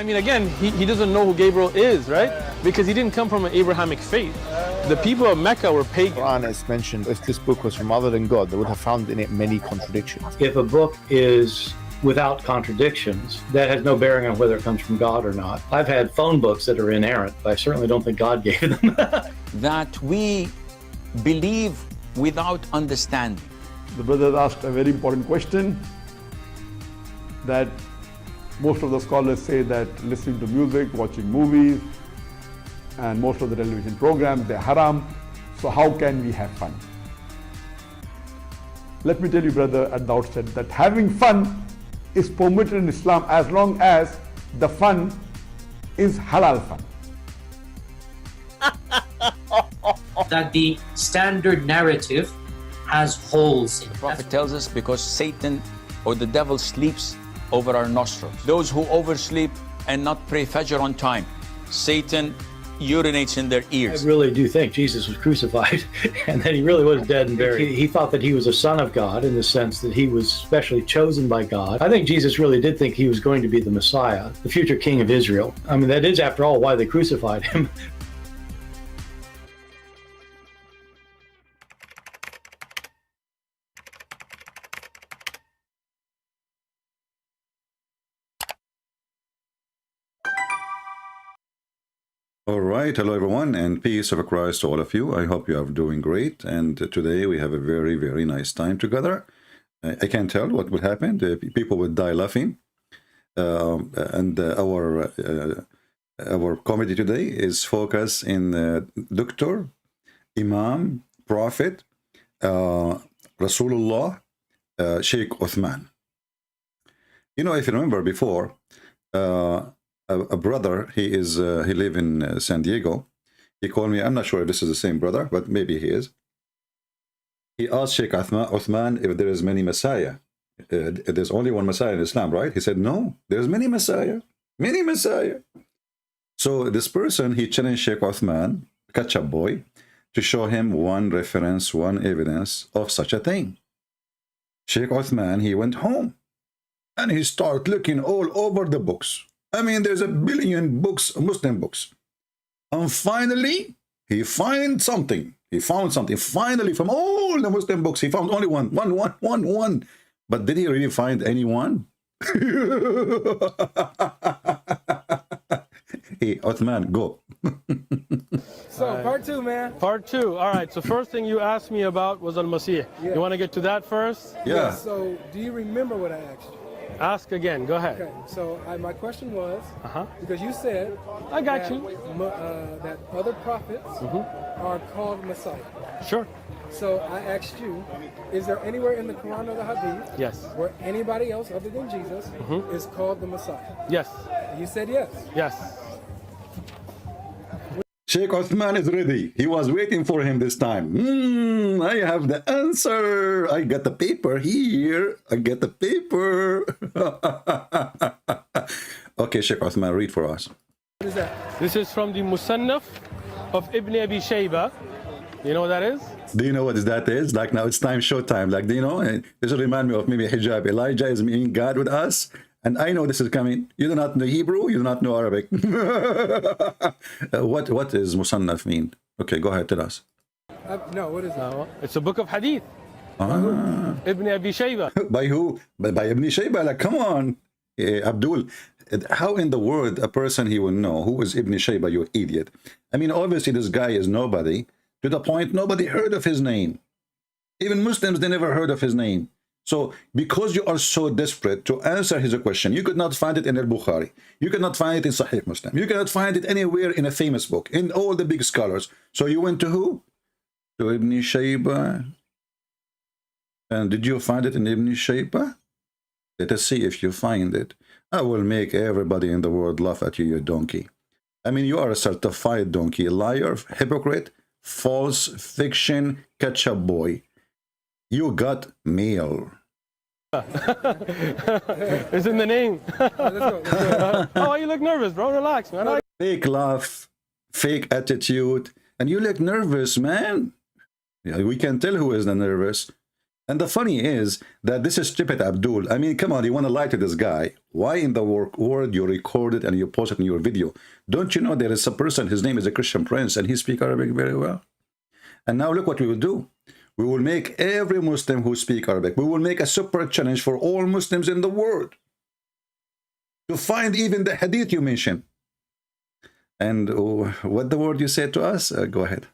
I mean, again, he doesn't know who Gabriel is, right? Because he didn't come from an Abrahamic faith. The people of Mecca were pagan. Quran is mentioned, if this book was from other than God, they would have found in it many contradictions. If a book is without contradictions, that has no bearing on whether it comes from God or not. I've had phone books that are inerrant, but I certainly don't think God gave them. That we believe without understanding. The brother asked a very important question, that most of the scholars say that listening to music, watching movies, and most of the television programs, they're haram. So how can we have fun? Let me tell you, brother, at the outset, that having fun is permitted in Islam as long as the fun is halal fun. That the standard narrative has holes in it. The Prophet tells us because Satan or the devil sleeps over our nostrils. Those who oversleep and not pray Fajr on time, Satan urinates in their I ears. really do think Jesus was crucified and that he really was dead and buried. He thought that he was a son of God in the sense that he was specially chosen by God. I think Jesus really did think he was going to be the Messiah, the future king of Israel. I mean, that is, after all, why they crucified him. All right, hello everyone, and peace of Christ to all of you. I hope you are doing great, and today we have a very, very nice time together. I can't tell what will happen. The people will die laughing, and our comedy today is focused in Doctor, Imam, Prophet, Rasulullah, Sheikh Uthman. You know, if you remember before, a brother, he live in San Diego. He called me. I'm not sure if this is the same brother, but maybe he is. He asked Sheikh Uthman if there is many Messiah. There's only one Messiah in Islam, right? He said, no, there's many Messiah. Many Messiah. So this person, he challenged Sheikh Uthman, ketchup boy, to show him one reference, one evidence of such a thing. Sheikh Uthman, he went home and he started looking all over the books. I mean, there's a billion books, Muslim books. And finally, he found something. He found something. Finally, from all the Muslim books, he found only one. But did he really find anyone? Hey, Uthman, go. So, part two, man. Part two. All right. So first thing you asked me about was Al-Masih. Yeah. You want to get to that first? Yeah. So, do you remember what I asked you? Ask again. Go ahead. Okay. So, my question was, because you said I got that, you. that other prophets are called Messiah. Sure. So, I asked you, is there anywhere in the Quran or the Hadith Yes. where anybody else other than Jesus is called the Messiah? Yes. You said yes. Yes. Sheikh Uthman is ready. He was waiting for him this time. I have the answer. I got the paper here. I get the paper. Okay, Sheikh Uthman, read for us. What is that? This is from the Musannaf of Ibn Abi Shayba. You know what that is? Do you know what that is? Like now it's time, showtime. Like, do you know? This will remind me of maybe hijab. Elijah is meeting God with us. And I know this is coming. You do not know Hebrew. You do not know Arabic. What is Musannaf mean? Okay, go ahead, tell us. No, what is it? It's a book of hadith. Ibn Abi Shayba. By who? By Ibn Shayba. Like, come on, Abdul. How in the world a person he will know who is Ibn Shayba? You idiot. I mean, obviously this guy is nobody, to the point nobody heard of his name. Even Muslims, they never heard of his name. So, because you are so desperate to answer his question, you could not find it in Al-Bukhari. You cannot find it in Sahih Muslim. You cannot find it anywhere in a famous book, in all the big scholars. So you went to who? To Ibn Shayba. And did you find it in Ibn Shayba? Let us see if you find it. I will make everybody in the world laugh at you, you donkey. I mean, you are a certified donkey, liar, hypocrite, false, fiction, ketchup boy. You got mail. It's in the name. Oh, you look nervous, bro. Relax, man. Fake laugh, fake attitude, and you look nervous, man. Yeah, we can tell who is the nervous. And the funny is that this is stupid Abdul. I mean, come on, you want to lie to this guy. Why in the world you record it and you post it in your video? Don't you know there is a person, his name is a Christian Prince, and he speaks Arabic very well? And now look what we will do. We will make every Muslim who speaks Arabic, we will make a super challenge for all Muslims in the world to find even the hadith you mentioned. And what the word you said to us? Go ahead.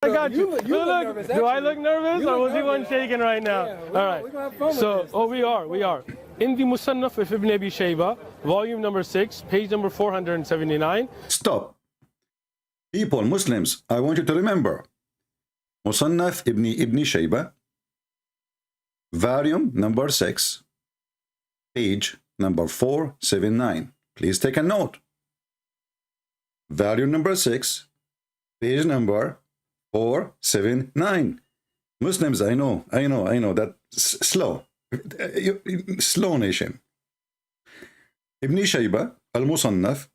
I got you. You look nervous, Do I actually. look nervous, You or look was he one nervous. shaking right now? Yeah, All right. we're gonna have fun with So, this. we are. In the Musannaf of Ibn Abi Shayba, volume number 6, page number 479. Stop. People, Muslims, I want you to remember. Musannaf Ibn Shayba, volume number 6, page number 479. Please take a note. Volume number 6, page number 479. Muslims, I know that slow nation. Ibn Shayba al-Musannaf,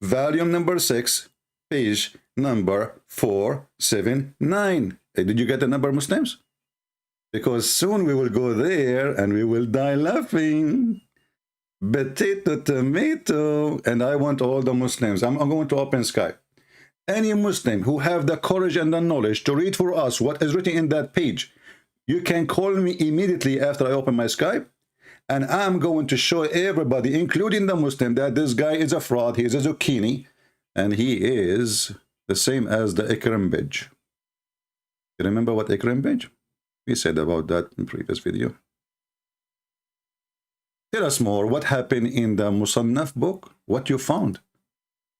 volume number 6, page number 479. Did you get the number, Muslims? Because soon we will go there and we will die laughing. Potato, tomato. And I want all the Muslims. I'm going to open Skype. Any Muslim who have the courage and the knowledge to read for us what is written in that page, you can call me immediately after I open my Skype, and I'm going to show everybody, including the Muslim, that this guy is a fraud, he is a zucchini, and he is the same as the Ikram Bij. You remember what Ikram Bij? We said about that in previous video. Tell us more. What happened in the Musannaf book? What you found?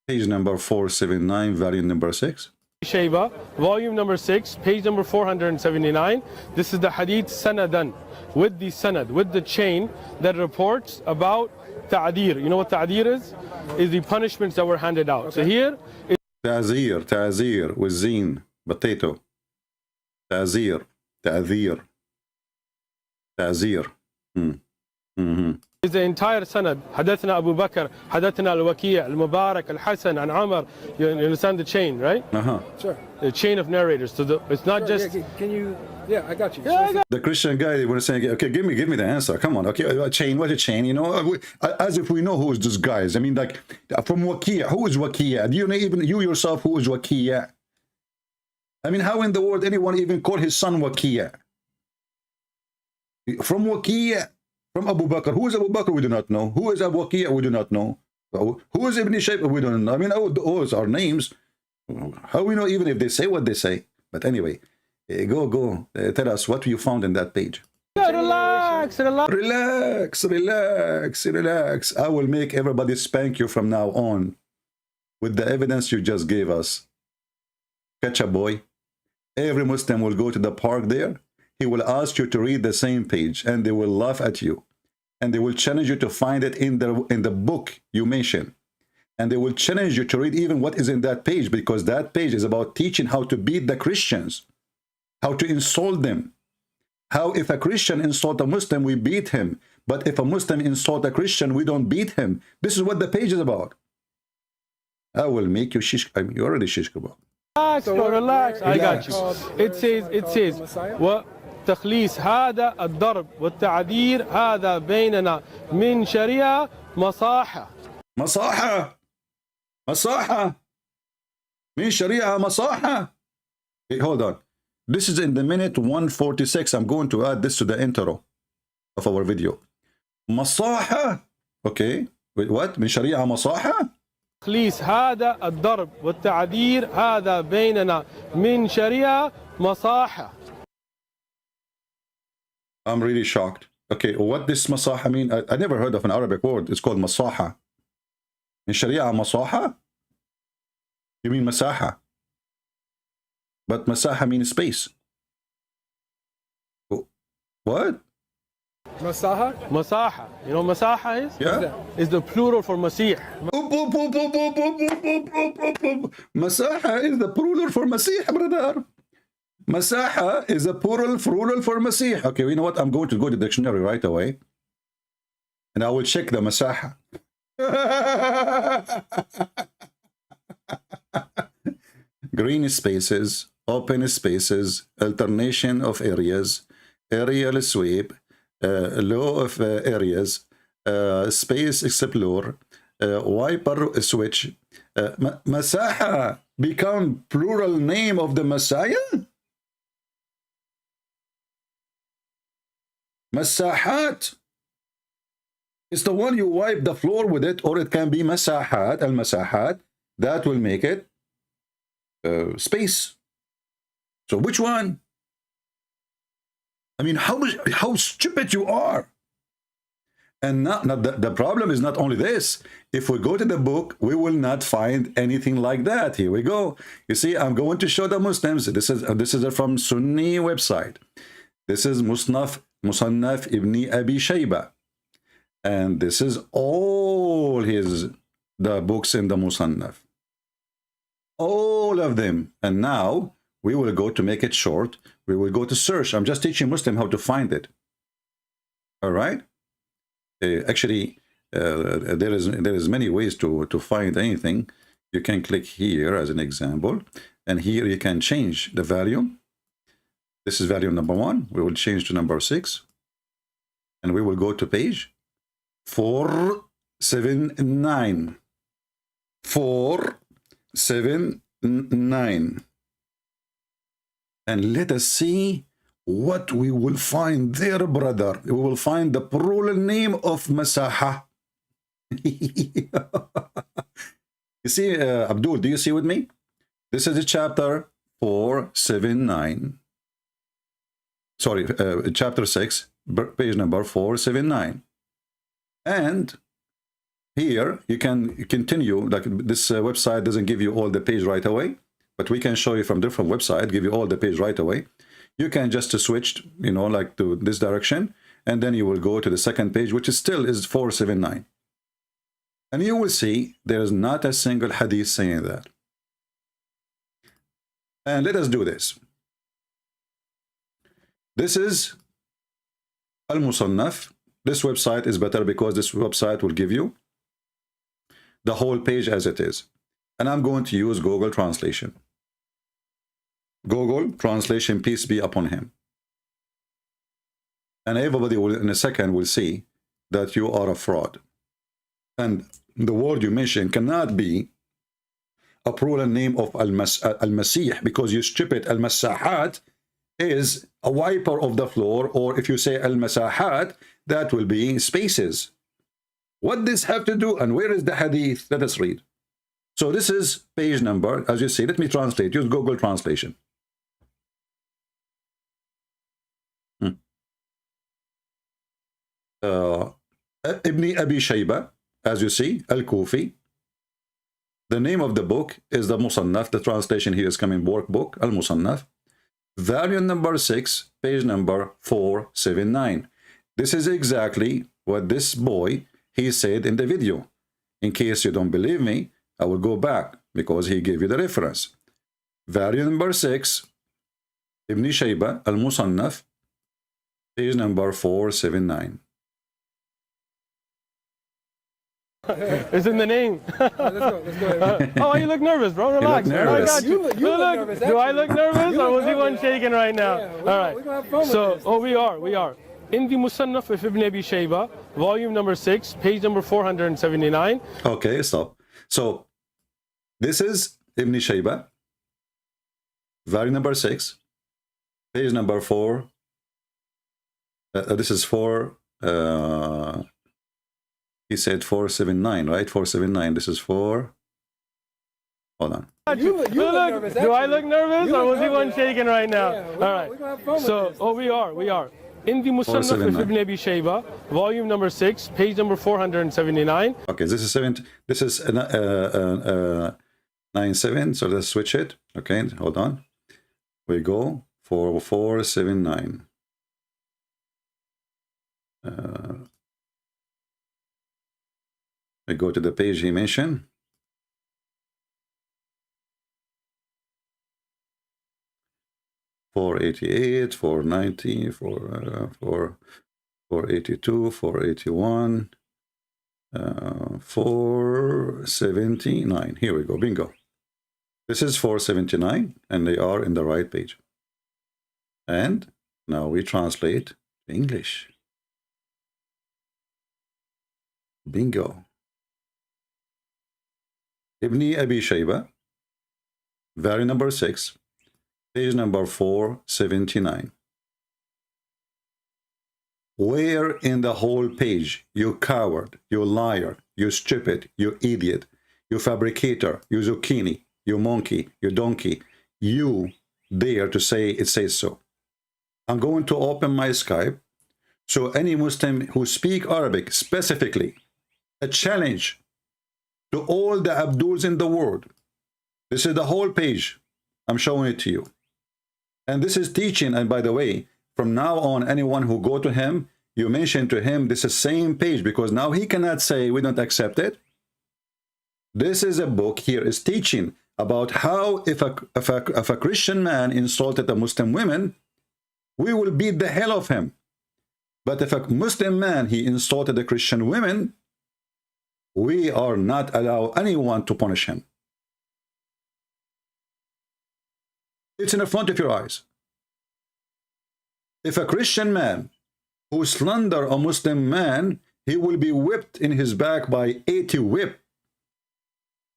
Page number 479, volume number 6. Shayba, volume number 6, page number 479. This is the hadith sanadan, with the sanad, with the chain that reports about ta'dir. You know what ta'dir is? Is the punishments that were handed out. Okay. So here is Ta'zir, with zeen, potato. Ta'zir. is the entire sanad. Hadathna Abu Bakr, Hadathna al-Waki', al-Mubarak, al-Hasan, and Amr. You understand the chain, right? Sure. The chain of narrators. So it's not just... Yeah, can you... Yeah, I got you. Yeah, I got The Christian guy, they were saying, okay, give me the answer. Come on, okay, a chain, what a chain, you know? As if we know who is this guy. I mean, like, from Waki', who is Waki'? Do you know even you yourself who is Waki'? I mean, how in the world anyone even call his son Waki'? From Waki', from Abu Bakr. Who is Abu Bakr? We do not know. Who is Abu Waki'? We do not know. Who is Ibn Shayba? We don't know. I mean, those are names. How we know even if they say what they say? But anyway, go. Tell us what you found in that page. relax. Relax. I will make everybody spank you from now on with the evidence you just gave us. Catch a boy. Every Muslim will go to the park there. He will ask you to read the same page, and they will laugh at you, and they will challenge you to find it in the book you mentioned, and they will challenge you to read even what is in that page, because that page is about teaching how to beat the Christians, how to insult them, how if a Christian insult a Muslim, we beat him, but if a Muslim insult a Christian, we don't beat him. This is what the page is about. I will make you shish. I mean, you already shish kebab. Relax. I got you. It says what تخليص هذا الضرب والتعذير هذا بيننا من شريعة مصاحة. من شريعة مصاحة. Hey, hold on. This is in the minute 146. I'm going to add this to the intro of our video. مصاحة. Okay. Wait, what? من شريعة مصاحة. تخليص هذا الضرب والتعذير هذا بيننا من شريعة مصاحة. I'm really shocked. Okay, what this masaha mean? I never heard of an Arabic word. It's called masaha. In Sharia, masaha? You mean masaha. But masaha means space. What? Masaha? Masaha. You know what masaha is? Yeah. Is the plural for Masih. Masaha is the plural for Masih, brother. Masaha is a plural for Masih. Okay, you know what? I'm going to go to the dictionary right away, and I will check the Masaha. Green spaces, open spaces, alternation of areas, aerial sweep, law of areas, space explore, wiper switch. Masaha become plural name of the Messiah? Masahat is the one you wipe the floor with it, or it can be masahat, al-masahat. That will make it space. So which one? I mean, how stupid you are. And the problem is not only this. If we go to the book, we will not find anything like that. Here we go. You see, I'm going to show the Muslims. This is from Sunni website. This is Musnaf Ibn Abi Shayba. And this is all the books in the Musannaf. All of them. And now we will go to make it short. We will go to search. I'm just teaching Muslim how to find it. All right. Actually, there is many ways to find anything. You can click here as an example, and here you can change the value. This is value number 1. We will change to number 6, and we will go to page 479. 479, and let us see what we will find there, brother. We will find the plural name of Masaha. You see, Abdul, do you see with me? This is chapter 479. Sorry, chapter 6, page number 479. And here you can continue. Like this website doesn't give you all the page right away, but we can show you from different website, give you all the page right away. You can just switch, you know, like to this direction, and then you will go to the second page, which is still 479. And you will see there is not a single hadith saying that. And let us do this. This is Al-Musannaf. This website is better because this website will give you the whole page as it is. And I'm going to use Google Translation. Google Translation, peace be upon him. And everybody will, in a second, will see that you are a fraud. And the word you mentioned cannot be a plural name of Al-Masih, because you strip it. Al-Masahat is a wiper of the floor, or if you say Al-Masahat, that will be spaces. What does this have to do, and where is the hadith? Let us read. So this is page number, as you see. Let me translate. Use Google Translation. Ibn Abi Shayba, as you see, Al-Kufi. The name of the book is the Musannaf. The translation here is coming workbook, Al-Musannaf. Volume number 6, page number 479. This is exactly what this boy, he said in the video. In case you don't believe me, I will go back because he gave you the reference. Volume number 6, Ibn Shayba, Al-Musannaf, page number 479. It's in the name. Let's go. Oh, you look nervous, bro. Relax. You look nervous. I got you. You look nervous, Do I look nervous, You or look was he one nervous. shaking right now? Yeah, All right. we're gonna have fun with So, this. we are. In the Musannaf of Ibn Abi Shayba, volume number 6, page number 479. Okay, stop. So this is Ibn Shayba, volume number 6, page number 4. This is 4. He said 479, right? 479. This is 4. Hold on. You look nervous. Do I look nervous, You or look was he one nervous. shaking right now? Yeah, All right. we're gonna have fun with So, this. we are. In the Musannaf of 479. Ibn Abi Shayba, volume number 6, page number 479. Okay, this is 7. This is 97. So let's switch it. Okay, hold on. We go for 479. I go to the page he mentioned. $488, $490, $482, $481, $479. Here we go. Bingo. This is $479, and they are in the right page. And Now we translate to English. Bingo. Ibn Abi Shayba, volume number 6, page number 479. Where in the whole page, you coward, you liar, you stupid, you idiot, you fabricator, you zucchini, you monkey, you donkey, you dare to say it says so? I'm going to open my Skype, so any Muslim who speak Arabic specifically, a challenge to all the Abduls in the world. This is the whole page. I'm showing it to you. And this is teaching, and by the way, from now on, anyone who go to him, you mention to him this is same page, because now he cannot say we don't accept it. This is a book here is teaching about how if a Christian man insulted a Muslim woman, we will beat the hell of him. But if a Muslim man, he insulted a Christian woman, we are not allow anyone to punish him. It's in the front of your eyes. If a Christian man who slander a Muslim man, he will be whipped in his back by 80 whip.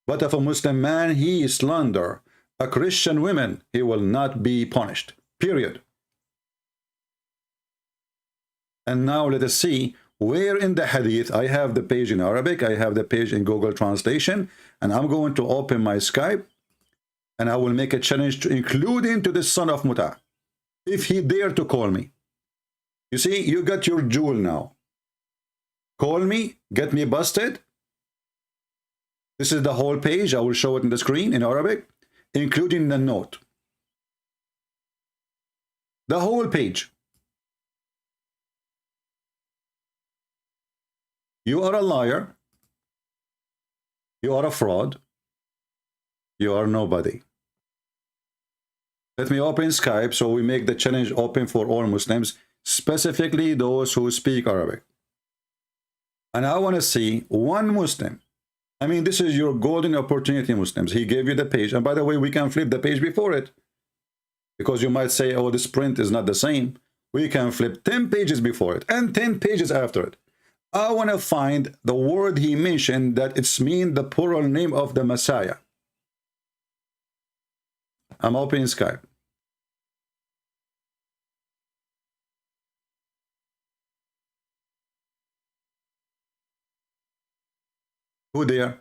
But if a Muslim man, he slander a Christian woman, he will not be punished. Period. And now let us see where in the hadith. I have the page in Arabic, I have the page in Google Translation, and I'm going to open my Skype, and I will make a challenge to include him to the son of Muta, if he dare to call me. You see, you got your jewel now. Call me, get me busted. This is the whole page. I will show it on the screen in Arabic, including the note. The whole page. You are a liar. You are a fraud. You are nobody. Let me open Skype so we make the challenge open for all Muslims, specifically those who speak Arabic. And I want to see one Muslim. I mean, this is your golden opportunity, Muslims. He gave you the page. And by the way, we can flip the page before it, because you might say, oh, this print is not the same. We can flip 10 pages before it and 10 pages after it. I want to find the word he mentioned that it's mean the plural name of the Messiah. I'm opening Skype. Who there?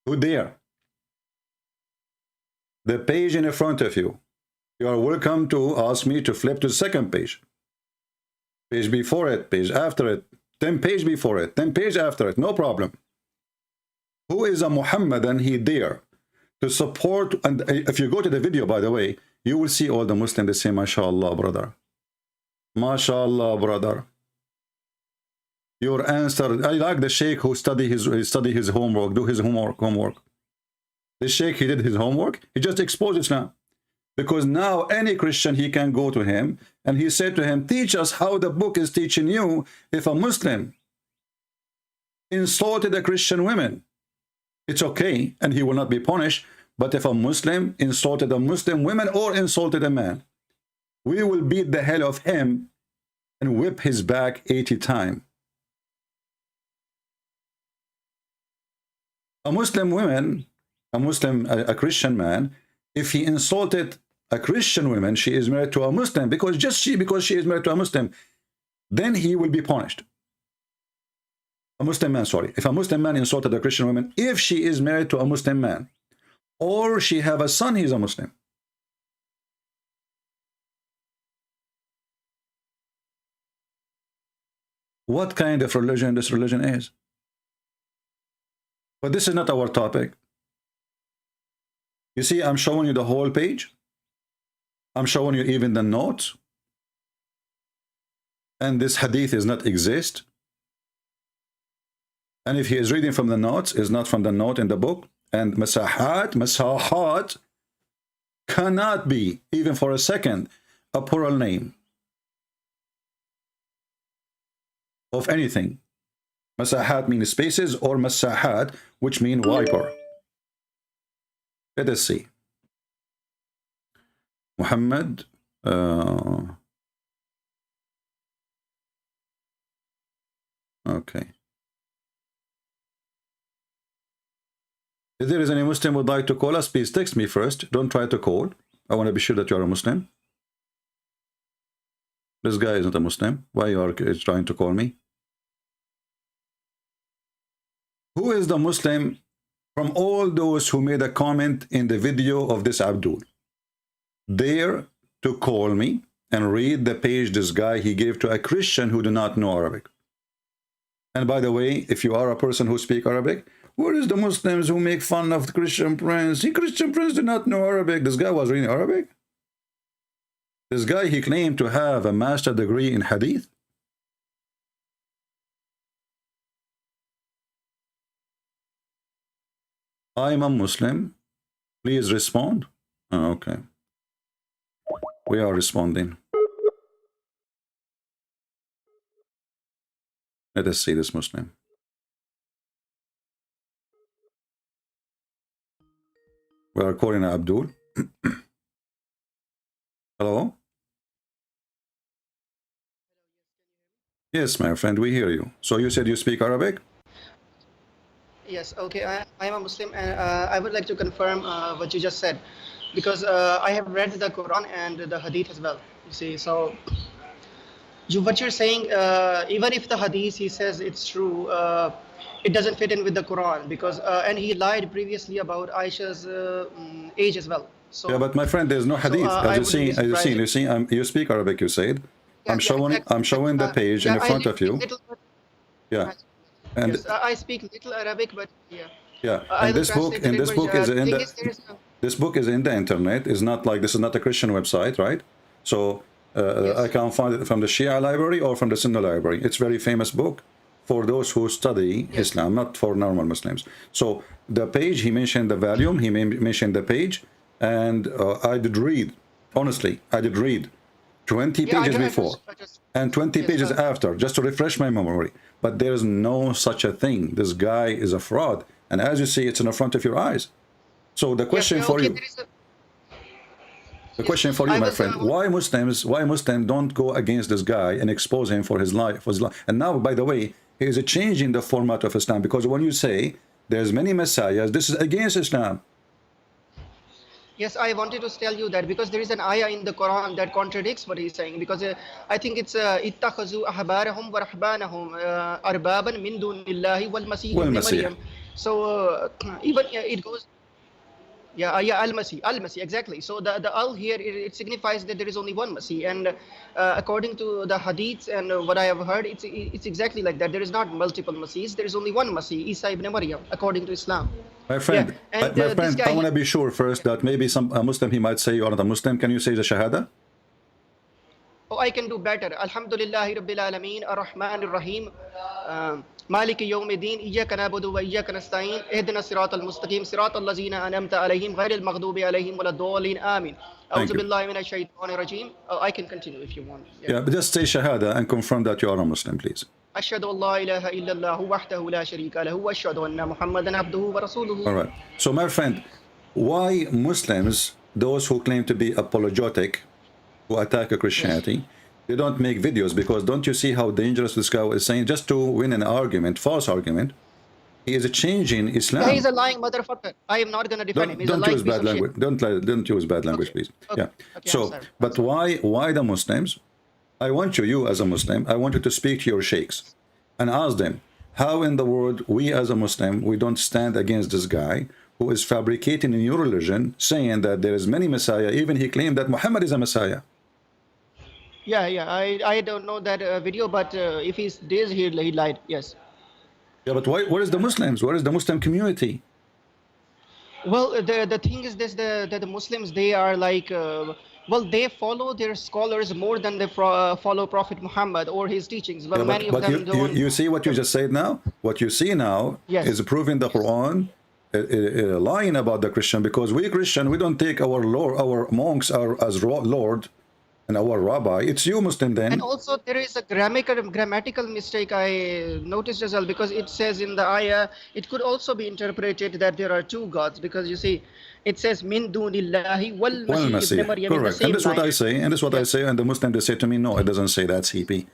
Who there? The page in front of you. You are welcome to ask me to flip to the second page. Page before it, page after it, 10 page before it, 10 page after it, no problem. Who is a Muhammadan he dare to support? And if you go to the video, by the way, you will see all the Muslims, they say, MashaAllah, brother. MashaAllah, brother. Your answer, I like the sheikh who study his homework, do his homework. The sheikh, he did his homework, he just exposed Islam. Because now any Christian, he can go to him and he said to him, teach us how the book is teaching you. If a Muslim insulted a Christian woman, it's okay and he will not be punished. But if a Muslim insulted a Muslim woman or insulted a man, we will beat the hell of him and whip his back 80 times. A Muslim woman, a Christian man, if he insulted a Christian woman, she is married to a Muslim, because she is married to a Muslim, then he will be punished. A Muslim man, sorry. If a Muslim man insulted a Christian woman, if she is married to a Muslim man, or she have a son, he's a Muslim. What kind of religion this religion is? But this is not our topic. You see, I'm showing you the whole page. I'm showing you even the notes. And this hadith does not exist. And if he is reading from the notes, is not from the note in the book. And masahat cannot be, even for a second, a plural name of anything. Masahat means spaces, or masahat, which mean wiper. Let us see. Muhammad. Okay. If there is any Muslim who would like to call us, please text me first. Don't try to call. I want to be sure that you are a Muslim. This guy is not a Muslim. Why you are trying to call me? Who is the Muslim from all those who made a comment in the video of this Abdul? Dare to call me and read the page this guy he gave to a Christian who do not know Arabic. And by the way, if you are a person who speaks Arabic, where is the Muslims who make fun of the Christian Prince? The Christian Prince do not know Arabic. This guy was reading Arabic. This guy, he claimed to have a master degree in Hadith. I'm a Muslim. Please respond. Oh, okay. We are responding. Let us see this Muslim. We are calling Abdul. Hello? Yes, my friend, we hear you. So you said you speak Arabic? Yes, okay. I am a Muslim, and I would like to confirm what you just said, because I have read the Quran and the Hadith as well. You see, so what you're saying, even if the Hadith he says it's true, it doesn't fit in with the Quran, because and he lied previously about Aisha's age as well. So yeah, but my friend, there's no Hadith. As you see, you speak Arabic. You said, yeah, I'm showing the page in front of you. Yeah. And yes, I speak little Arabic, but yeah. Yeah, and this book is in the internet. Is not like, this is not a Christian website, right? So yes. I can find it from the Shia library or from the Sunni library. It's a very famous book for those who study yes. Islam, not for normal Muslims. So the page, he mentioned the volume, he mentioned the page, and I did read, honestly, I did read 20 pages before and 20 yes, pages after, just to refresh my memory. But there is no such a thing. This guy is a fraud. And as you see, it's in the front of your eyes. So the question for you, my friend, why Muslims don't go against this guy and expose him for his life? And now, by the way, he is changing the format of Islam, because when you say there's many messiahs, this is against Islam. Yes, I wanted to tell you that because there is an ayah in the Quran that contradicts what he's saying, because I think it's ittakhadhu ahbarahum wa rahbanahum arbaban min dunillahi wal masih ibn Maryam. So even it goes, yeah, al-Masih, exactly. So the al here, it signifies that there is only one Masih, and according to the hadiths and what I have heard, it's exactly like that. There is not multiple Masihs. There is only one Masih, Isa ibn Maryam, according to Islam. My friend, yeah. And, my friend, I want to be sure first that maybe a Muslim, he might say you are not a Muslim. Can you say the Shahada? Oh, I can do better. Alhamdulillahi Rabbil Alameen, Ar-Rahman Ar-Rahim, Maliki Yawmiddin, Iyyaka na'budu wa iyyaka nasta'in, Ihdina siratal mustaqim, siratal lazina an'amta alayhim, ghayril maghdubi alayhim waladdallin, Amin. A'udhu billahi minash shaitanir rajim. I can continue if you want. Yeah, but just say Shahada and confirm that you are a Muslim, please. أشهد أن لا إله إلا الله وحده لا شريك له وأشهد أن محمدا عبده ورسوله. All right. So, my friend, why Muslims, those who claim to be apologetic, who attack Christianity, yes. they don't make videos? Because don't you see how dangerous this guy is saying? Just to win an argument, false argument, he is changing Islam. Yeah, he's a lying motherfucker. I am not going to defend him. He's don't use bad language. Don't use bad language, please. Okay. Yeah. Okay, so, but why the Muslims? I want you as a Muslim, I want you to speak to your sheikhs and ask them, how in the world we as a Muslim, we don't stand against this guy who is fabricating in your religion, saying that there is many Messiah. Even he claimed that Muhammad is a Messiah. Yeah, I don't know that video, but if he did, he lied, yes. Yeah, but where is the Muslims? Where is the Muslim community? Well, the thing is this, the Muslims, they are like, well, they follow their scholars more than they follow Prophet Muhammad or his teachings. But, yeah, many of them don't. You see what you just said now? What you see now yes. is proving the Quran lying about the Christian, because we Christian, we don't take our Lord, our monks as Lord, and our rabbi, it's you Muslim then. And also there is a grammatical mistake I noticed as well, because it says in the ayah, it could also be interpreted that there are two gods, because you see, it says min dunillahi wal Well, masih ibn Masih, Maryam in the correct. same And this is what line. I say, and this is what I say, and the Muslim, they say to me, no, it doesn't say that, CP.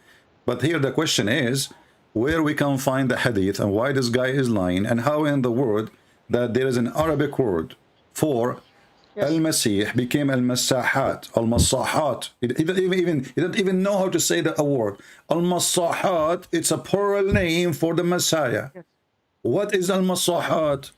But here the question is, where we can find the hadith, and why this guy is lying, and how in the word that there is an Arabic word for Al-Masih became Al-Masahat, Al-Masahat. He didn't even know how to say the word. Al-Masahat, it's a plural name for the Messiah. What is Al-Masahat?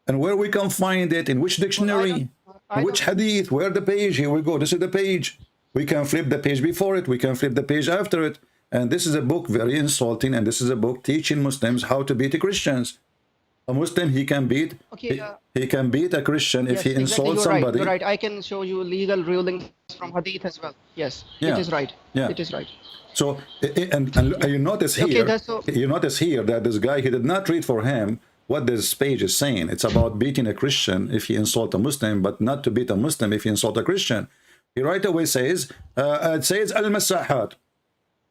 And where we can find it, in which dictionary, in which hadith, where the page, here we go, this is the page. We can flip the page before it, we can flip the page after it. And this is a book very insulting, and this is a book teaching Muslims how to beat the Christians. A Muslim, he can beat, he can beat a Christian if he insults somebody. You're right. I can show you legal rulings from hadith as well. Yes, Yeah. it is right. Yeah. It is right. So, and you notice here, you notice here that this guy, he did not read for him what this page is saying. It's about beating a Christian if he insult a Muslim, but not to beat a Muslim if he insult a Christian. He right away says, it says al-masahat.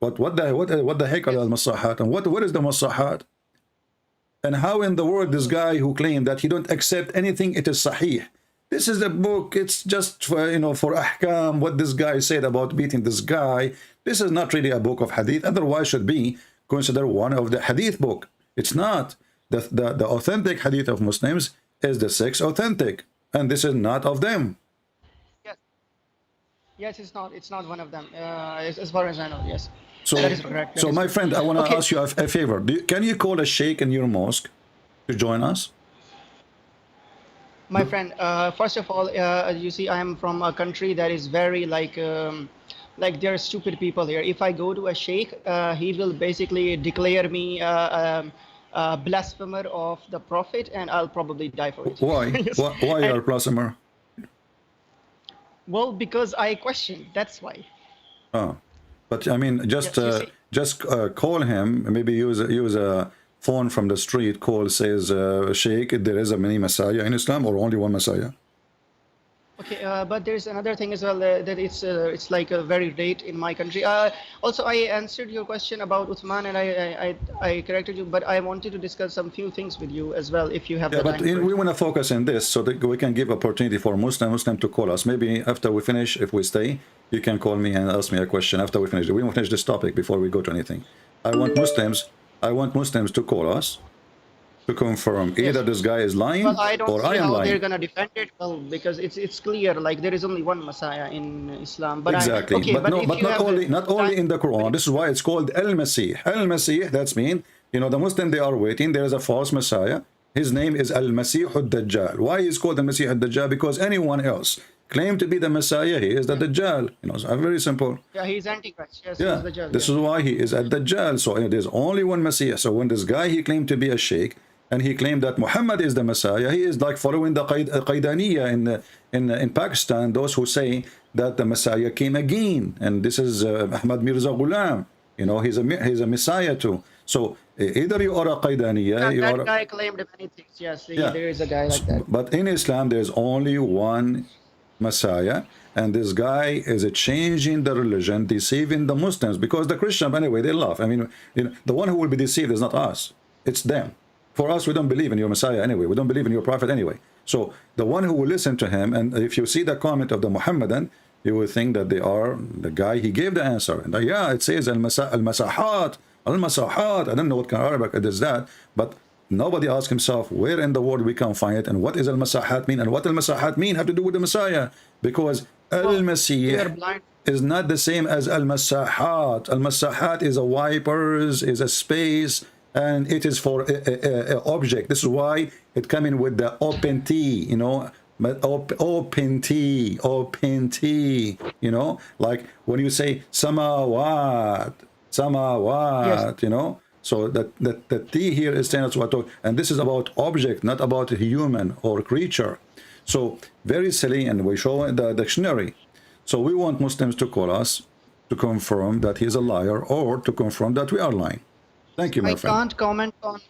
What the heck are al-masahat? And what is the masahat? And how in the world this guy who claimed that he don't accept anything, it is sahih. This is a book, it's just for, you know, for ahkam, what this guy said about beating this guy. This is not really a book of hadith, otherwise should be considered one of the hadith book. It's not. The authentic hadith of Muslims is the 6 authentic, and this is not of them. Yes, it's not one of them, as far as I know, yes. So, that is correct. So my friend, I want to ask you a favor. Can you call a sheikh in your mosque to join us? My friend, first of all, you see, I am from a country that is very like there are stupid people here. If I go to a sheikh, he will basically declare me a blasphemer of the Prophet, and I'll probably die for it. Why? Why you are a blasphemer? Well, because I question. That's why. Oh. But I mean, just call him. Maybe use a phone from the street. Call, says, Sheikh, there is a many Messiah in Islam, or only one Messiah? Okay, but there's another thing as well, that it's like very late in my country. Also, I answered your question about Uthman, and I corrected you, but I wanted to discuss some few things with you as well, if you have the time. But we want to focus on this so that we can give opportunity for Muslim to call us. Maybe after we finish, if we stay, you can call me and ask me a question after we finish. We won't finish this topic before we go to anything. I want Muslims to call us to confirm either this guy is lying or I am lying. I don't see how they're gonna defend it, well, because it's clear, like there is only one Messiah in Islam. But exactly, but not only in the Quran. This is why it's called Al-Masih. Al-Masih, that's mean, you know, the Muslim, they are waiting. There is a false Messiah. His name is Al-Masih ad-Dajjal. Why is called Al-Masih ad-Dajjal? Because anyone else claim to be the Messiah, he is the Dajjal. You know, it's very simple. Yeah, he's Antichrist. Yes, yeah, he's the Dajjal. This is why he is at Dajjal. So there's only one Messiah. So when this guy, he claimed to be a sheikh, and he claimed that Muhammad is the Messiah, he is like following the Qaidaniya in Pakistan, those who say that the Messiah came again, and this is Ahmad Mirza Ghulam. You know, he's a Messiah too. So either you are a Qaidaniya, yeah, that guy claimed many things. Yes, yeah. There is a guy like that. But in Islam, there's only one Messiah, and this guy is changing the religion, deceiving the Muslims, because the Christians, anyway, they laugh. I mean, you know, the one who will be deceived is not us, it's them. For us, we don't believe in your Messiah anyway. We don't believe in your Prophet anyway. So the one who will listen to him, and if you see the comment of the Muhammadan, you will think that they are the guy, he gave the answer. And yeah, it says al-masahat, al-masahat. I don't know what kind of Arabic it is that, but nobody asks himself where in the world we can find it, and what is al-masahat mean, and what al-masahat mean have to do with the Messiah, because al-Masih is not the same as al-masahat. Al-masahat is a wipers, is a space, and it is for a object. This is why it come in with the open T, you know, open T, you know, like when you say samawat, yes. You know. So the T here is saying that's what, and this is about object, not about a human or creature. So very silly, and we show in the dictionary. So we want Muslims to call us to confirm that he's a liar, or to confirm that we are lying. Thank you, my I friend. can't comment on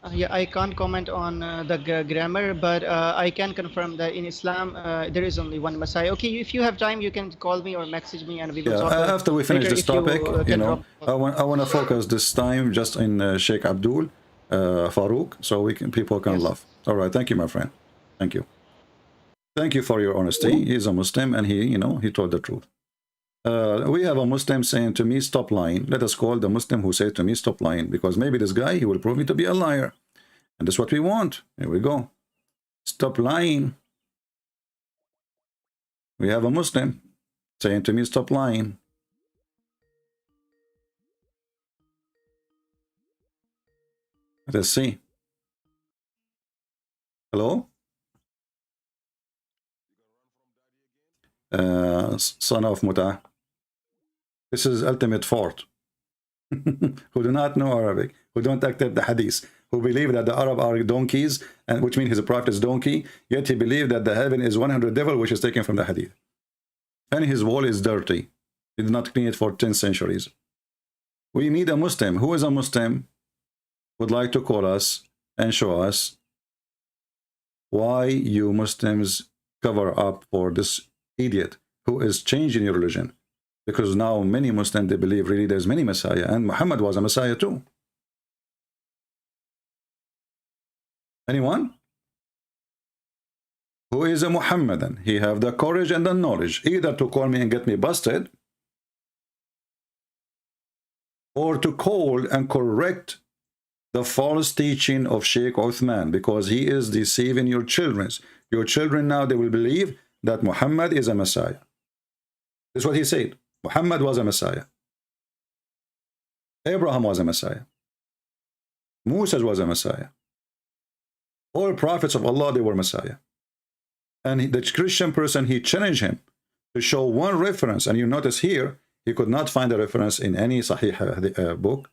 I can't comment on the grammar, but I can confirm that in Islam there is only one Messiah. Okay, if you have time, you can call me or message me, and we will Yeah, talk after we finish later. this If you topic, you can know, drop. I want to focus this time just in Sheikh Abdul Farouk, so people can Yes. laugh. All right, thank you, my friend. Thank you. Thank you for your honesty. He's a Muslim, and he told the truth. We have a Muslim saying to me, stop lying. Let us call the Muslim who said to me, stop lying, because maybe this guy, he will prove me to be a liar. And that's what we want. Here we go. Stop lying. We have a Muslim saying to me, stop lying. Let's see. Hello? Son of Muta. This is ultimate fort. Who do not know Arabic, who don't accept the hadith, who believe that the Arab are donkeys, and which means his prophet is donkey, yet he believed that the heaven is 100 devil, which is taken from the hadith. And his wall is dirty. He did not clean it for 10 centuries. We need a Muslim. Who is a Muslim? Would like to call us and show us why you Muslims cover up for this idiot who is changing your religion. Because now many Muslims, they believe really there's many Messiah, and Muhammad was a Messiah too. Anyone? Who is a Muhammadan? He have the courage and the knowledge either to call me and get me busted, or to call and correct the false teaching of Sheikh Uthman, because he is deceiving your children. Your children now, they will believe that Muhammad is a Messiah. That's what he said. Muhammad was a Messiah. Abraham was a Messiah. Moses was a Messiah. All prophets of Allah, they were Messiah. And the Christian person, he challenged him to show one reference. And you notice here, he could not find a reference in any Sahih book.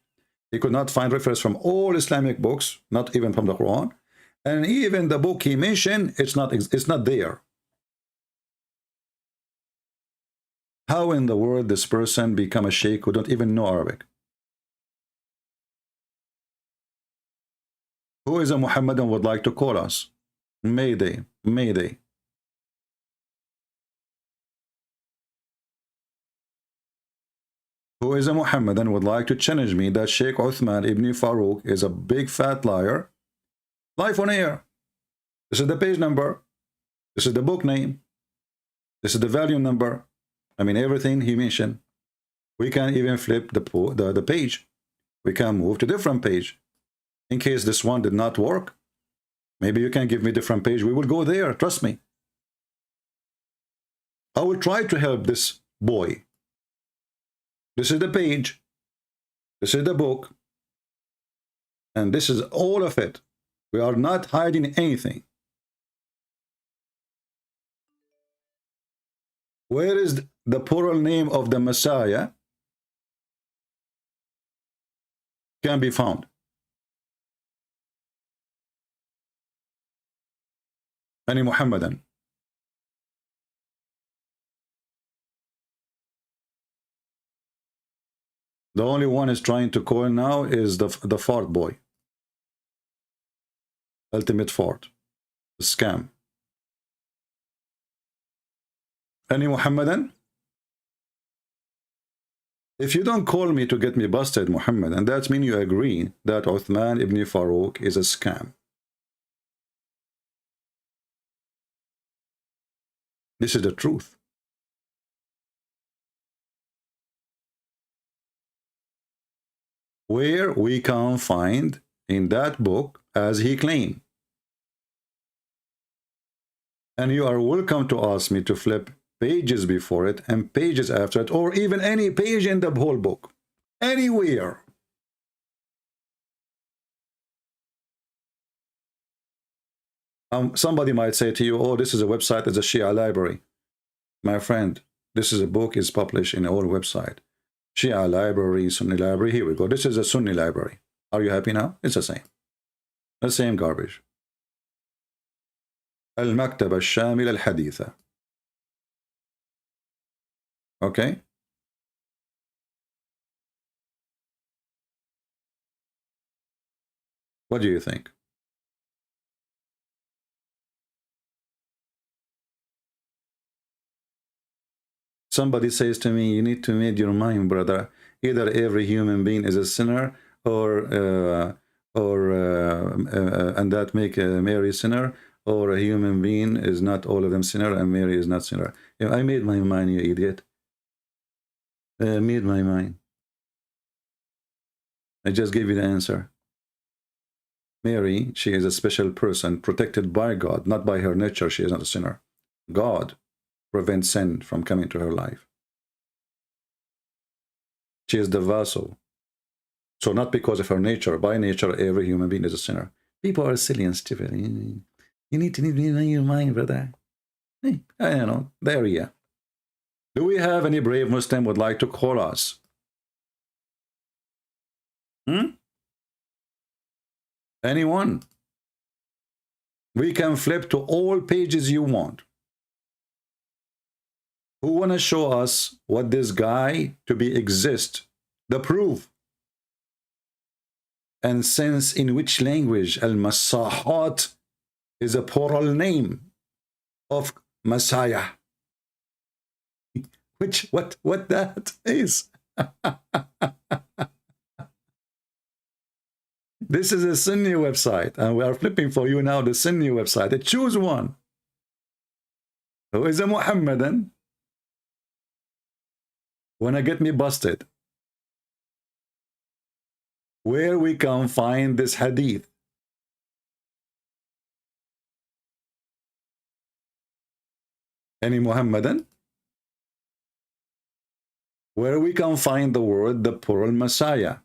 He could not find reference from all Islamic books, not even from the Quran. And even the book he mentioned, it's not there. How in the world this person become a sheikh who don't even know Arabic? Who is a Muhammadan would like to call us? Mayday, mayday. Who is a Muhammadan would like to challenge me that Sheikh Uthman ibn Farouk is a big fat liar? Live on air. This is the page number. This is the book name. This is the volume number. I mean, everything he mentioned. We can even flip the page. We can move to different page. In case this one did not work, maybe you can give me a different page. We will go there. Trust me. I will try to help this boy. This is the page. This is the book. And this is all of it. We are not hiding anything. Where is the plural name of the Messiah can be found? Any Muhammadan? The only one is trying to call now is the fart boy. Ultimate fart. Scam. Any Muhammadan? If you don't call me to get me busted, Muhammadan, that means you agree that Uthman ibn Farouk is a scam. This is the truth. Where we can find in that book as he claimed. And you are welcome to ask me to flip pages before it and pages after it, or even any page in the whole book. Anywhere. Somebody might say to you, oh, this is a website, it's a Shia library. My friend, this is a book, is published in all website. Shia library, Sunni library, here we go. This is a Sunni library. Are you happy now? It's the same. The same garbage. المكتبة الشاملة الحديثة. Okay? What do you think? Somebody says to me, you need to make your mind, brother. Either every human being is a sinner, or and that make Mary sinner, or a human being is not all of them sinner and Mary is not sinner. I made my mind, you idiot. I made my mind. I just gave you the answer. Mary, she is a special person protected by God, not by her nature. She is not a sinner. God prevents sin from coming to her life. She is the vessel. So not because of her nature. By nature, every human being is a sinner. People are silly and stupid. You need to need your mind, brother. I don't know. There you are. Do we have any brave Muslim would like to call us? Anyone? We can flip to all pages you want. Who want to show us what this guy to be exist? The proof. And sense in which language al-Masahat is a plural name of Messiah. What that is. This is a Sunni website, and we are flipping for you now the Sunni website. Choose one. Who is a Muhammadan? Wanna get me busted? Where we can find this hadith? Any Muhammadan? Where we can find the word, the plural Messiah?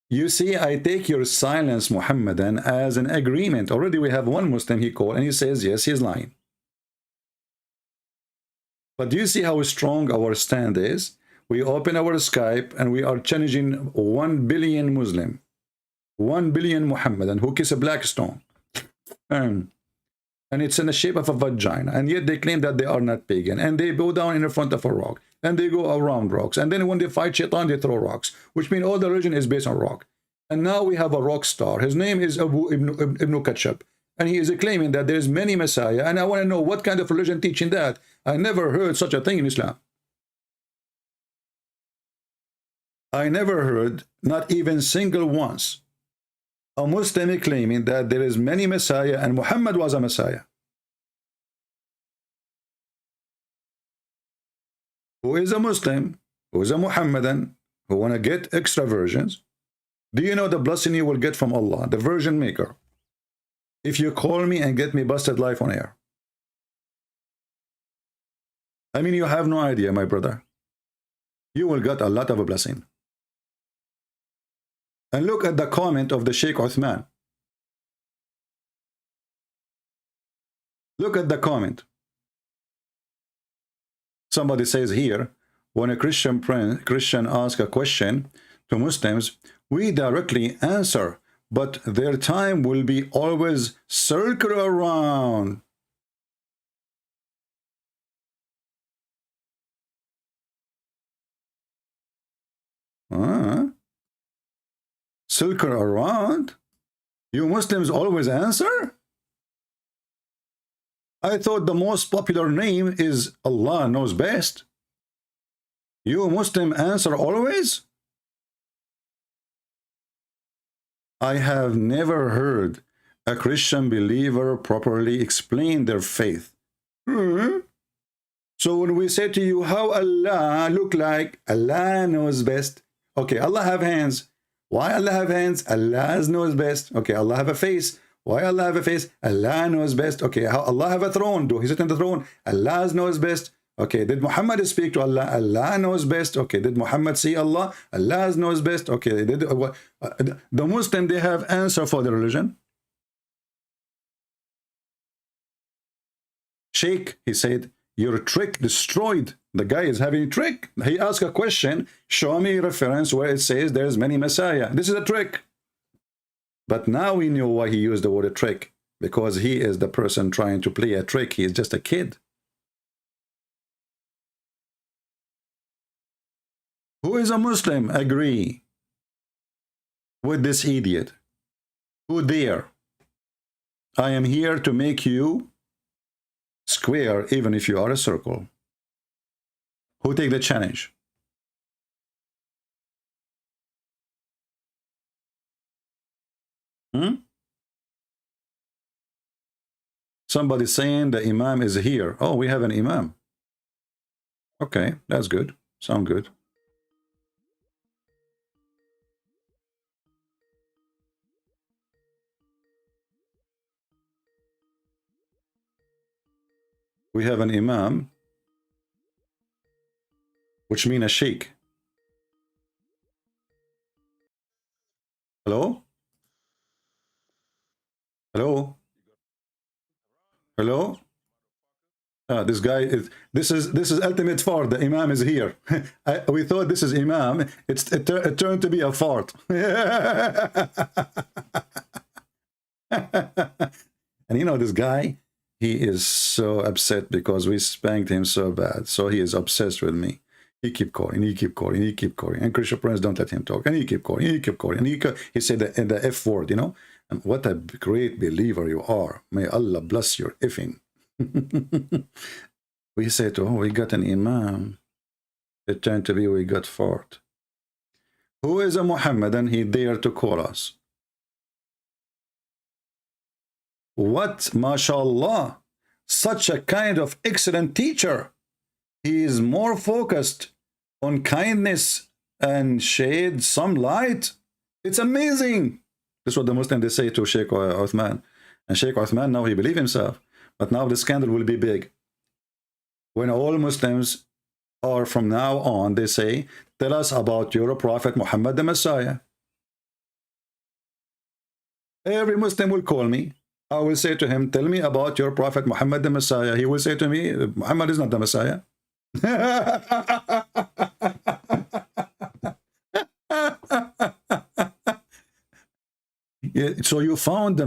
You see, I take your silence, Muhammadan, as an agreement. Already we have one Muslim he called, and he says, yes, he's lying. But do you see how strong our stand is? We open our Skype, and we are challenging 1 billion Muslim, 1 billion Muhammadan who kiss a black stone. And it's in the shape of a vagina. And yet they claim that they are not pagan. And they bow down in front of a rock. And they go around rocks. And then when they fight Shaitan, they throw rocks. Which means all the religion is based on rock. And now we have a rock star. His name is Abu Ibn Ketchup. And he is claiming that there is many Messiah. And I want to know what kind of religion teaching that. I never heard such a thing in Islam. I never heard, not even single once, a Muslim claiming that there is many Messiah and Muhammad was a Messiah. Who is a Muslim, who is a Muhammadan, who want to get extra versions? Do you know the blessing you will get from Allah, the version maker, if you call me and get me busted live on air? I mean, you have no idea, my brother. You will get a lot of a blessing. And look at the comment of the Sheikh Uthman. Look at the comment. Somebody says here, when a Christian asks a question to Muslims, we directly answer, but their time will be always circle around. Circle around? You Muslims always answer? I thought the most popular name is Allah knows best. You Muslim answer always? I have never heard a Christian believer properly explain their faith. So when we say to you, how Allah look like? Allah knows best. Okay, Allah have hands. Why Allah have hands? Allah knows best. Okay, Allah have a face. Why Allah have a face? Allah knows best. Okay, how Allah have a throne? Do he sit on the throne? Allah knows best. Okay, did Muhammad speak to Allah? Allah knows best. Okay, did Muhammad see Allah? Allah knows best. Okay, the Muslim, they have answer for the religion. Sheikh, he said, your trick destroyed. The guy is having a trick. He asked a question, show me a reference where it says there's many Messiah. This is a trick. But now we know why he used the word trick, because he is the person trying to play a trick. He is just a kid. Who is a Muslim? Agree. with this idiot? Who dare? I am here to make you square, even if you are a circle. Who take the challenge? Somebody saying the Imam is here. Oh, we have an Imam. Okay, that's good. Sound good. We have an Imam, which means a sheikh. Hello? Hello? Hello? This guy is this is ultimate fart. The Imam is here. We thought this is Imam. It turned to be a fart. And you know this guy, he is so upset because we spanked him so bad. So he is obsessed with me. He keep calling, he keep calling, he keep calling. And Christian friends don't let him talk. And he keep calling, he keep calling. And he said the F word, you know. And what a great believer you are. May Allah bless your effing. We said, oh, we got an Imam. It turned to be we got fart. Who is a Muhammadan? He dared to call us. What, mashallah, such a kind of excellent teacher. He is more focused on kindness and shade some light. It's amazing. This is what the Muslims they say to Sheikh Uthman. And Sheikh Uthman, now he believes himself. But now the scandal will be big. When all Muslims are from now on, they say, tell us about your Prophet Muhammad the Messiah. Every Muslim will call me. I will say to him, tell me about your Prophet Muhammad the Messiah. He will say to me, Muhammad is not the Messiah. Yeah, so you found the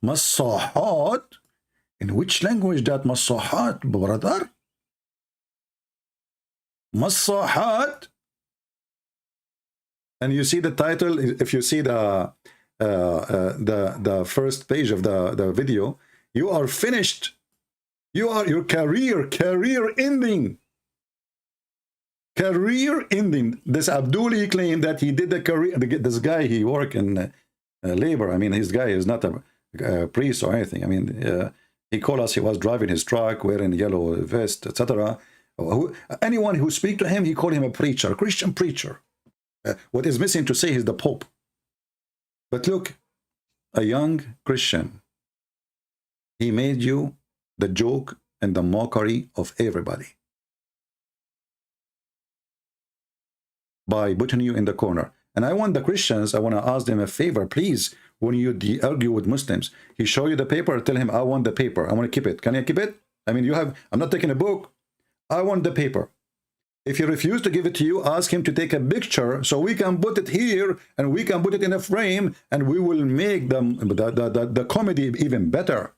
Masahat. In which language that Masahat, brother? Masahat. And you see the title, if you see the first page of the video, you are finished. Your career ending. Career ending. This Abdul, he claimed that he did the career. This guy, he worked in labor. I mean, his guy is not a priest or anything. I mean, he called us. He was driving his truck, wearing yellow vest, etc. Anyone who speak to him, he called him a preacher, a Christian preacher. What is missing to say is the Pope. But look, a young Christian, he made you the joke and the mockery of everybody by putting you in the corner. And I want the Christians, I want to ask them a favor, please, when you argue with Muslims, he show you the paper, tell him, I want the paper, I want to keep it. Can I keep it? I mean, I'm not taking a book. I want the paper. If he refuses to give it to you, ask him to take a picture so we can put it here and we can put it in a frame and we will make the comedy even better.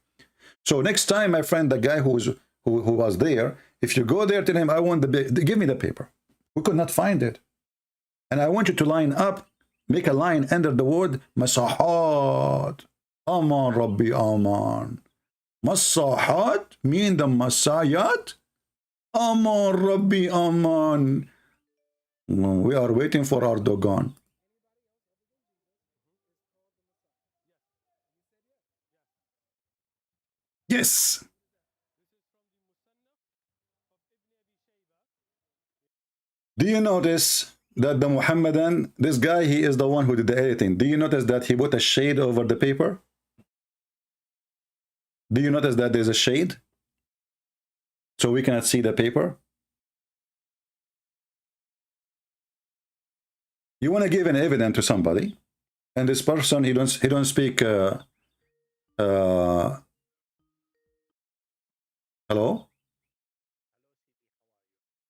So next time, my friend, the guy who was there, if you go there, tell him, I want give me the paper. We could not find it. And I want you to line up, make a line under the word Masahat. Aman Rabbi Aman. Masahat mean the Masayat. Aman Rabbi Aman. We are waiting for Erdogan. Yes. Do you notice that the Muhammadan, this guy, he is the one who did the editing. Do you notice that he put a shade over the paper? Do you notice that there's a shade? So we cannot see the paper? You want to give an evidence to somebody, and this person, he don't speak hello?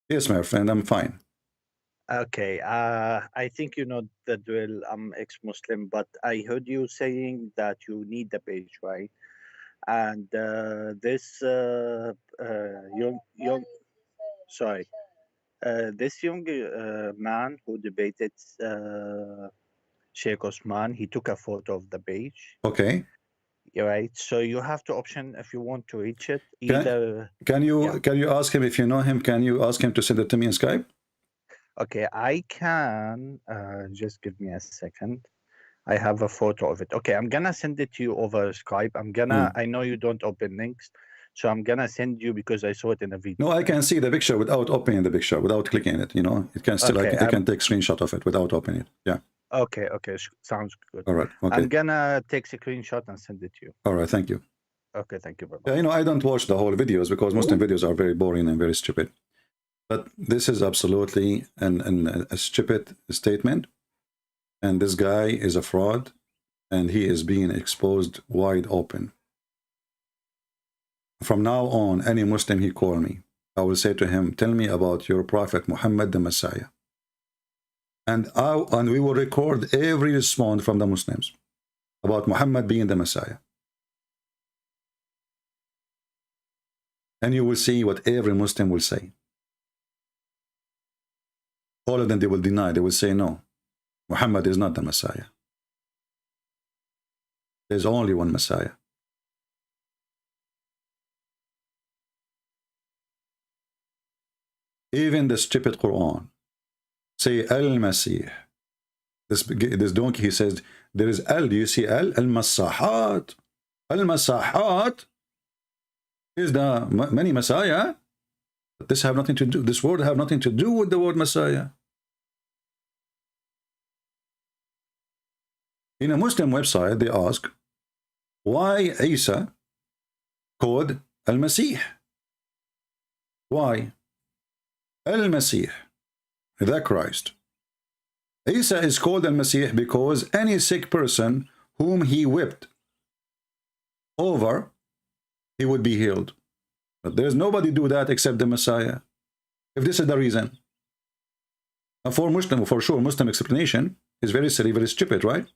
Yes, my friend, I'm fine. Okay, I think you know the drill. I'm ex-Muslim, but I heard you saying that you need the page, right? And this this young man who debated Sheikh Uthman. He took a photo of the page. Okay. Right. So you have to option if you want to reach it. Can, Either can you yeah. can you ask him if you know him? Can you ask him to send it to me in Skype? Okay, I can just give me a second. I have a photo of it. Okay, I'm gonna send it to you over Skype. I know you don't open links, so I'm gonna send you because I saw it in a video. No, I can see the picture without opening the picture, without clicking it. You know, it can still. Okay, I can take screenshot of it without opening it. Yeah. Okay, sounds good. All right. Okay. I'm gonna take a screenshot and send it to you. All right. Thank you. Okay, thank you very much. Yeah, you know, I don't watch the whole videos because Muslim videos are very boring and very stupid. But this is absolutely a stupid statement. And this guy is a fraud. And he is being exposed wide open. From now on, any Muslim he call me, I will say to him, tell me about your Prophet Muhammad the Messiah. And we will record every response from the Muslims about Muhammad being the Messiah. And you will see what every Muslim will say. All of them, they will deny. They will say, no, Muhammad is not the Messiah. There's only one Messiah. Even the stupid Quran say Al-Masih. This donkey, he says, there is Al, do you see Al? Al-Masahat. Al-Masahat is the many Messiah. But this have nothing to do, this word have nothing to do with the word Messiah. In a Muslim website, they ask, why Isa called Al-Masih? Why? Al-Masih, the Christ. Isa is called Al-Masih because any sick person whom he whipped over, he would be healed. But there's nobody do that except the Messiah. If this is the reason. And for sure, Muslim explanation is very silly, very stupid, right?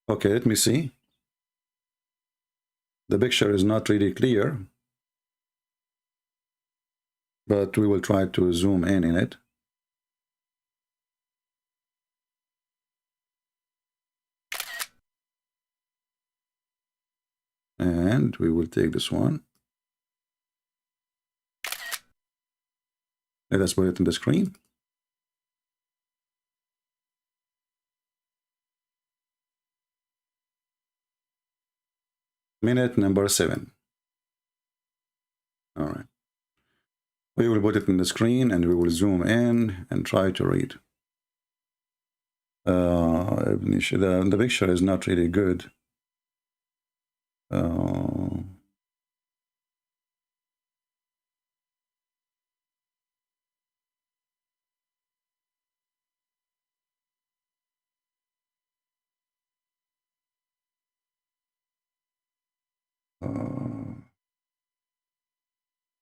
Okay, let me see. The picture is not really clear, but we will try to zoom in it. And we will take this one. Let us put it on the screen. Minute number 7. All right. We will put it on the screen and we will zoom in and try to read. The picture is not really good.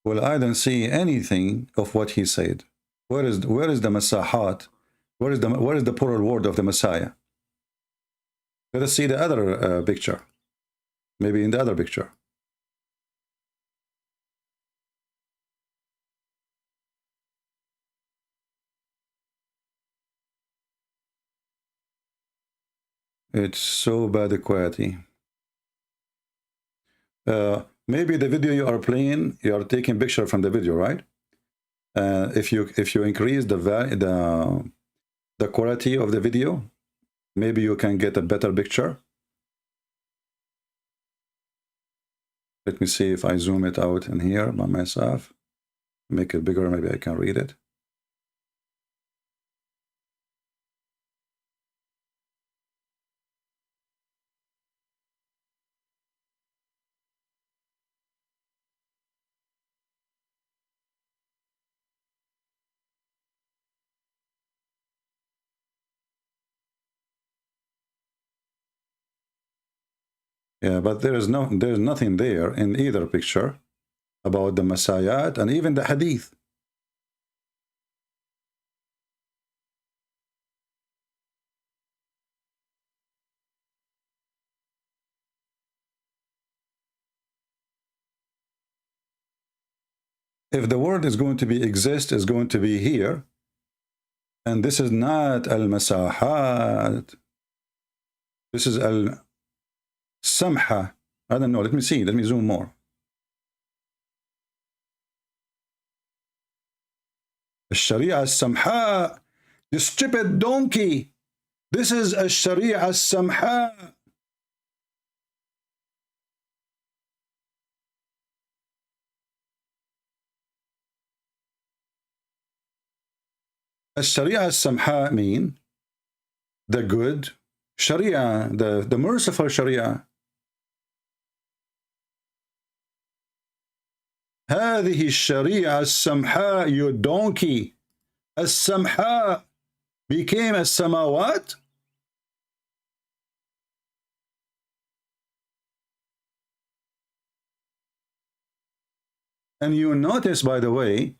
Well, I don't see anything of what he said. Where is the Masahat? Where is the plural word of the Messiah? Let us see the other picture. Maybe in the other picture. It's so bad the quality. Maybe the video you are playing, you are taking picture from the video, right? If you increase the quality of the video, maybe you can get a better picture. Let me see if I zoom it out in here by myself. Make it bigger, maybe I can read it. Yeah, but there's nothing there in either picture about the Messiah and even the Hadith. if the word is going to be exist, is going to be here, and this is not al-masahat, this is al-samha. I don't know, let me see, let me zoom more. Sharia al-samha, you stupid donkey. This is a Sharia al-samha. Sharia al-samha mean the good Sharia, the merciful Sharia. هذه الشريعة السمحاء, you donkey. السمحاء became السماوات. And you notice, by the way,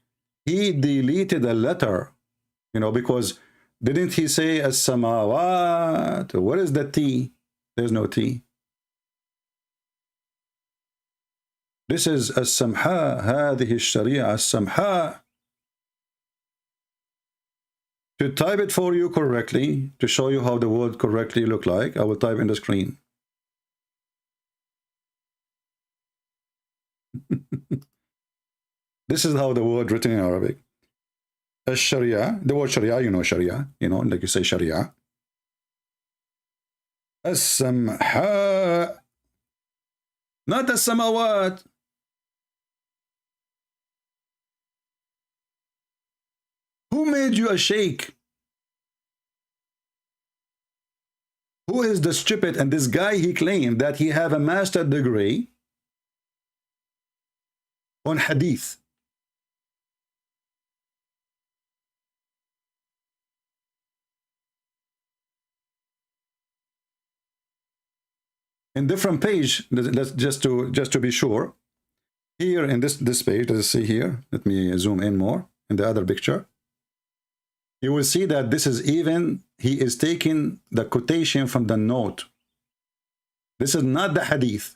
he deleted a letter, you know, because didn't he say as-samawat? What is the T? There's no T. This is as-samha, هذه الشريعة السمحاء. To type it for you correctly, to show you how the word correctly look like, I will type in the screen. This is how the word written in Arabic. Sharia, the word Sharia, you know Sharia, you know, like you say Sharia. As-samha, not as-samawat. Who made you a sheikh? Who is the stupid? And this guy, he claimed that he have a master degree on hadith. In different page, let's just to be sure. Here in this page, let's see here. Let me zoom in more in the other picture. You will see that this is even, he is taking the quotation from the note. This is not the hadith.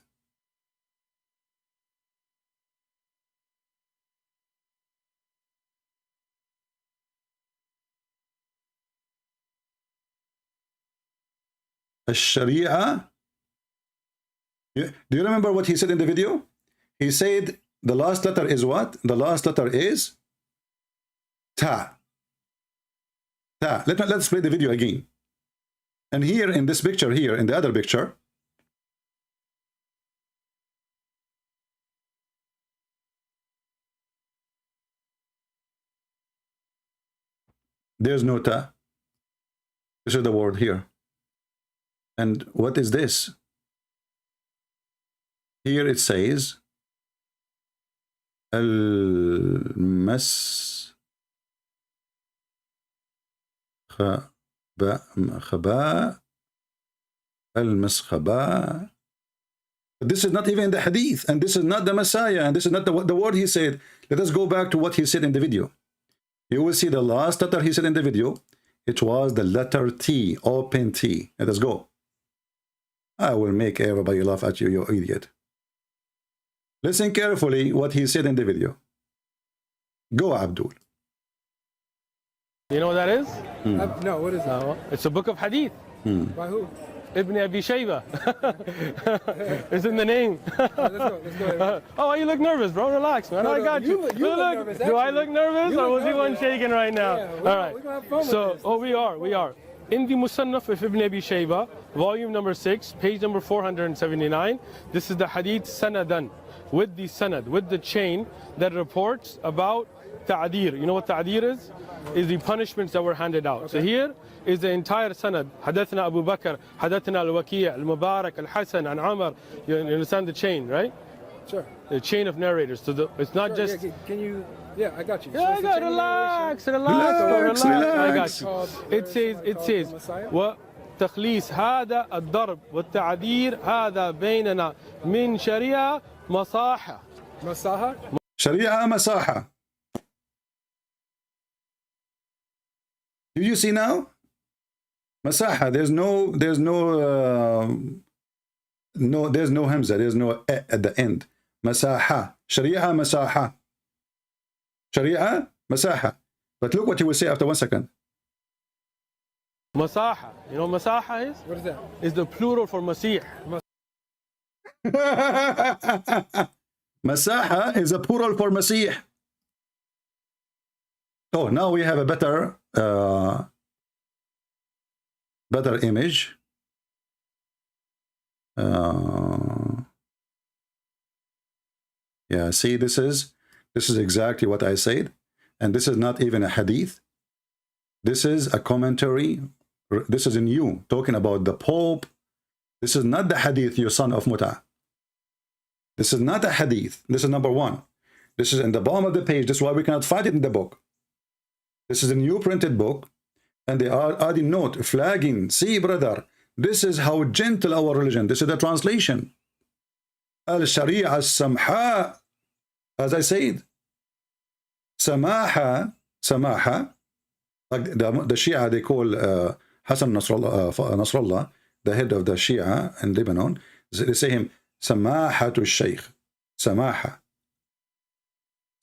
Al-Sharia. Do you remember what he said in the video? He said the last letter is what? The last letter is Ta. Ta. Let's play the video again. And here in this picture, here in the other picture, there's no Ta. This is the word here. And what is this? Here it says al-mas khaba al-maskhaba. This is not even the hadith, and this is not the Messiah, and this is not the word he said. Let us go back to what he said in the video. You will see the last letter he said in the video. It was the letter T, open T. Let us go. I will make everybody laugh at you, you idiot. Listen carefully what he said in the video. Go, Abdul. You know what that is? No, what is that? It's a book of hadith. By who? Ibn Abi Shayba. It's in the name. Let's go. Oh, you look nervous, bro. Relax, man. I got you. You look nervous, Do I look nervous, or was he one shaking right now? Yeah, all right. We're gonna have fun with So, this. we are. In the Musannaf of Ibn Abi Shayba, volume number 6, page number 479, this is the hadith sanadan, with the sanad, with the chain that reports about ta'dir. You know what ta'dir is? Is the punishments that were handed out. So here is the entire sanad. Hadathna Abu Bakr, hadathna al-Waki', al-Mubarak, al-Hasan, and Umar. You understand the chain, right? Sure. The chain of narrators. So it's not Sure, just... yeah, can you... Yeah, I got you. Yeah, I got relax. I got you. It says وتخليص هذا الضرب والتعذير هذا بيننا من شريعة مصاحة. Masaha? Sharia masaha. Do you see now? Masaha. There's no hamza. There's no at the end. Masaha. Sharia masaha. Sharia, masaha. But look what he will say after 1 second. Masaha. You know what masaha is? What is that? Is the plural for masih. Masaha is a plural for Masih. Oh, now we have a better image. Yeah, see, this is exactly what I said, and this is not even a hadith. This is a commentary. This is in you talking about the Pope. This is not the hadith, you son of Muta. This is not a hadith. This is number one. This is in the bottom of the page. This is why we cannot find it in the book. This is a new printed book, and they are adding note, flagging. See, brother, this is how gentle our religion. This is the translation. Al-Sharia as-Samha, as I said. Samaha, like the Shia, they call Hassan Nasrallah, the head of the Shia in Lebanon. They say him, Samahatul Shaykh. Samaha.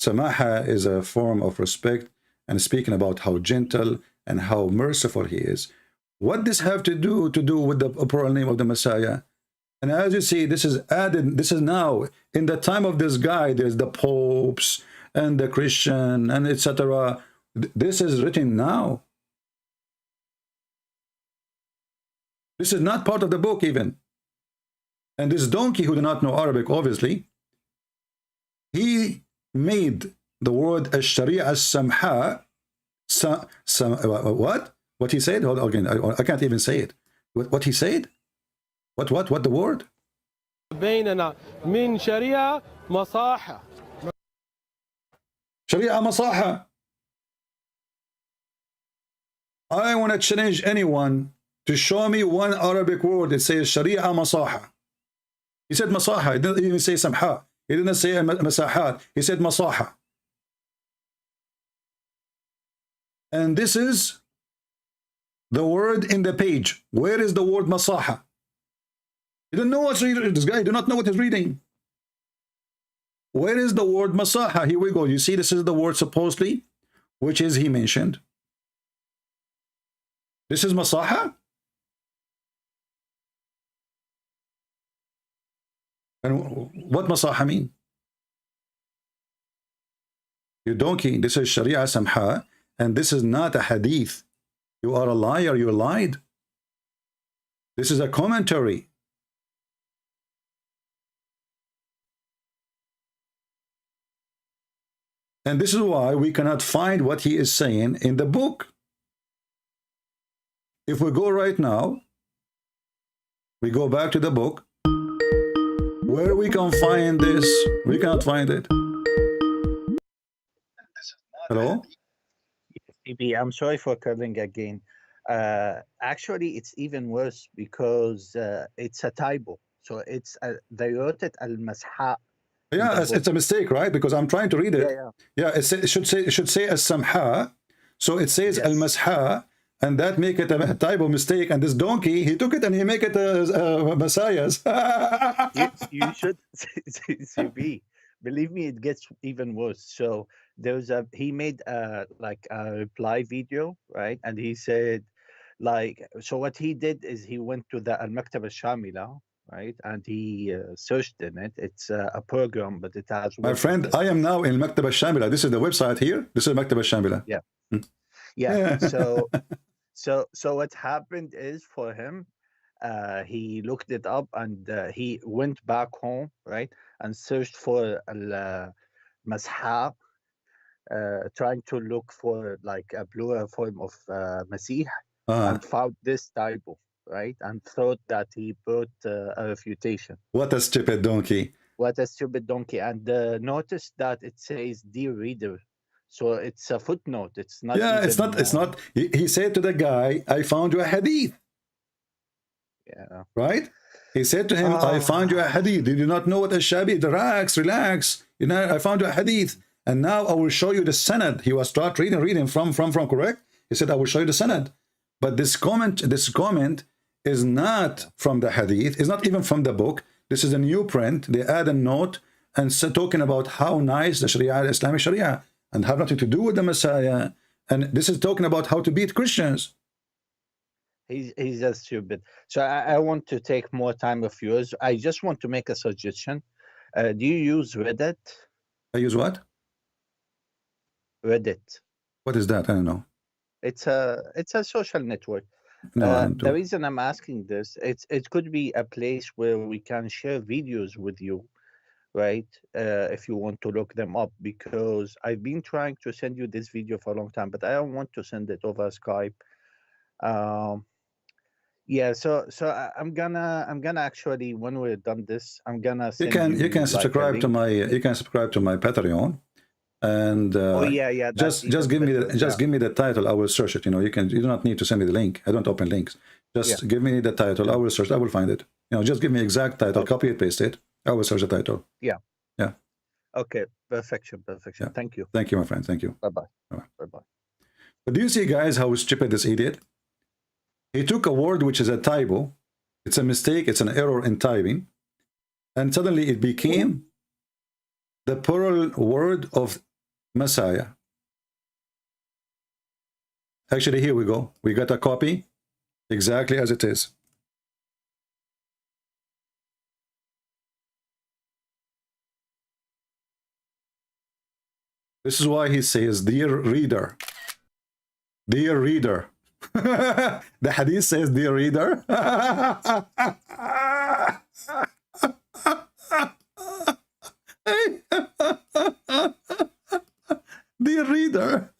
Samaha is a form of respect and speaking about how gentle and how merciful he is. What does have to do with the plural name of the Messiah? And as you see, this is added, this is now, in the time of this guy, there's the popes and the Christian and etc. This is written now. This is not part of the book even. And this donkey who do not know Arabic, obviously, he made the word Ash-Sharia as-Samha. What? What he said? Hold on, again, I can't even say it. What he said? What the word? بيننا من شريعة مصاحة. Sharia masaha. I want to challenge anyone to show me one Arabic word that says Sharia masaha. He said masaha. He didn't even say samha. He didn't say masahat. He said masaha. And this is the word in the page. Where is the word masaha? He didn't know what's reading. This guy did not know what he's reading. Where is the word masaha? Here we go. You see, this is the word supposedly, which is he mentioned. This is masaha. And what masaha mean? You donkey, this is Sharia Samha, and this is not a hadith. You are a liar, you lied. This is a commentary. And this is why we cannot find what he is saying in the book. If we go right now, we go back to the book, where we can find this, we cannot find it. Hello? CB, I'm sorry for calling again. Actually, it's even worse because it's a typo. So it's they wrote it al-masha. Yeah, it's a mistake, right? Because I'm trying to read it. Yeah, it should say as-samha. So it says al-masha, and that make it a typo mistake. And this donkey, he took it and he make it messiahs. you should CB. Believe me, it gets even worse. So he made like a reply video, right? And he said, like, so what he did is he went to the Al-Maktab Al-Shamila, right? And he searched in it. It's a program, but it has... My friend, I am now in Maktab Al-Shamila. This is the website here. This is Maktab Al-Shamila. Yeah. Yeah. So what happened is for him, he looked it up and he went back home, right? And searched for al-Masha, trying to look for like a plural form of Masih, and found this typo, right? And thought that he brought a refutation. What a stupid donkey. What a stupid donkey. And notice that it says, dear reader. So it's a footnote. It's not. Yeah, even, it's not. He said to the guy, I found you a hadith. Yeah. Right? He said to him, I found you a hadith. Did you not know what a shabi? Relax. You know, I found you a hadith. And now I will show you the sanad. He was start reading from, correct? He said, I will show you the sanad. But this comment is not from the hadith. It's not even from the book. This is a new print. They add a note and talking about how nice the Sharia, Islamic Sharia. and have nothing to do with the Messiah. And this is talking about how to beat Christians. He's just stupid. So I want to take more time of yours. I just want to make a suggestion. Do you use Reddit? I use what? Reddit. What is that? I don't know. It's a social network. No, I don't The do. reason I'm asking this, it could be a place where we can share videos with you, right? If you want to look them up, because I've been trying to send you this video for a long time, but I don't want to send it over Skype. Yeah, so I'm gonna actually, when we're done this, I'm gonna send You can like, subscribe to my Patreon, and oh yeah, that's just give me the better. give me the title. I will search it. You know, you do not need to send me the link. I don't open links. Just give me the title. I will search. I will find it. You know, just give me exact title. Copy it, paste it. I will search the title. Yeah. Yeah. Okay. Perfection. Yeah. Thank you. Thank you, my friend. Thank you. Bye-bye. Bye-bye. But do you see, guys, how stupid this idiot? He took a word which is a typo. It's a mistake. It's an error in typing. And suddenly it became the plural word of Messiah. Actually, here we go. We got a copy exactly as it is. This is why he says, dear reader. Dear reader. The hadith says, dear reader. Dear reader.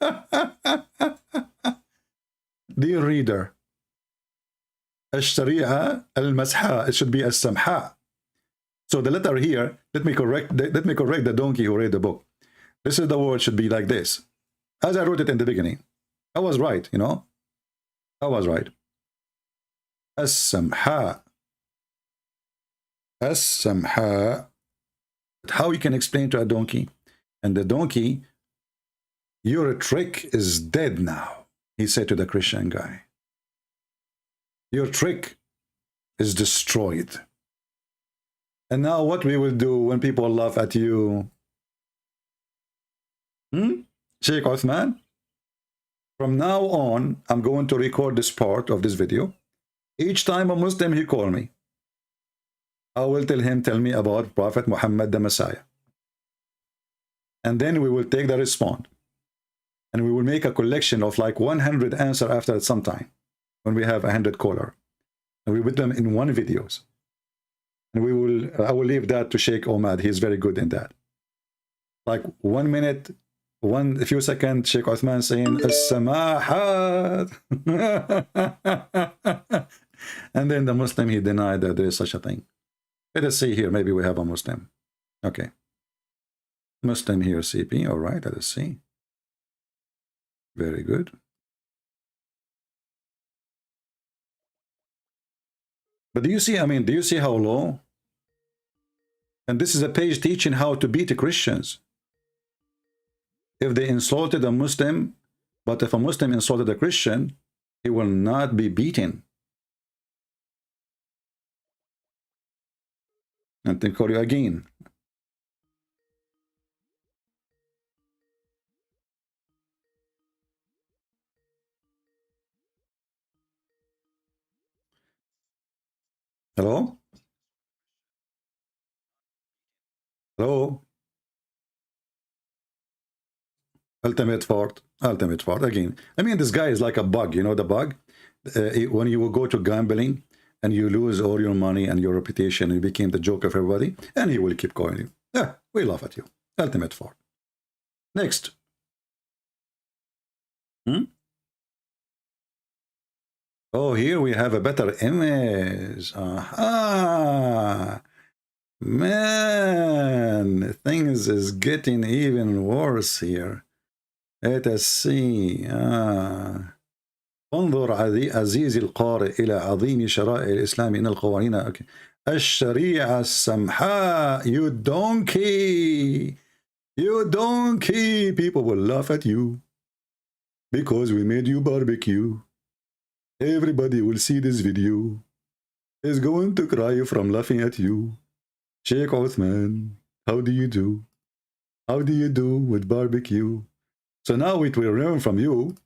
Dear reader. الشريعة المسحة. It should be السمحاء. So the letter here, let me correct the donkey who read the book. This is the word should be like this. As I wrote it in the beginning. I was right, you know. I was right. السمحاء. السمحاء. How you can explain to a donkey? And the donkey, your trick is dead now, he said to the Christian guy. Your trick is destroyed. And now what we will do when people laugh at you? Sheikh Uthman? From now on, I'm going to record this part of this video. Each time a Muslim he call me, I will tell me about Prophet Muhammad the Messiah. And then we will take the response. And we will make a collection of like 100 answers after some time. When we have 100 caller. And we put them in one videos. And I will leave that to Sheikh Omad. He's very good in that. Like 1 minute, a few seconds, Sheikh Uthman saying, As-samahat. And then the Muslim, he denied that there is such a thing. Let us see here. Maybe we have a Muslim. Okay. Muslim here, CP. All right, let us see. Very good. But do you see, do you see how low? And this is a page teaching how to beat the Christians. If they insulted a Muslim, but if a Muslim insulted a Christian, he will not be beaten. And then call you again. Hello? Hello? Ultimate fort again. This guy is like a bug. You know the bug? When you will go to gambling and you lose all your money and your reputation, you became the joke of everybody, and he will keep calling you. Yeah, we laugh at you. Ultimate fort. Next. Oh, here we have a better image. Aha! Man, things is getting even worse here. Let us see. انظر عزيزي القارئ إلى عظيم شرائع الإسلام إن القوانين الشريعة السمحاء. You donkey! You donkey! People will laugh at you because we made you barbecue. Everybody will see this video. Is going to cry from laughing at you. Sheikh Uthman, how do you do? How do you do with barbecue? So now we learn from you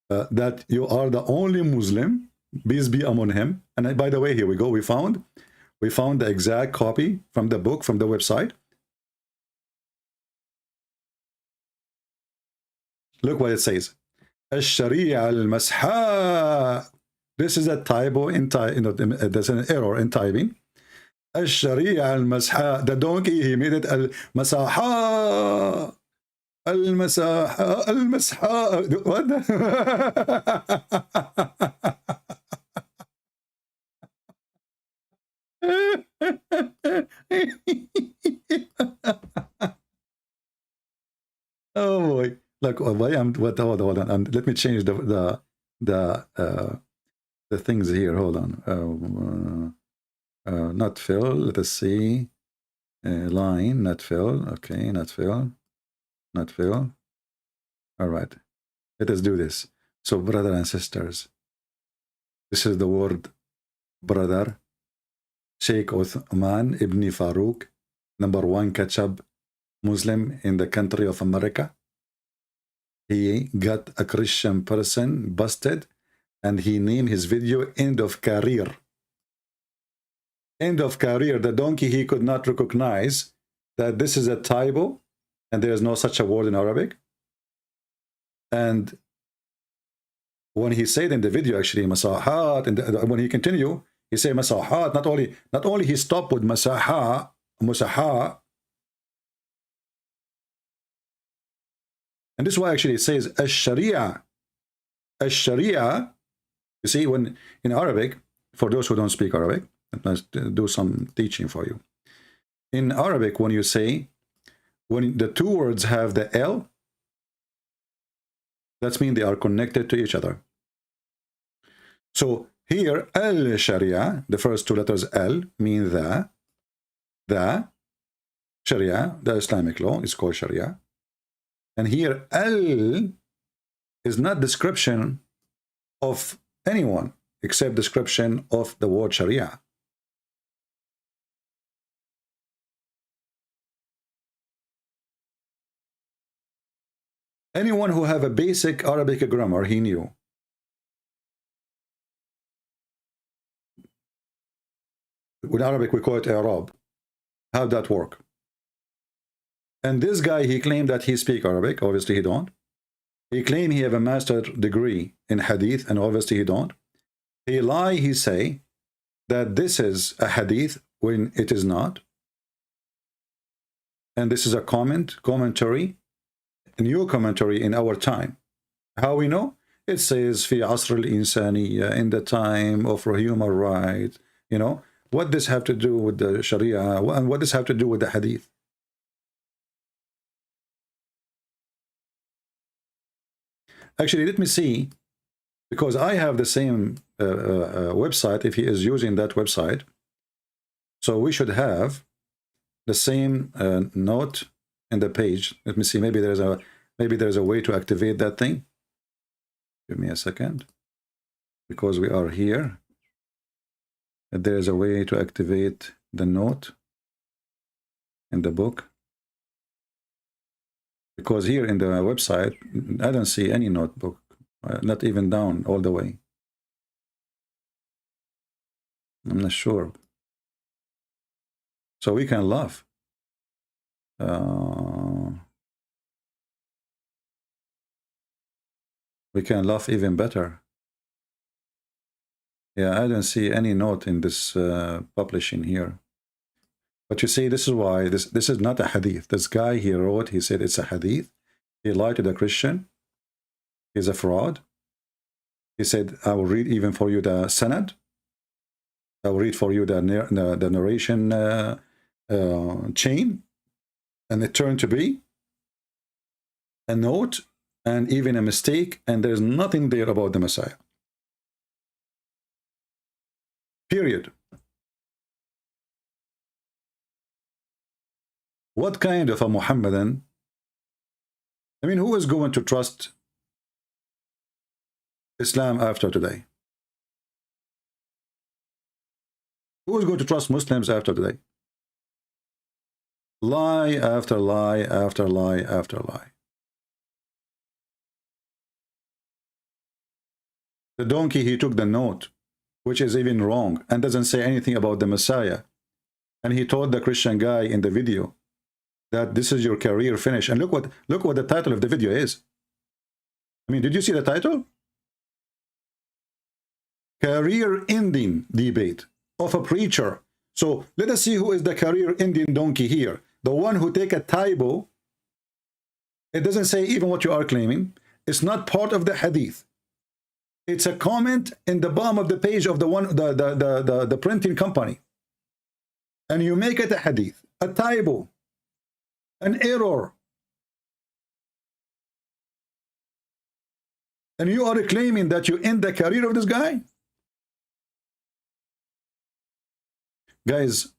that you are the only Muslim, peace be among him. And by the way, here we go. We found the exact copy from the book, from the website. Look what it says. الشريعة المسحاء. This is a typo in there's an error in typing. الشريعة المسحاء. The donkey, he made it المساحة. المساحة. المسحاء. What? Oh boy! Look, why I'm what? Hold on. Let me change the things here. Hold on. Not fill. Let us see. Line. Not fill. Okay. Not fill. Not fill. All right. Let us do this. So, brother and sisters, this is the word brother. Sheikh Uthman ibn Farouk, #1 ketchup Muslim in the country of America. He got a Christian person busted and he named his video End of Career. End of career. The donkey, he could not recognize that this is a typo and there is no such a word in Arabic. And when he said in the video, actually, masahat, and when he continued, he said masahat. Not only he stopped with masaha, musaha. And this is why actually it says ash-sharia. Ash-sharia, you see, when in Arabic, for those who don't speak Arabic, let's do some teaching for you. In Arabic, when you say, when the two words have the L, that means they are connected to each other. So here, al-sharia, the first two letters L, mean the sharia, the Islamic law is called sharia. And here, al is not description of anyone except description of the word sharia. Anyone who have a basic Arabic grammar, he knew. With Arabic, we call it Arab. How'd that work? And this guy, he claimed that he speak Arabic. Obviously, he don't. He claimed he have a master degree in hadith, and obviously he don't. He lie, he say that this is a hadith when it is not. And this is a commentary, a new commentary in our time. How we know? It says, fi asr al-insaniya, in the time of human rights. You know, what does have to do with the Sharia, and what does have to do with the hadith? Actually, let me see, because I have the same website, if he is using that website. So we should have the same note in the page. Let me see, maybe there's a way to activate that thing. Give me a second, because we are here. There's a way to activate the note in the book. Because here in the website, I don't see any notebook, not even down all the way. I'm not sure. So we can laugh. We can laugh even better. Yeah, I don't see any note in this publishing here. But you see, this is why this is not a hadith. This guy, he wrote, he said it's a hadith. He lied to the Christian. He's a fraud. He said, I will read even for you the sanad. I will read for you the narration chain. And it turned to be a note and even a mistake. And there's nothing there about the Messiah. Period. What kind of a Muhammadan? I mean, who is going to trust Islam after today? Who is going to trust Muslims after today? Lie after lie after lie after lie. The donkey, he took the note, which is even wrong and doesn't say anything about the Messiah. And he told the Christian guy in the video that this is your career finish. And look what the title of the video is. I mean, did you see the title? Career ending debate of a preacher. So let us see who is the career ending donkey here. The one who take a typo. It doesn't say even what you are claiming. It's not part of the hadith. It's a comment in the bottom of the page of the printing company. And you make it a hadith, a typo, an error. And you are claiming that you end the career of this guy? Guys,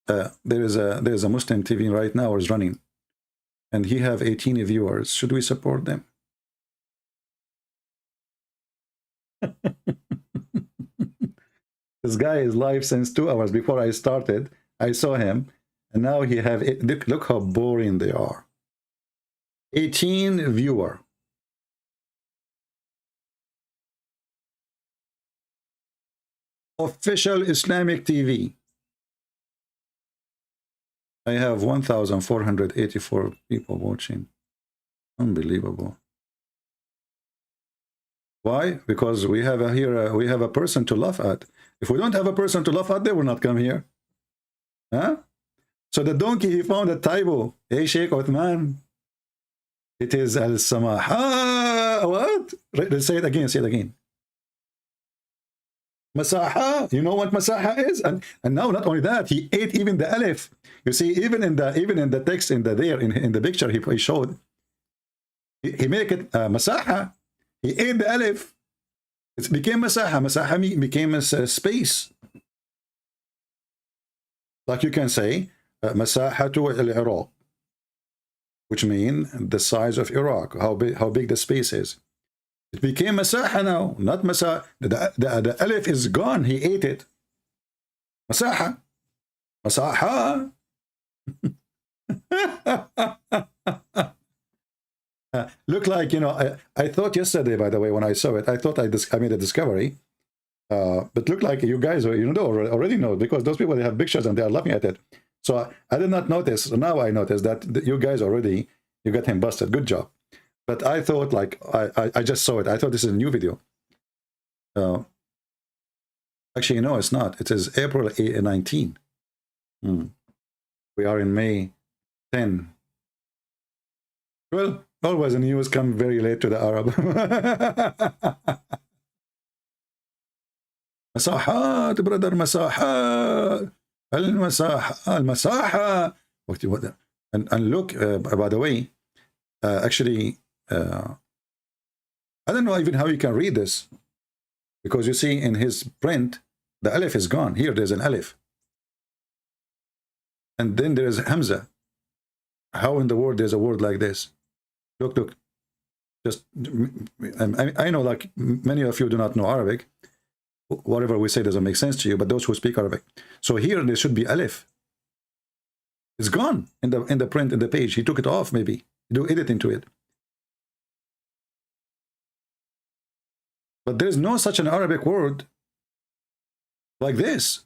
there is a Muslim TV right now is running, and he have 18 viewers. Should we support them? This guy is live since 2 hours before I started. I saw him, and now he have it. Look how boring they are. 18 viewer. Official Islamic TV. I have 1,484 people watching. Unbelievable. Why? Because we have we have a person to laugh at. If we don't have a person to laugh at, they will not come here. Huh? So the donkey, he found a typo. Hey, Sheikh Uthman. It is al-samaha. What? Let's say it again. Say it again. Masaha. You know what masaha is? And now not only that, he ate even the alif. You see, even in the text in the picture he showed, he make it masaha. He ate the alif. It became masaha. Masaha became a space. Like you can say masahatu al-Iraq, which means the size of Iraq, how big the space is. It became masaha now, not masaha. The alif is gone. He ate it. Masaha. Masaha. Look like, you know, I thought yesterday, by the way, when I saw it, I thought I made a discovery. But look like you guys, already know, because those people, they have pictures and they are laughing at it. So I did not notice. So now I noticed that you guys already, you got him busted. Good job. But I thought, like, I just saw it. I thought this is a new video. Actually, no, it's not. It is April 19. We are in May 10. Well, always the news come very late to the Arab. Masahat, brother, masahat. Al-masaha. And look, by the way, actually, I don't know even how you can read this, because you see in his print, the alif is gone. Here, there's an alif. And then there is Hamza. How in the world there's a word like this? Look. Just, I know, like, many of you do not know Arabic. Whatever we say doesn't make sense to you, but those who speak Arabic. So here, there should be alif. It's gone in the print, in the page. He took it off, maybe. Do editing to it. But there's no such an Arabic word like this.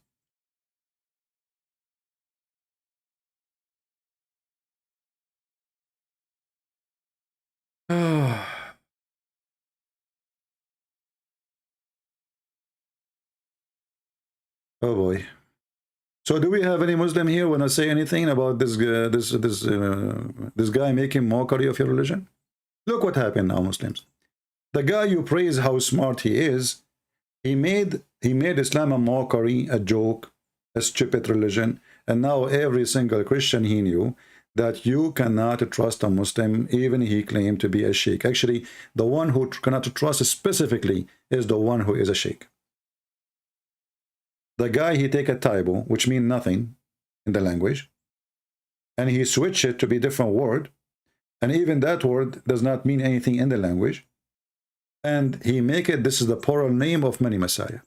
Oh boy. So do we have any Muslim here want to say anything about this guy making mockery of your religion? Look what happened now, Muslims. The guy you praise how smart he is, he made Islam a mockery, a joke, a stupid religion, and now every single Christian he knew that you cannot trust a Muslim, even he claimed to be a sheikh. Actually, the one who cannot trust specifically is the one who is a sheikh. The guy, he take a typo, which means nothing in the language, and he switch it to be different word, and even that word does not mean anything in the language, and he make it, this is the plural name of many Messiah.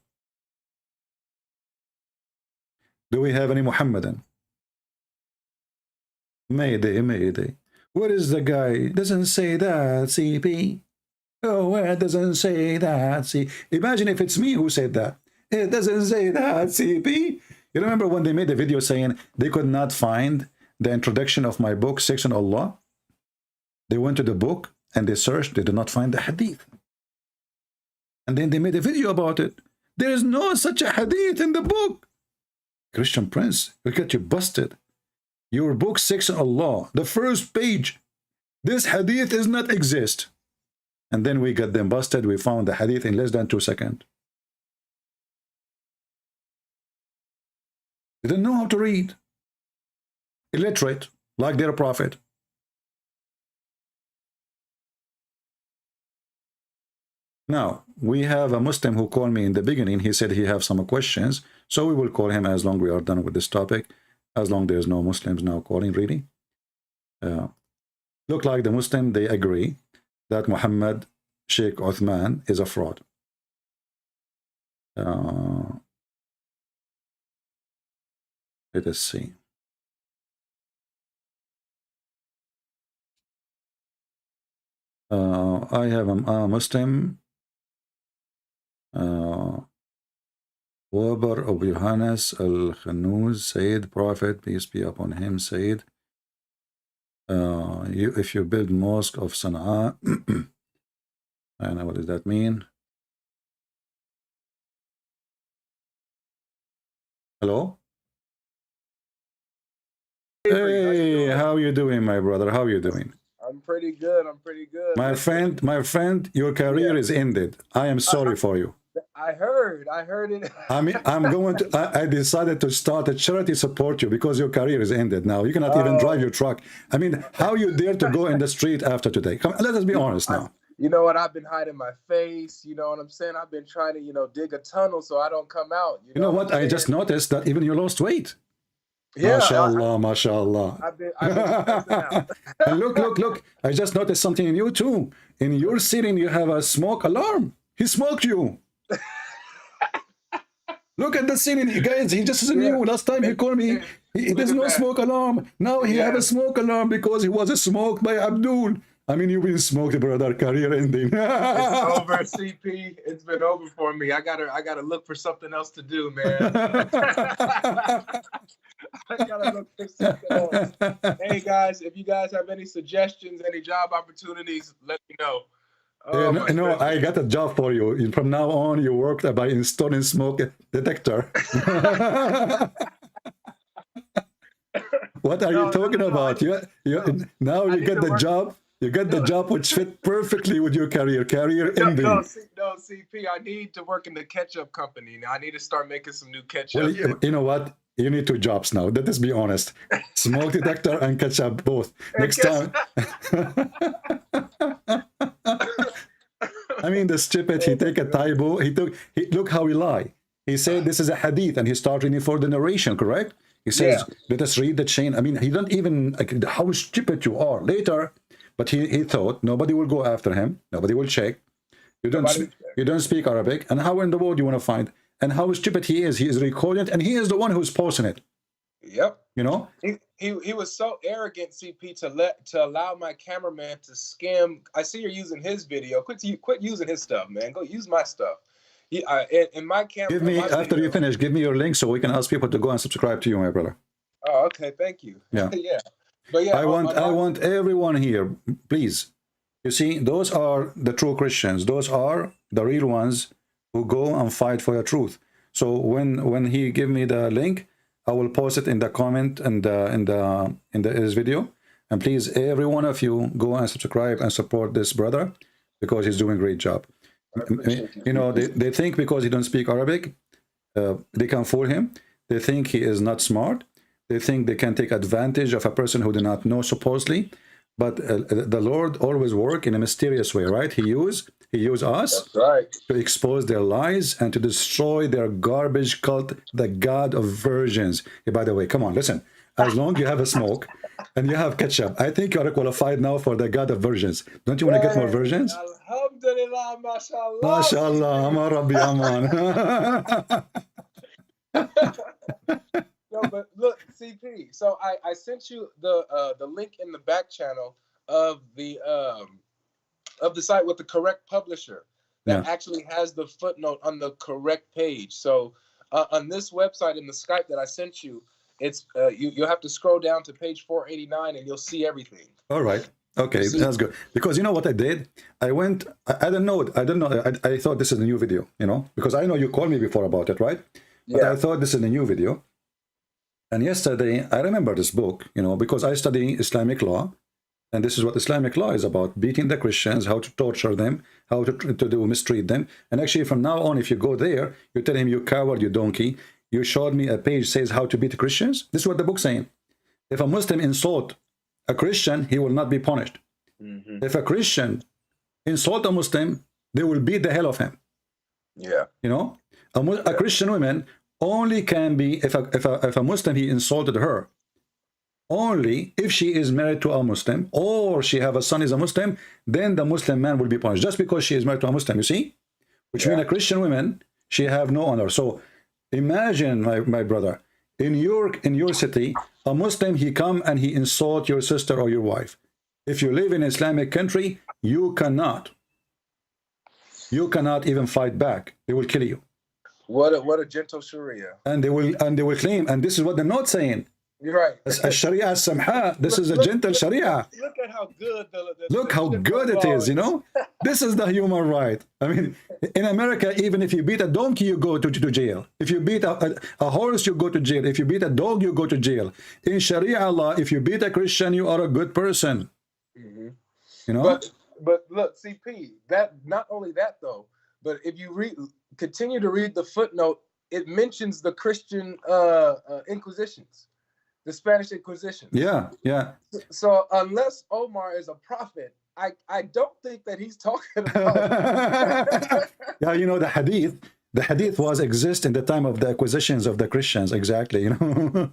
Do we have any Muhammadan? Mayday, Mayday. What is the guy? Doesn't say that, CP. Oh, well, it doesn't say that. See, imagine if it's me who said that. It doesn't say that, CP. You remember when they made a video saying they could not find the introduction of my book, Sex on Allah? They went to the book and they searched, they did not find the hadith. And then they made a video about it. There is no such a hadith in the book. Christian Prince, look at you busted. Your book, Sex on Allah, the first page. This hadith does not exist. And then we got them busted. We found the hadith in less than 2 seconds. They didn't know how to read. Illiterate, like their prophet. Now, we have a Muslim who called me in the beginning. He said he have some questions. So we will call him as long we are done with this topic. As long there's no Muslims now calling, really. Look like the Muslim, they agree that Muhammad Sheikh Uthman is a fraud. Let us see. I have a Muslim. Wabar of Yohannes al-Khanuz said, Prophet, peace be upon him, said, if you build mosque of Sana'a, I don't know what does that mean. Hello? Hey, how you doing, my brother? How you doing? I'm pretty good. I'm pretty good. My friend, your career is ended. I am sorry for you. I heard it. I decided to start a charity support you because your career is ended now. You cannot even drive your truck. I mean, how you dare to go in the street after today? Come, let us be honest now. You know what? I've been hiding my face. You know what I'm saying? I've been trying to, dig a tunnel so I don't come out. You know what? I just noticed that even you lost weight. Yeah, mashallah, mashallah. I've been out. And look. I just noticed something in you too. In your sitting, you have a smoke alarm. He smoked you. Look at the scene, guys. He just knew. Last time he called me, there's no smoke alarm. Now he have a smoke alarm because he was smoked by Abdul. I mean, you've been smoked, brother. Career ending. It's over, CP. It's been over for me. I gotta look for something else to do, man. I gotta look for something else. Hey guys, if you guys have any suggestions, any job opportunities, let me know. I got a job for you. From now on, you work by installing smoke detector. What are you talking about? Now you get the job. You get the job which fit perfectly with your career. Career ending. No, CP. I need to work in the ketchup company. Now I need to start making some new ketchup. Well, you know what? You need 2 jobs now. Let us be honest. Smoke detector and ketchup both. Next time. I mean, the stupid, he take a typo. Look how he lie. He said this is a hadith and he started reading for the narration, correct? He says, let us read the chain. I mean, he don't even, how stupid you are. Later, but he thought nobody will go after him. Nobody will check. You don't speak Arabic. And how in the world you want to find? And how stupid he is. He is recording it and he is the one who's posting it. Yep. You know? He was so arrogant, CP, to allow my cameraman to skim. I see you're using his video. Quit using his stuff, man. Go use my stuff. In my camera. Give me after you finish. Give me your link so we can ask people to go and subscribe to you, my brother. Oh, okay. Thank you. Yeah. Yeah. But yeah, I want everyone here, please. You see, those are the true Christians. Those are the real ones who go and fight for the truth. So when he give me the link, I will post it in the comment and in his video. And please, every one of you, go and subscribe and support this brother because he's doing a great job. You know, they think because he don't speak Arabic, they can fool him. They think he is not smart. They think they can take advantage of a person who do not know, supposedly. But the Lord always work in a mysterious way, right? He use us to expose their lies and to destroy their garbage cult, the God of virgins. Hey, by the way, come on, listen. As long as you have a smoke and you have ketchup, I think you are qualified now for the God of virgins. Don't you want to get more virgins? Alhamdulillah, mashallah. MashaAllah, Amar Rabbi Aman. No, but look, CP. So I sent you the link in the back channel of the of the site with the correct publisher that Yeah. actually has the footnote on the correct page. So on this website in the Skype that I sent you, it's you'll have to scroll down to page 489 and you'll see everything. All right. Okay, that's good. Because you know what I did? I went, I don't know, I thought this is a new video, you know, because I know you called me before about it, right? But Yeah. I thought this is a new video. And yesterday, I remember this book, you know, because I study Islamic law. And this is what Islamic law is about: beating the Christians, how to torture them, how to mistreat them. And actually, from now on, if you go there, you tell him, you coward, you donkey. You showed me a page says how to beat Christians. This is what the book's saying. If a Muslim insult a Christian, he will not be punished. If a Christian insult a Muslim, they will beat the hell of him. Yeah. You know, a Christian woman only can be, if a Muslim, he insulted her, only if she is married to a Muslim or she have a son is a Muslim, then the Muslim man will be punished just because she is married to a Muslim, you see? Which means a Christian woman, she have no honor. So imagine, my brother, in your city, a Muslim, he come and he insult your sister or your wife. If you live in an Islamic country, you cannot even fight back. They will kill you. What a gentle Sharia. And they will claim, and this is what the note saying. You're right. A Sharia Samha. This is a gentle Sharia. Look at how good Look how good it is, you know? This is the human right. I mean, in America, even if you beat a donkey, you go to jail. If you beat a horse, you go to jail. If you beat a dog, you go to jail. In Sharia law, if you beat a Christian, you are a good person. You know? But look, CP, that not only that though, but if you continue to read the footnote, it mentions the Christian Inquisitions. The Spanish Inquisition. Yeah, yeah. So unless Omar is a prophet, I don't think that he's talking about. Yeah, you know, the hadith was exist in the time of the acquisitions of the Christians, exactly, you know.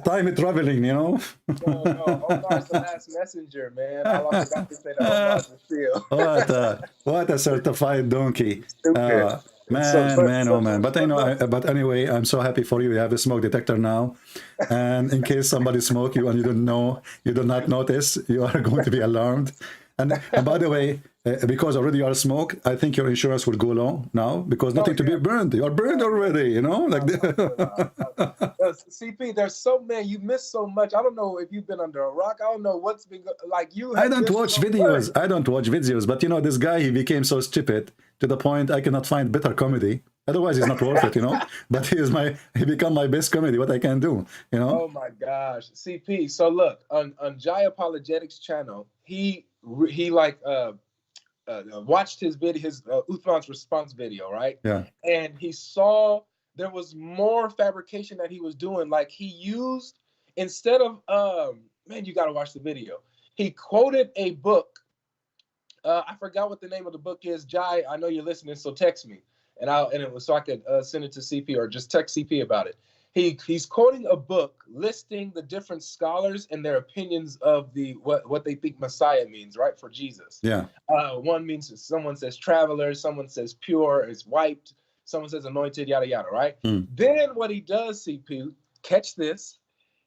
Time traveling, you know. No, Omar's the last messenger, man. All I forgot to say that Omar's the seal. What a certified donkey. Stupid. Man. But I know. But anyway, I'm so happy for you. You have a smoke detector now, and in case somebody smoke you and you do not notice, you are going to be alarmed. And by the way, because already you are smoke, I think your insurance will go low now because nothing to be burned. You are burned already, you know. Like CP, there's so many. You missed so much. I don't know if you've been under a rock. I don't know what's been like. I don't watch videos. I don't watch videos. But you know, this guy, he became so stupid to the point I cannot find better comedy. Otherwise, it's not worth it, you know. But he become my best comedy. What I can do, you know. Oh my gosh, CP. So look on Jai Apologetics channel, he watched his video, his Uthman's response video, right? Yeah. And he saw there was more fabrication that he was doing. Like he used, instead of man, you got to watch the video. He quoted a book. I forgot what the name of the book is. Jai, I know you're listening, so text me, and it was so I could send it to CP or just text CP about it. He's quoting a book listing the different scholars and their opinions of what they think Messiah means, right, for Jesus. Yeah. One means, someone says traveler, someone says pure, is wiped, someone says anointed, yada yada, right? Then what he does, CP, catch this,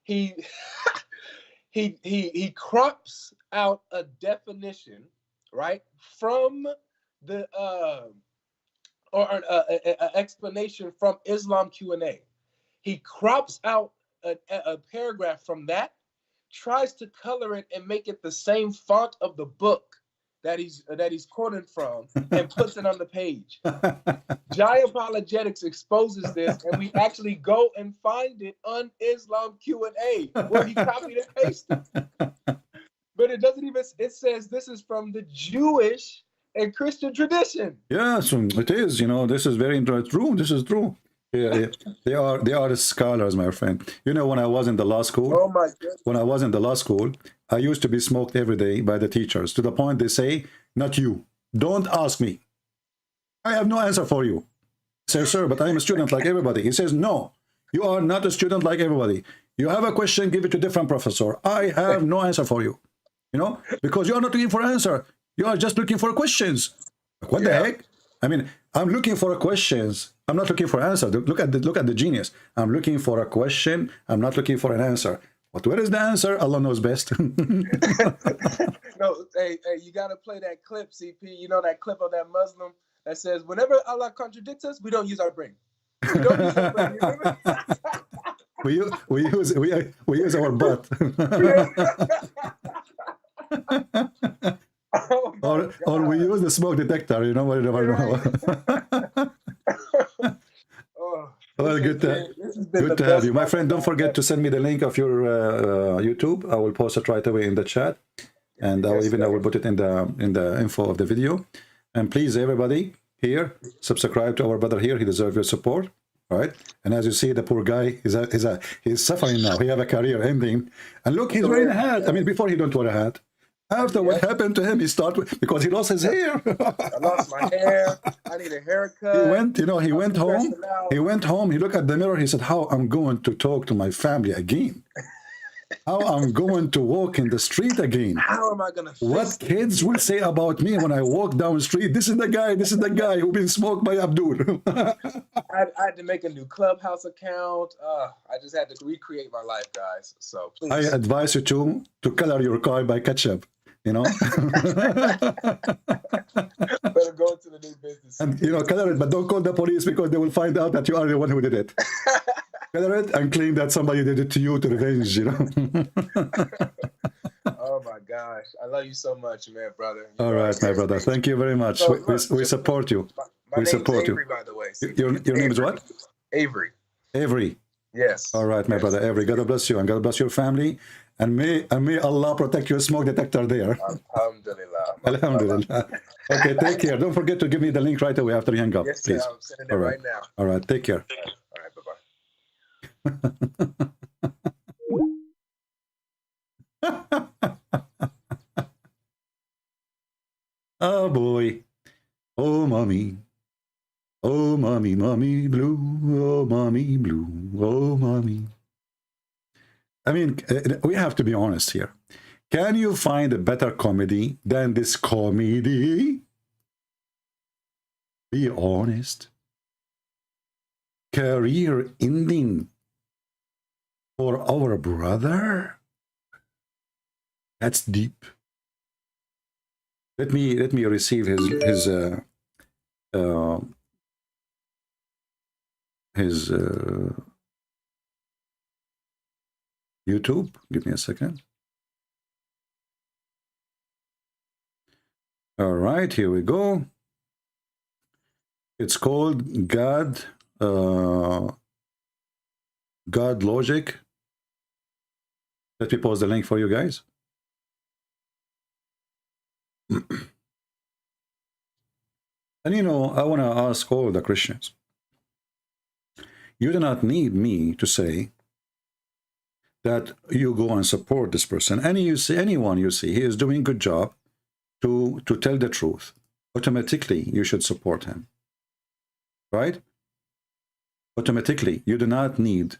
he crops out a definition, right, from the or an explanation from Islam Q&A. He crops out a paragraph from that, tries to color it and make it the same font of the book that he's quoting from, and puts it on the page. Jai Apologetics exposes this, and we actually go and find it on Islam Q&A where he copied and pasted. But it doesn't even. It says this is from the Jewish and Christian tradition. Yes, it is. You know, this is very true. This is true. Yeah, they are scholars, my friend. You know, when I was in the law school, oh my goodness. When I was in the law school, I used to be smoked every day by the teachers, to the point they say, "Not you. Don't ask me. I have no answer for you." I say, "Sir, but I am a student like everybody." He says, "No, you are not a student like everybody. You have a question, give it to a different professor. I have no answer for you." You know, because you are not looking for an answer. You are just looking for questions. What the heck? I mean, I'm looking for questions. I'm not looking for an answer. Look at the genius. I'm looking for a question. I'm not looking for an answer. But where is the answer? Allah knows best. No, hey, you gotta play that clip, CP. You know that clip of that Muslim that says, whenever Allah contradicts us, we don't use our brain. We don't use our brain. You remember? we use our butt. Oh or we use the smoke detector, you know, we never know. Well, good to have you. My friend, don't forget to send me the link of your YouTube. I will post it right away in the chat. And I will put it in the info of the video. And please, everybody here, subscribe to our brother here. He deserves your support, right? And as you see, the poor guy he's suffering now. He have a career ending, and look, he's wearing a hat. I mean, before he don't wear a hat. After what happened to him, he started because he lost his hair. I lost my hair. I need a haircut. He went home. He went home. He looked at the mirror. He said, "How I'm going to talk to my family again? How I'm going to walk in the street again? How am I going to What kids will say about me when I walk down the street? This is the guy who been smoked by Abdul." I had to make a new Clubhouse account. I just had to recreate my life, guys. So please. I advise you to color your car by ketchup. You know, better go to the new business. And color it, but don't call the police because they will find out that you are the one who did it. Color it and claim that somebody did it to you to revenge. Oh my gosh, I love you so much, man, brother. All right, my brother. Thank you very much. So, we support you. My we name's support Avery, you. by the way. Your name is what? Avery. Avery. Yes. All right, my brother Avery. God bless you and God bless your family. And may Allah protect your smoke detector there. Alhamdulillah. Alhamdulillah. Okay, take care. Don't forget to give me the link right away after you hang up, Yes, please. sir, I'm sending it right now. All right, take care. All right, bye-bye. Oh, boy. Oh, mommy. Oh, mommy, mommy blue. Oh, mommy blue. Oh, mommy. I mean, we have to be honest here. Can you find a better comedy than this comedy? Be honest. Career ending for our brother? That's deep. Let me receive his YouTube. Give me a second. All right, here we go. It's called God Logic. Let me post the link for you guys. And I want to ask all the Christians. You do not need me to say that you go and support this person. Anyone you see, he is doing a good job to tell the truth. Automatically, you should support him. Right? Automatically, you do not need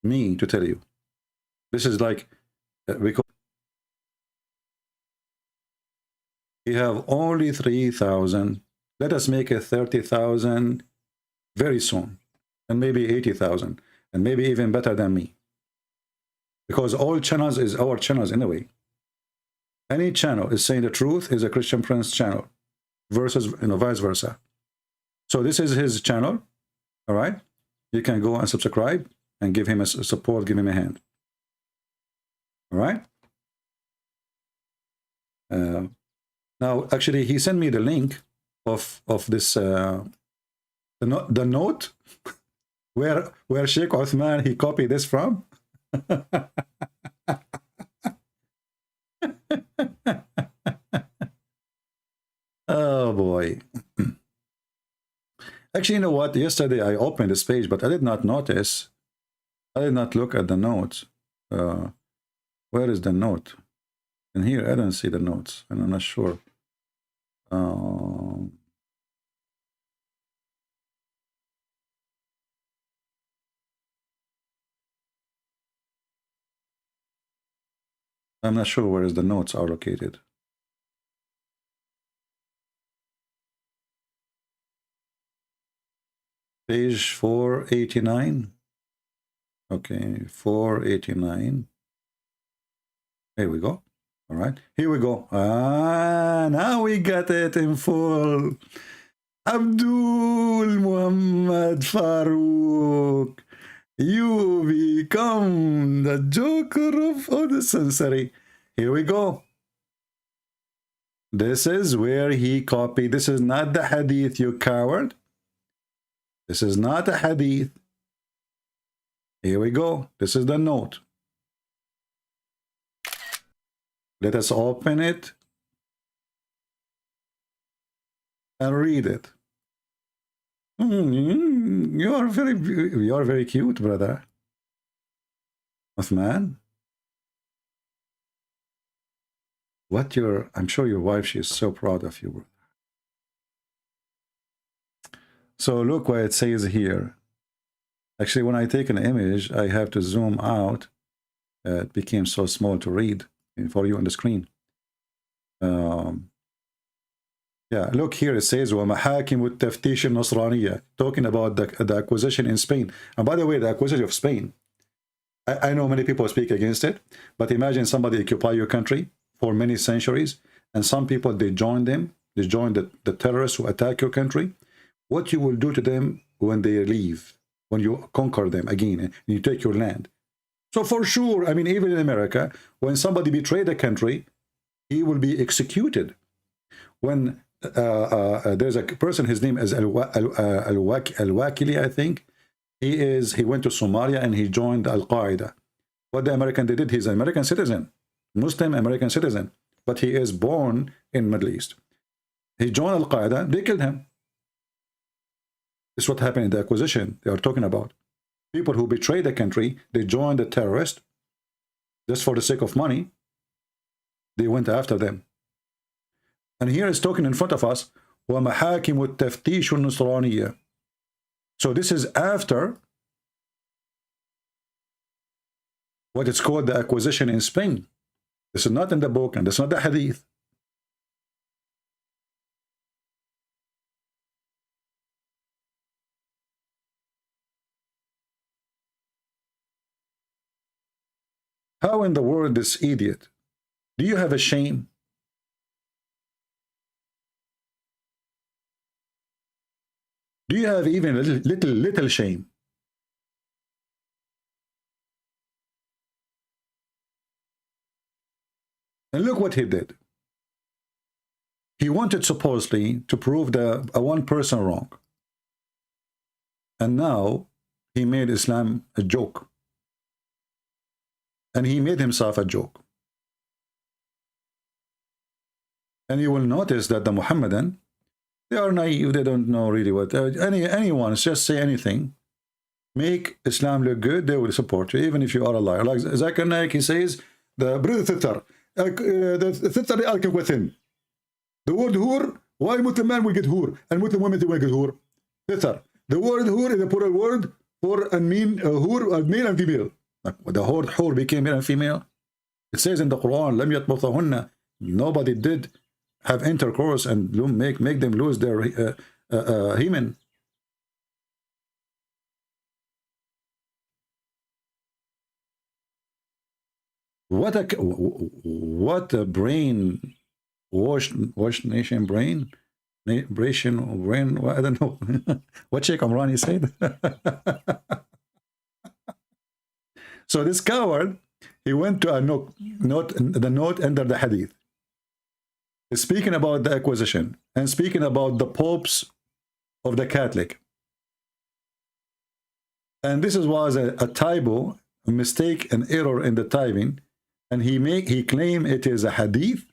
me to tell you. This is like, because we have only 3,000. Let us make it 30,000 very soon, and maybe 80,000, and maybe even better than me. Because all channels is our channels anyway. Any channel is saying the truth is a Christian Prince channel, versus vice versa. So this is his channel. All right, you can go and subscribe and give him a support, give him a hand. All right. Now, actually, he sent me the link of this the note where Sheikh Uthman he copied this from. Oh boy. Actually, you know what? Yesterday I opened this page, but I did not notice. I did not look at the notes. Where is the note? In here, I don't see the notes, and I'm not sure. I'm not sure where the notes are located. Page 489. Okay, 489. Here we go. All right, here we go. Ah, now we got it in full. Abdul Muhammad Farouk, you become the Joker of the century. Here we go. This is where he copied. This is not the hadith, you coward. This is not a hadith. Here we go. This is the note. Let us open it and read it. You are very cute, brother. Uthman. I'm sure your wife, she is so proud of you, brother. So look what it says here. Actually, when I take an image, I have to zoom out. It became so small to read for you on the screen. Yeah, look here, it says وَمَحَاكِمُ التَّفْتِيشِ النَّصْرَانِيَّةِ, talking about the acquisition in Spain. And by the way, the acquisition of Spain, I know many people speak against it, but imagine somebody occupy your country for many centuries, and some people, they join them, they join the terrorists who attack your country. What you will do to them when they leave, when you conquer them again, and you take your land. So for sure, I mean, even in America, when somebody betrayed a country, he will be executed. When there's a person, his name is Al-Wakili, I think. He went to Somalia and he joined Al-Qaeda. What the American did, he's an American citizen, Muslim American citizen, but he is born in Middle East. He joined Al-Qaeda, they killed him. This is what happened in the acquisition they are talking about. People who betrayed the country, they joined the terrorist just for the sake of money. They went after them. And here it's talking in front of us, وَمَحَاكِمُ التَّفْتِيشُ النُّصْرَانِيَّةِ. So this is after what is called the acquisition in Spain. This is not in the book, and this is not the hadith. How in the world, this idiot? Do you have a shame? Do you have even a little shame? And look what he did. He wanted supposedly to prove one person wrong. And now he made Islam a joke. And he made himself a joke. And you will notice that the Muhammadan, they are naive, they don't know really what. Anyone, just say anything, make Islam look good, they will support you, even if you are a liar. Like Zakir Naik, he says, the thither argue with him. The word hur, why Muslim man will get hur, and Muslim women will get hur? Thither. The word hur is a plural word for and mean hur, male and female. The word hur became male and female. It says in the Quran, لم يطمثهن, nobody did have intercourse and make them lose their hymen. What a brain wash nation brain. I don't know what Sheikh Amrani said. So this coward, he went to the note under the hadith, speaking about the acquisition and speaking about the popes of the Catholic. And this was a typo, a mistake, an error in the typing. And he claimed it is a hadith.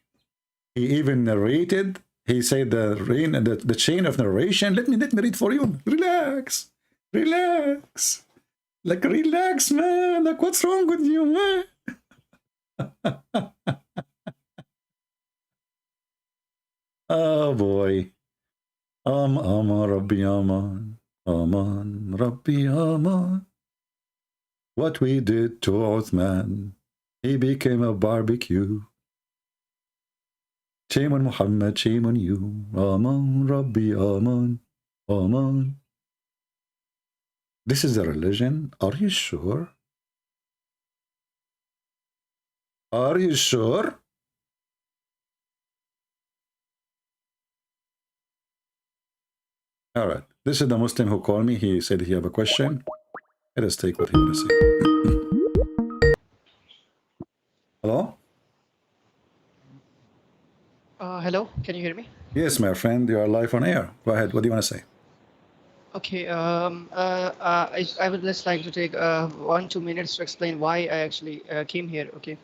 He even narrated. He said the chain of narration. Let me read for you. Relax. Like, relax, man. Like, what's wrong with you, man? Oh boy. Aman Rabbi Aman. Aman Rabbi Aman. What we did to Uthman, he became a barbecue. Shame on Muhammad, shame on you. Aman Rabbi Aman. Aman. This is a religion? Are you sure? Are you sure? All right. This is the Muslim who called me. He said he have a question. Let us take what he want to say. Hello? Hello, can you hear me? Yes, my friend. You are live on air. Go ahead. What do you want to say? Okay, I would just like to take 1-2 minutes to explain why I actually came here. Okay,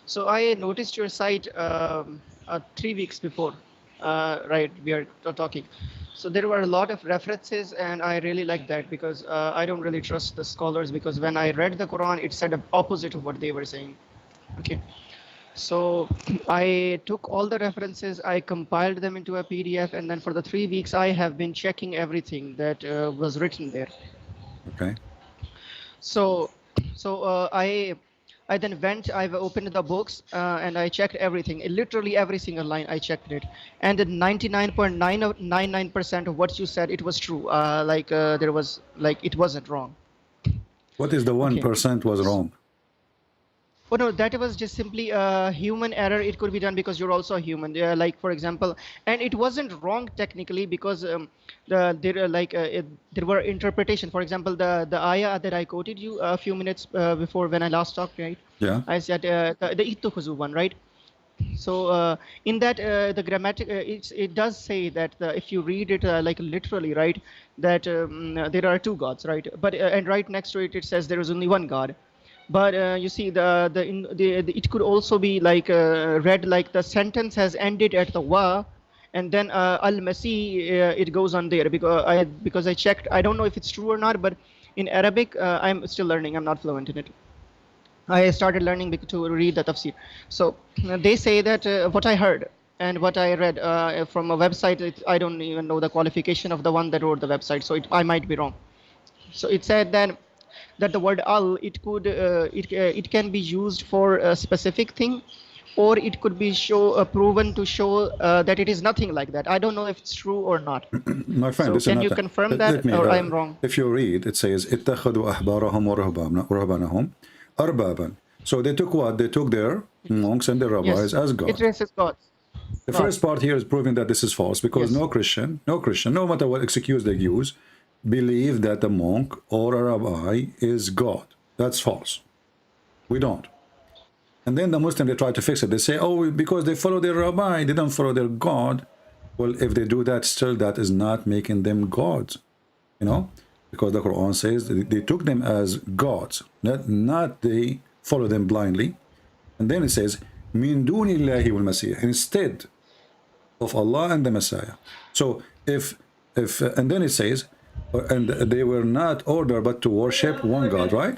so I noticed your site 3 weeks before, right? We are talking. So there were a lot of references, and I really like that because I don't really trust the scholars because when I read the Quran, it said the opposite of what they were saying. Okay. So I took all the references, I compiled them into a PDF, and then for the 3 weeks, I have been checking everything that was written there. Okay. So, I then went, I've opened the books, and I checked everything. Literally every single line, I checked it. And 99.999% of what you said, it was true. There was, it wasn't wrong. What is the 1% was wrong? Oh no, that was just simply a human error. It could be done because you're also a human. Like for example, and it wasn't wrong technically because there were interpretation. For example, the ayah that I quoted you a few minutes before when I last talked, right? Yeah. I said the ittukhuzu one, right? So in that the grammatic it does say that if you read it like literally, right, that there are two gods, right? But and right next to it, it says there is only one God. But you see, it could also be like read like the sentence has ended at the wa, and then al-Masih, it goes on there because I checked. I don't know if it's true or not, but in Arabic, I'm still learning. I'm not fluent in it. I started learning to read the tafsir. So they say that what I heard and what I read from a website, I don't even know the qualification of the one that wrote the website, so I might be wrong. So it said that the word al, it can be used for a specific thing, or it could be proven to show that it is nothing like that. I don't know if it's true or not. My friend, So this is can not you confirm that, let me, or I am wrong? If you read, it says اتخذوا أحبارهم ورهبانهم أربابا. So they took what? They took their monks and their rabbis as God. It traces God. The first part here is proving that this is false because no Christian, no matter what excuse they use, believe that a monk or a rabbi is God. That's false. We don't. And then the Muslim, they try to fix it. They say, oh, because they follow their rabbi, they don't follow their God. Well, if they do that, still that is not making them gods. You know, because the Quran says that they took them as gods, not they follow them blindly. And then it says, min dunillahi wal Masih, instead of Allah and the Messiah. So if and then it says, and they were not ordered but to worship one God, right?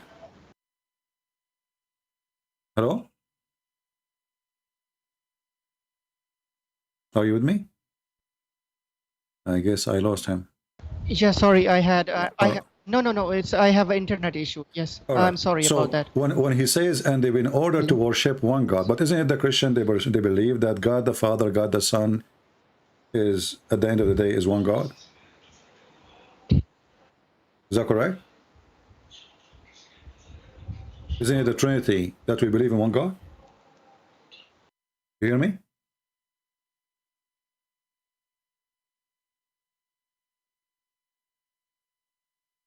Hello? Are you with me? I guess I lost him. Yeah, sorry, I had no, it's I have an internet issue. Yes, All right. I'm sorry about that. When he says, and they've been ordered to worship one God, but isn't it the Christian, they believe that God the Father, God the Son is, at the end of the day, is one God? Is that correct? Isn't it the Trinity that we believe in one God? You hear me?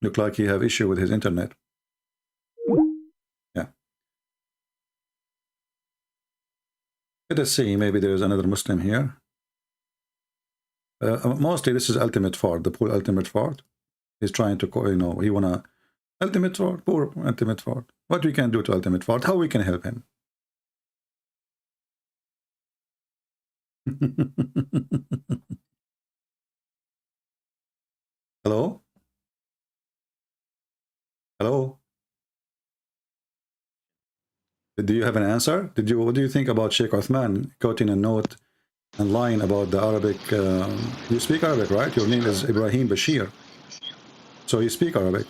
Look like he have issue with his internet. Yeah. Let us see, maybe there is another Muslim here. Mostly this is ultimate fart, the poor ultimate fart. He's trying to, he wanna, ultimate fart, poor ultimate fart. What we can do to ultimate fart, how we can help him. Hello? Hello? Do you have an answer? What do you think about Sheikh Uthman quoting a note and lying about the Arabic? You speak Arabic, right? Your name is Ibrahim Bashir. So you speak Arabic.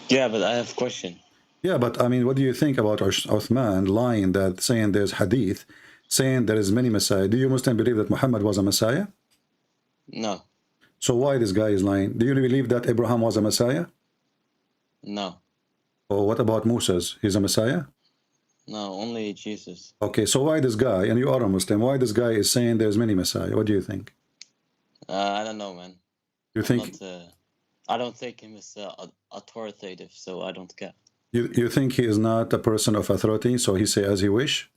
Yeah, but I have a question. Yeah, but I mean, what do you think about Uthman lying, that saying there's hadith, saying there is many Messiah? Do you Muslim believe that Muhammad was a Messiah? No. So why this guy is lying? Do you believe that Abraham was a Messiah? No. Or what about Moses? He's a Messiah? No, only Jesus. Okay, so why this guy, and you are a Muslim, why this guy is saying there's many Messiah? What do you think? I don't know, man. You I'm think not, I don't think him as authoritative, so I don't care. you think he is not a person of authority, so he say as he wish?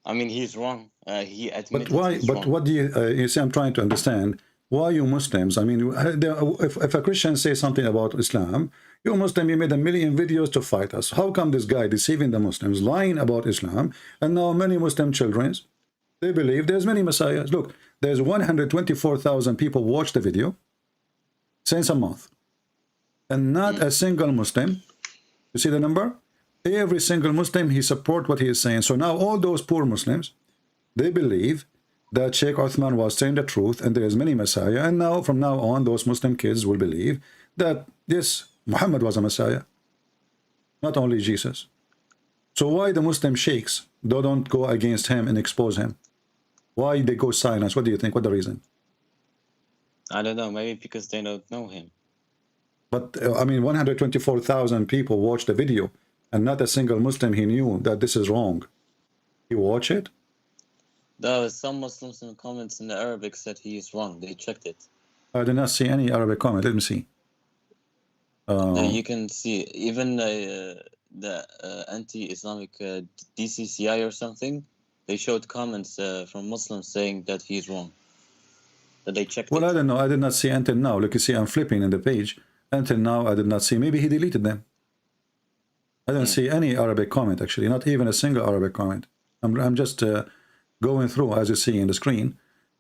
I mean, he's wrong. He But admitted why? he's But wrong. what do you see? I'm trying to understand why you Muslims. I mean, if a Christian says something about Islam, you Muslim, you made a million videos to fight us. How come this guy deceiving the Muslims, lying about Islam, and now many Muslim children they believe there's many messiahs? Look, there's 124,000 people watch the video since a month, and not a single Muslim. You see the number? Every single Muslim he support what he is saying. So now all those poor Muslims, they believe that Sheikh Uthman was saying the truth and there is many Messiah. And now, from now on, those Muslim kids will believe that, yes, Muhammad was a Messiah, not only Jesus. So why the Muslim sheikhs, they don't go against him and expose him? Why they go silence? What do you think? What the reason? I don't know. Maybe because they don't know him. But, I mean, 124,000 people watched the video and not a single Muslim he knew that this is wrong. You watch it? Some Muslims in the comments in the Arabic said he is wrong. They checked it. I did not see any Arabic comment. Let me see. You can see even the anti-Islamic DCCI or something. They showed comments from Muslims saying that he is wrong. That they checked Well, it. I don't know. I did not see until now. Look, you see, I'm flipping in the page. Until now, I did not see. Maybe he deleted them. I don't see any Arabic comment, actually. Not even a single Arabic comment. I'm just going through, as you see in the screen,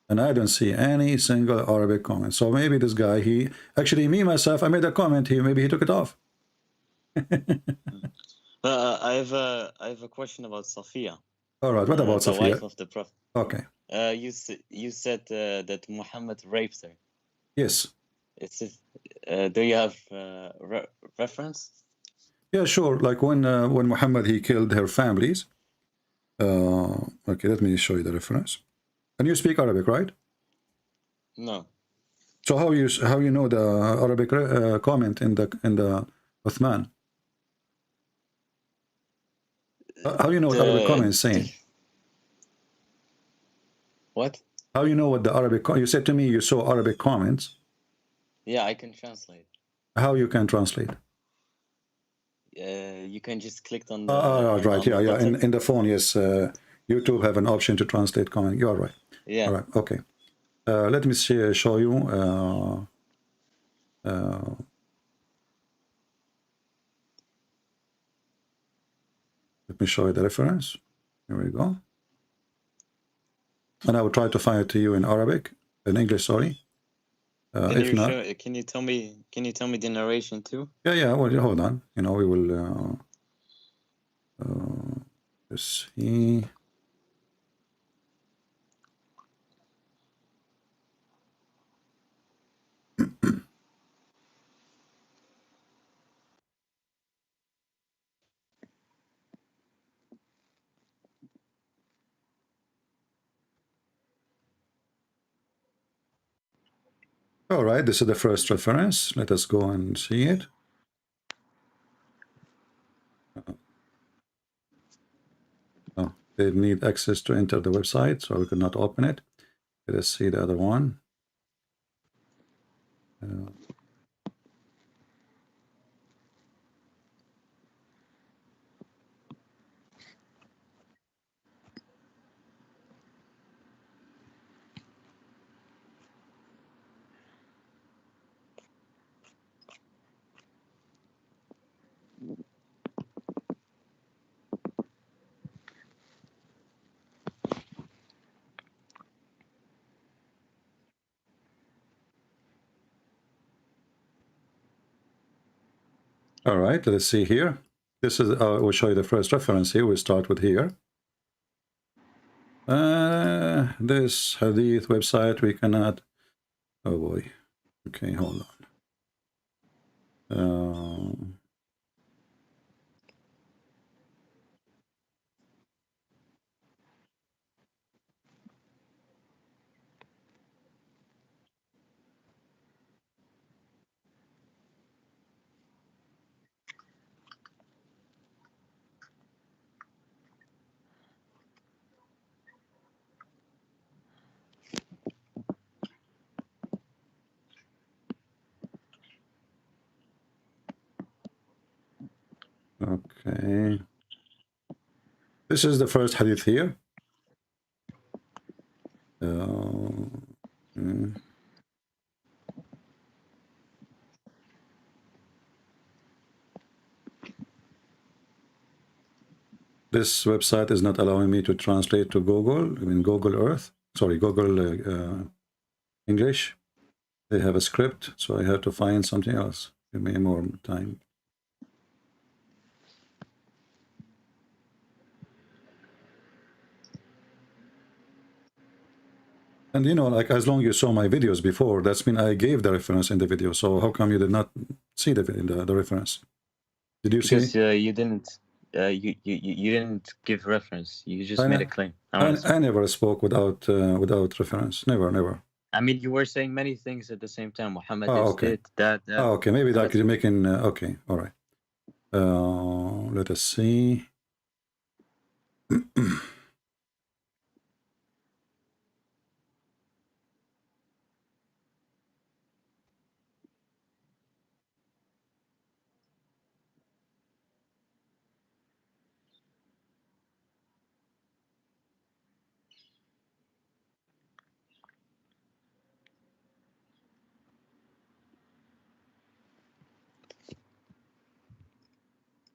and I don't see any single Arabic comment. So maybe this guy, he... Actually, me, myself, I made a comment here. Maybe he took it off. I have a question about Safiya. All right. What about the Safiya? wife of the Prophet? Okay. You said that Muhammad raped her. Yes. Do you have reference? Yeah, sure. Like when Muhammad, he killed her families. Okay, let me show you the reference. And you speak Arabic, right? No. So how you know the Arabic comment in the Uthman? How you know what Arabic comment is saying? What? How you know what the Arabic? You said to me you saw Arabic comments. Yeah, I can translate. How you can translate? You can just click on the. Right. Yeah. In the phone, yes. YouTube have an option to translate comment. You are right. Yeah. All right. Okay. Let me show you. Let me show you the reference. Here we go. And I will try to find it to you in Arabic, in English. Sorry. If not, can you tell me? Can you tell me the narration too? yeah. Well, hold on. You know, we will. Let's see. All right, this is the first reference. Let us go and see it. Oh, they need access to enter the website, so we could not open it. Let us see the other one. All right, let's see here. This is, we'll show you the first reference here. We'll start with here. This hadith website, we cannot, oh boy. Okay, hold on. Okay. This is the first hadith here. Mm. This website is not allowing me to translate to Google. I mean Google Earth. Sorry, Google English. They have a script, so I have to find something else. Give me more time. And you know, like as long as you saw my videos before, that's mean I gave the reference in the video. So how come you did not see the reference? Did you Because see? you didn't you didn't give reference. You just made a claim. I never spoke without without reference. Never, never. I mean, you were saying many things at the same time. Muhammad Oh, is okay. that. Oh, okay. Maybe like you're making. Okay, all right. Let us see.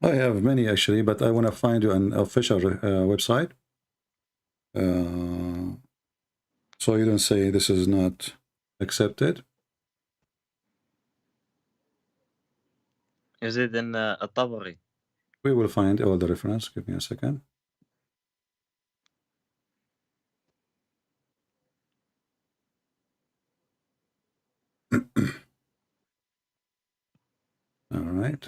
I have many actually, but I want to find you an official website. So you don't say this is not accepted. Is it in At-Tabari? We will find all the reference. Give me a second. All right.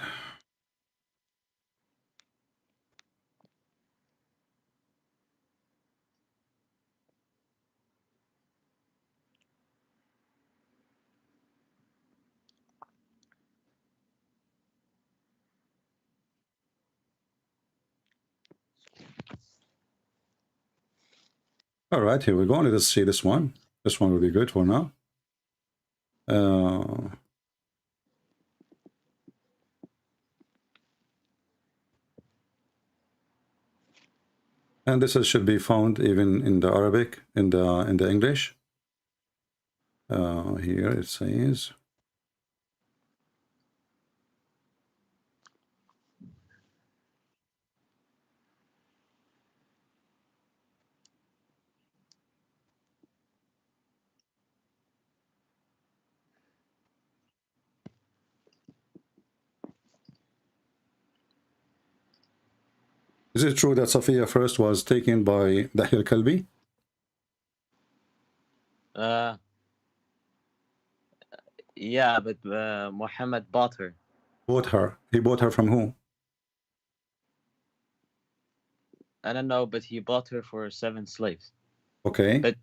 All right, here we go. Let us see this one. This one will be good for now. And should be found even in the Arabic, in the English. Here it says. Is it true that Safiya first was taken by Dahya al-Kalbi? Yeah, but Muhammad bought her. Bought her. He bought her from who? I don't know, but he bought her for 7 slaves. Okay. But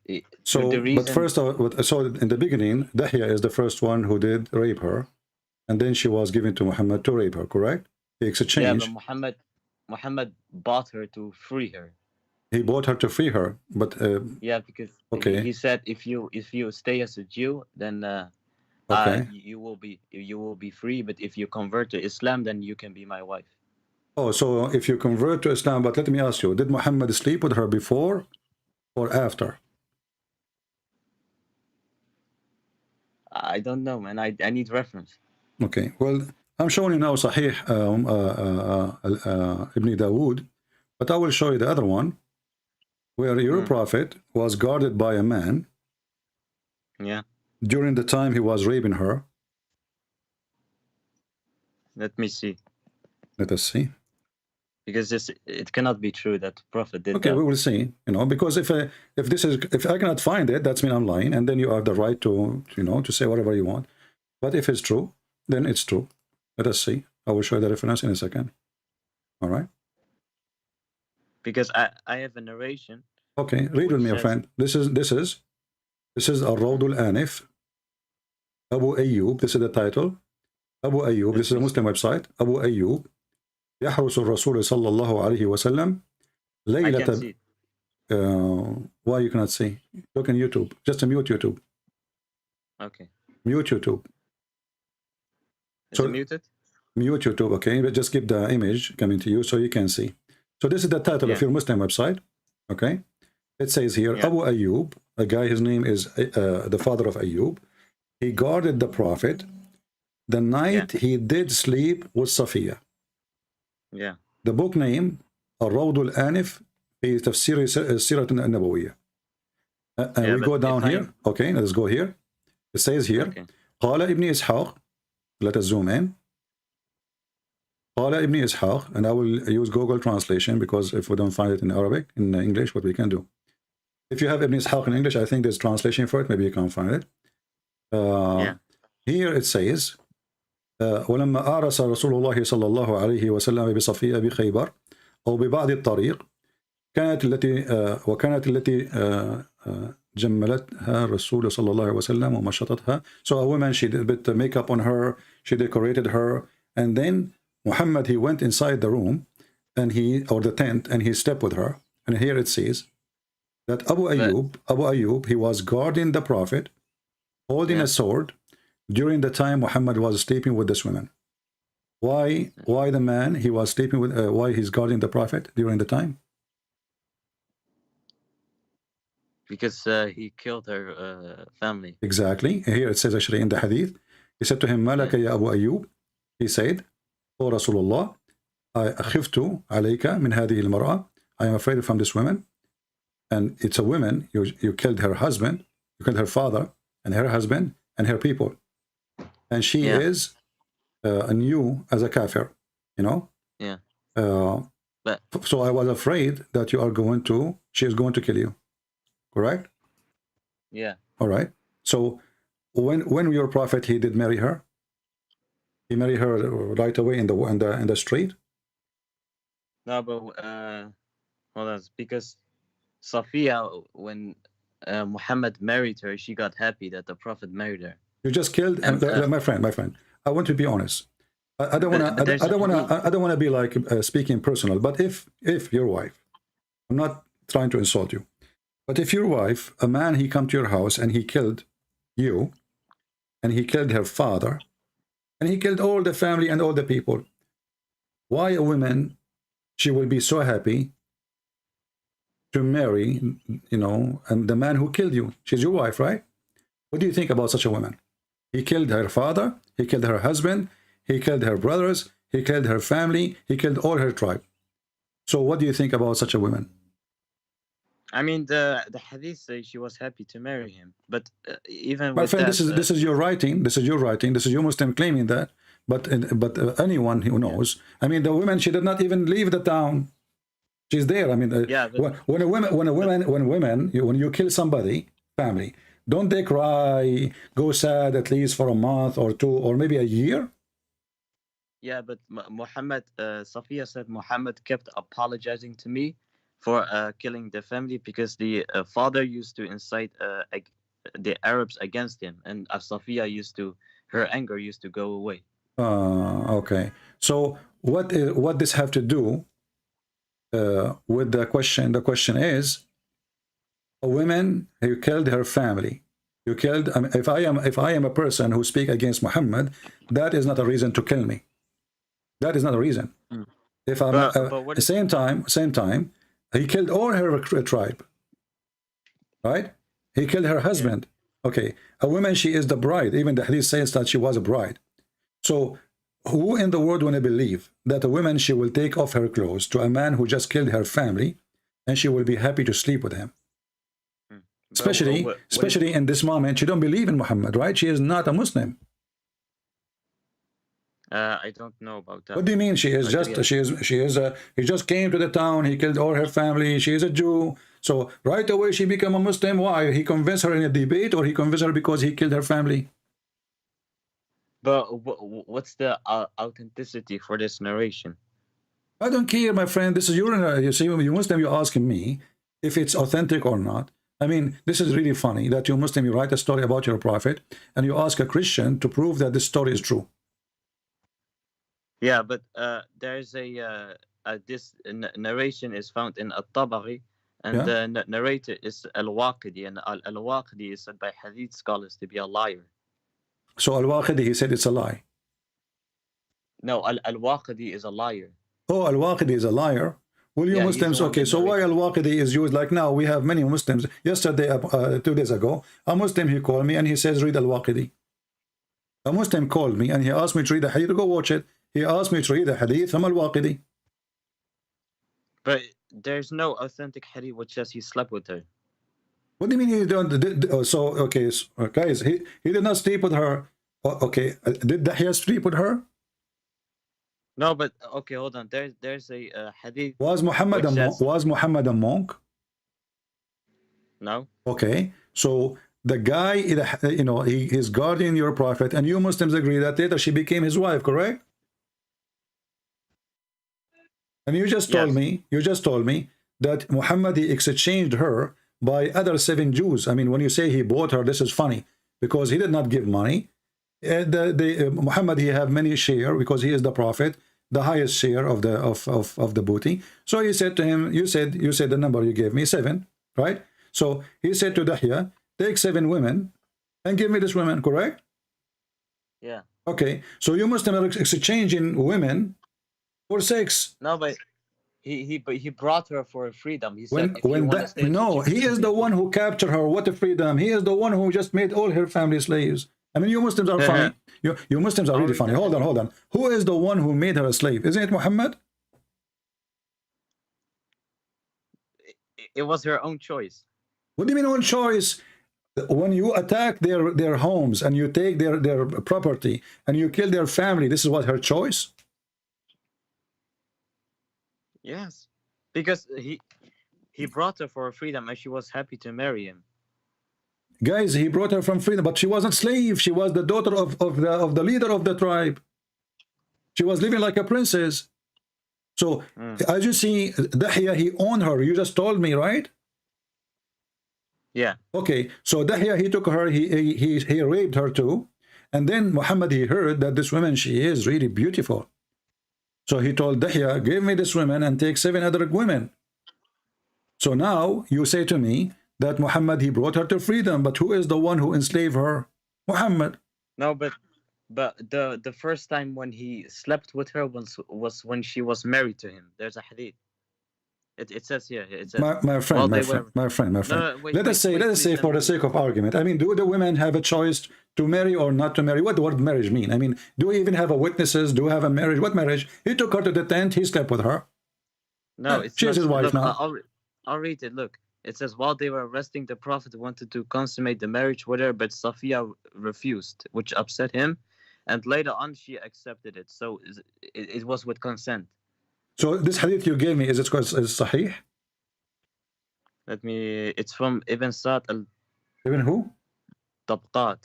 so, the reason... but first, so in the beginning, Dahya is the first one who did rape her, and then she was given to Muhammad to rape her. Correct? He exchanged. Yeah, but Muhammad bought her to free her. He bought her to free her, but yeah, because okay. he said if you stay as a Jew, then okay. you will be free. But if you convert to Islam, then you can be my wife. Oh, so if you convert to Islam, but let me ask you, did Muhammad sleep with her before or after? I don't know, man. I need reference. Okay, well, I'm showing you now Sahih Ibn Dawood, but I will show you the other one, where your prophet was guarded by a man. Yeah. During the time he was raping her. Let me see. Let us see. Because it cannot be true that the prophet did okay, that. We will see. You know, because if I cannot find it, that's mean I'm lying, and then you have the right to to say whatever you want. But if it's true, then it's true. Let us see. I will show you the reference in a second. All right. Because I have a narration. Okay, read with me, my friend. This is Al-Rawd al-Anif. Abu Ayyub. This is the title. Abu Ayyub. This is a Muslim website. Abu Ayyub. يحرس الرسول صلى الله عليه وسلم ليلة. I can see. Why you cannot see? Look on YouTube. Just mute YouTube. Okay. Mute YouTube. Is it muted? Mute YouTube, okay? But just keep the image coming to you so you can see. So this is the title of your Muslim website, okay? It says here, Abu Ayyub, a guy, his name is the father of Ayyub. He guarded the Prophet the night he did sleep with Safiya. Yeah. The book name, الروض الآنف في تفسير السيرة النبوية. We go down here, okay? Let's go here. It says here, قال ابن إسحاق, let us zoom in. قال ابن إسحاق, and I will use Google translation because if we don't find it in Arabic, in English, what we can do. If you have Ibn Ishaq in English, I think there's translation for it. Maybe you can find it. Here it says, ولما آرس رسول الله صلى الله عليه وسلم بصفية بخيبر أو ببعض الطريق وكانت التي جملتها الرسول صلى الله عليه وسلم ومشطتها. So a woman, she did a bit of makeup on her, she decorated her, and then Muhammad, he went inside the room and or the tent, and he slept with her. And here it says that Abu Ayyub, he was guarding the Prophet, holding a sword during the time Muhammad was sleeping with this woman. Why the man, he was sleeping with, why he's guarding the Prophet during the time? Because he killed her family. Exactly. Here it says actually in the hadith, he said to him, ما لك يا أبو أيوب? He said, O Rasulullah, أخفت عليك من هذه المرأة. I am afraid from this woman. And it's a woman, you killed her husband, you killed her father, and her husband, and her people. And she is new as a kafir, you know? Yeah. So I was afraid that she is going to kill you. Correct? Yeah. All right. So when your Prophet, he did marry her, he married her right away in the street? No, but hold on, because Safiya, when Muhammad married her, she got happy that the Prophet married her. You just killed, my friend. I want to be honest. I don't want to be like speaking personal. But if your wife, I'm not trying to insult you, but if your wife, a man, he come to your house and he killed you, and he killed her father, and he killed all the family and all the people, why a woman, she will be so happy to marry, you know, and the man who killed you? She's your wife, right? What do you think about such a woman? He killed her father, he killed her husband, he killed her brothers, he killed her family, he killed all her tribe. So what do you think about such a woman? I mean, the hadith says she was happy to marry him, but even my with friend, that, this is your writing. This is your writing. This is your Muslim claiming that. But anyone who knows, I mean, the woman, she did not even leave the town. She's there. I mean, when you kill somebody, family, don't they cry, go sad at least for a month or two or maybe a year? Yeah, but Muhammad, Safiya said Muhammad kept apologizing to me for killing the family because the father used to incite the Arabs against him, and Safiya her anger used to go away. Okay. So what this have to do with the question? The question is, a woman who killed her family. You killed. If I am a person who speak against Muhammad, that is not a reason to kill me. That is not a reason. If I'm at the same time, he killed all her tribe. Right? He killed her husband. Okay. A woman, she is the bride. Even the hadith says that she was a bride. So who in the world want to believe that a woman, she will take off her clothes to a man who just killed her family and she will be happy to sleep with him? Especially in this moment, she don't believe in Muhammad, right? She is not a Muslim. I don't know about that. What do you mean? She is he just came to the town, he killed all her family, she is a Jew. So right away she became a Muslim. Why? He convinced her in a debate, or he convinced her because he killed her family? But what's the authenticity for this narration? I don't care, my friend. This is you see, you Muslim, you're asking me if it's authentic or not. I mean, this is really funny that you Muslim, you write a story about your prophet and you ask a Christian to prove that this story is true. Yeah, but there's this narration is found in At-Tabari, and the narrator is Al-Waqidi, and Al-Waqidi is said by Hadith scholars to be a liar. So Al-Waqidi, he said it's a lie. No, Al-Waqidi is a liar. Oh, Al-Waqidi is a liar. Will you Yeah, he's the Muslims? one Okay, that so why narrated. Al-Waqidi is used? Like now, we have many Muslims. Yesterday, 2 days ago, a Muslim, he called me and he says, read Al-Waqidi. A Muslim called me and he asked me to read the hadith. Go watch it. He asked me to read the hadith from Al-Waqidi. But there's no authentic hadith which says he slept with her. What do you mean he don't? So, okay, so, guys, he did not sleep with her. Okay, did Dahya sleep with her? No, but okay, hold on. There's a hadith. Was Muhammad a monk? No. Okay, so the guy, you know, he is guarding your prophet, and you Muslims agree that later she became his wife, correct? And you just told me that Muhammad, he exchanged her by other 7 Jews. I mean, when you say he bought her, this is funny because he did not give money. Muhammad, he have many share because he is the prophet, the highest share of the booty. So he said to him, you said the number you gave me, 7, right? So he said to Dahya, take 7 women and give me this woman, correct? Yeah. Okay, so you Muslims are exchanging women for sex. No, but he brought her for freedom. He When said, if you want to stay, no, he is the one who captured her. What a freedom! He is the one who just made all her family slaves. I mean, you Muslims are funny. You Muslims are really funny. Hold on. Who is the one who made her a slave? Isn't it Muhammad? It was her own choice. What do you mean own choice? When you attack their homes and you take their property and you kill their family, this is what her choice? Yes, because he brought her for freedom and she was happy to marry him. Guys, he brought her from freedom, but she wasn't slave. She was the daughter of the leader of the tribe. She was living like a princess. So as you see, Dahya, he owned her. You just told me, right? Yeah. Okay, so Dahya, he took her, he raped her too. And then Muhammad, he heard that this woman, she is really beautiful. So he told Dahya, give me this woman and take 7 other women. So now you say to me that Muhammad, he brought her to freedom, but who is the one who enslaved her? Muhammad. No, but the first time when he slept with her was when she was married to him. There's a hadith. It says here. It says, my friend. No, Let us say for the sake of argument. I mean, do the women have a choice to marry or not to marry? What does marriage mean? I mean, do we even have a witnesses? Do we have a marriage? What marriage? He took her to the tent. He slept with her. No, it's she's his wife now. I'll read it. Look, it says, while they were arresting, the Prophet wanted to consummate the marriage with her, but Safiya refused, which upset him. And later on, she accepted it. So it was with consent. So this hadith you gave me, is sahih? It's from Ibn Sa'd al... Ibn who? Tabqat.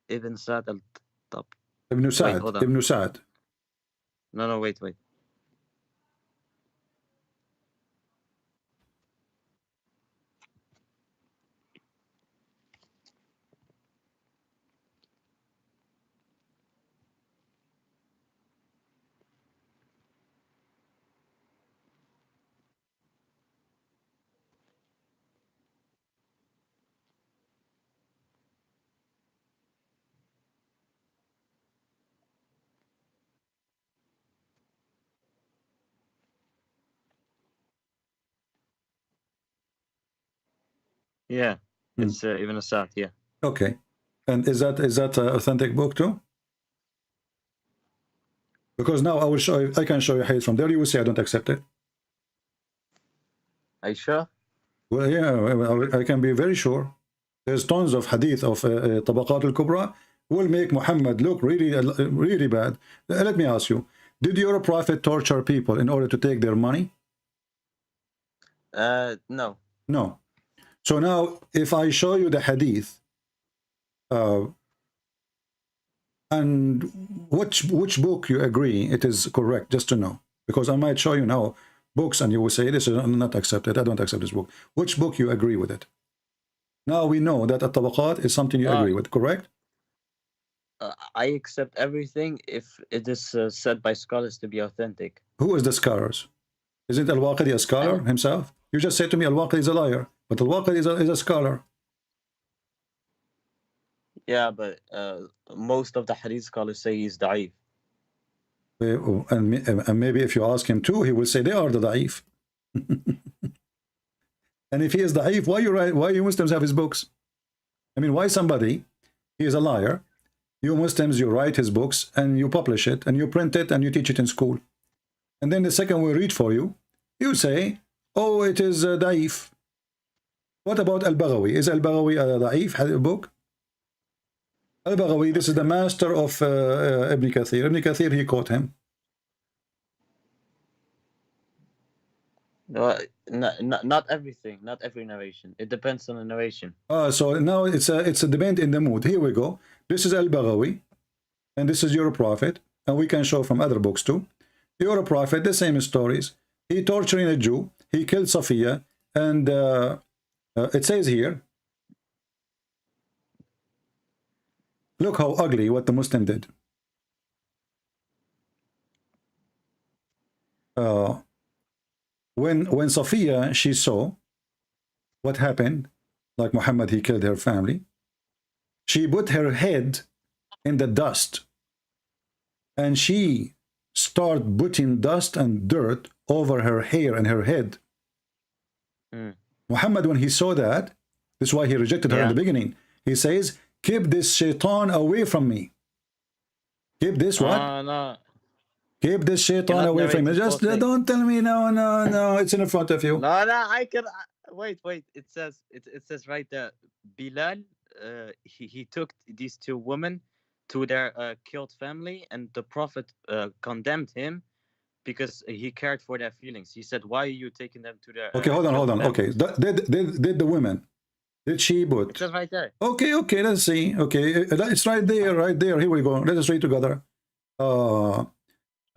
Ibn Sa'd al-Tab. Ibn Sa'd. Ibn Sa'd. No, wait. Yeah, it's Ibn Sa'd, yeah. Okay. And is that an authentic book too? Because now I can show you hadith from there. You will say I don't accept it. Are you sure? Well, yeah, I can be very sure. There's tons of hadith of Tabaqat al-Kubra will make Muhammad look really bad. Let me ask you, did your prophet torture people in order to take their money? No. No. So now, if I show you the hadith, and which book you agree it is correct, just to know, because I might show you now books and you will say this is not accepted. I don't accept this book. Which book you agree with it? Now we know that at-Tabaqat is something you agree with, correct? I accept everything if it is said by scholars to be authentic. Who is the scholars? Isn't Al-Waqidi a scholar himself? You just said to me Al-Waqidi is a liar, but Al-Waqidi is a scholar. Yeah, but most of the hadith scholars say he's da'if. And maybe if you ask him too, he will say they are the da'if. And if he is da'if, why you Muslims have his books? I mean, why somebody, he is a liar, you Muslims, you write his books and you publish it and you print it and you teach it in school. And then the second we read for you, you say, oh, it is da'if. What about Al-Baghawi? Is Al-Baghawi a da'if book? Al-Baghawi, this is the master of Ibn Kathir. Ibn Kathir, he quote him. Not everything, not every narration. It depends on the narration. So now it's a debate in the mood. Here we go. This is Al-Baghawi, and this is your prophet, and we can show from other books too. Your prophet, the same stories. He torturing a Jew. He killed Safiya, and it says here, look how ugly what the Muslim did. When Safiya, she saw what happened, like Muhammad, he killed her family, she put her head in the dust and she started putting dust and dirt over her hair and her head. Muhammad, when he saw that, this is why he rejected her in the beginning. He says, keep this shaitan away from me. Keep this what? No. Keep this shaitan away from me. Just don't tell me no. It's in front of you. No, I can wait. It says right there. Bilal, he took these two women to their killed family, and the Prophet condemned him because he cared for their feelings. He said, "Why are you taking them to their?" Okay, hold on. Okay, did the women? Did she put? It says right there. Okay. Let's see. Okay, it's right there. Here we go. Let us read together.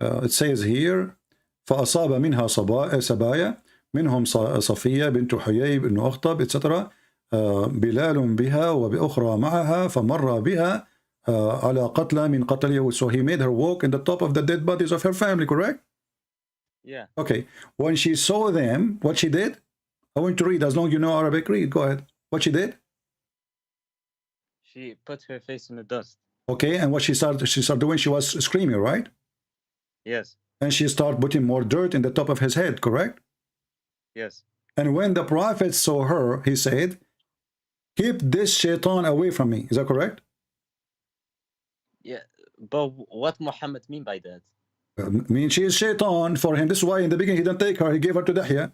It says here, فأصاب منها سبايا منهم صفية بنت حيي بن أخطب etc. بلال بها وبأخرى معها فمر بها على قتلى من قتل يهود. So he made her walk in the top of the dead bodies of her family, correct? Yeah. Okay. When she saw them, what she did? I want to read. As long as you know Arabic, read. Go ahead. What she did? She put her face in the dust. Okay. And what she started doing? She was screaming, right? Yes. And she started putting more dirt in the top of his head, correct? Yes. And when the Prophet saw her, he said, keep this shaitan away from me. Is that correct? Yeah. But what Muhammad mean by that? Mean she is shaitan for him. This is why in the beginning he didn't take her. He gave her to Dahya.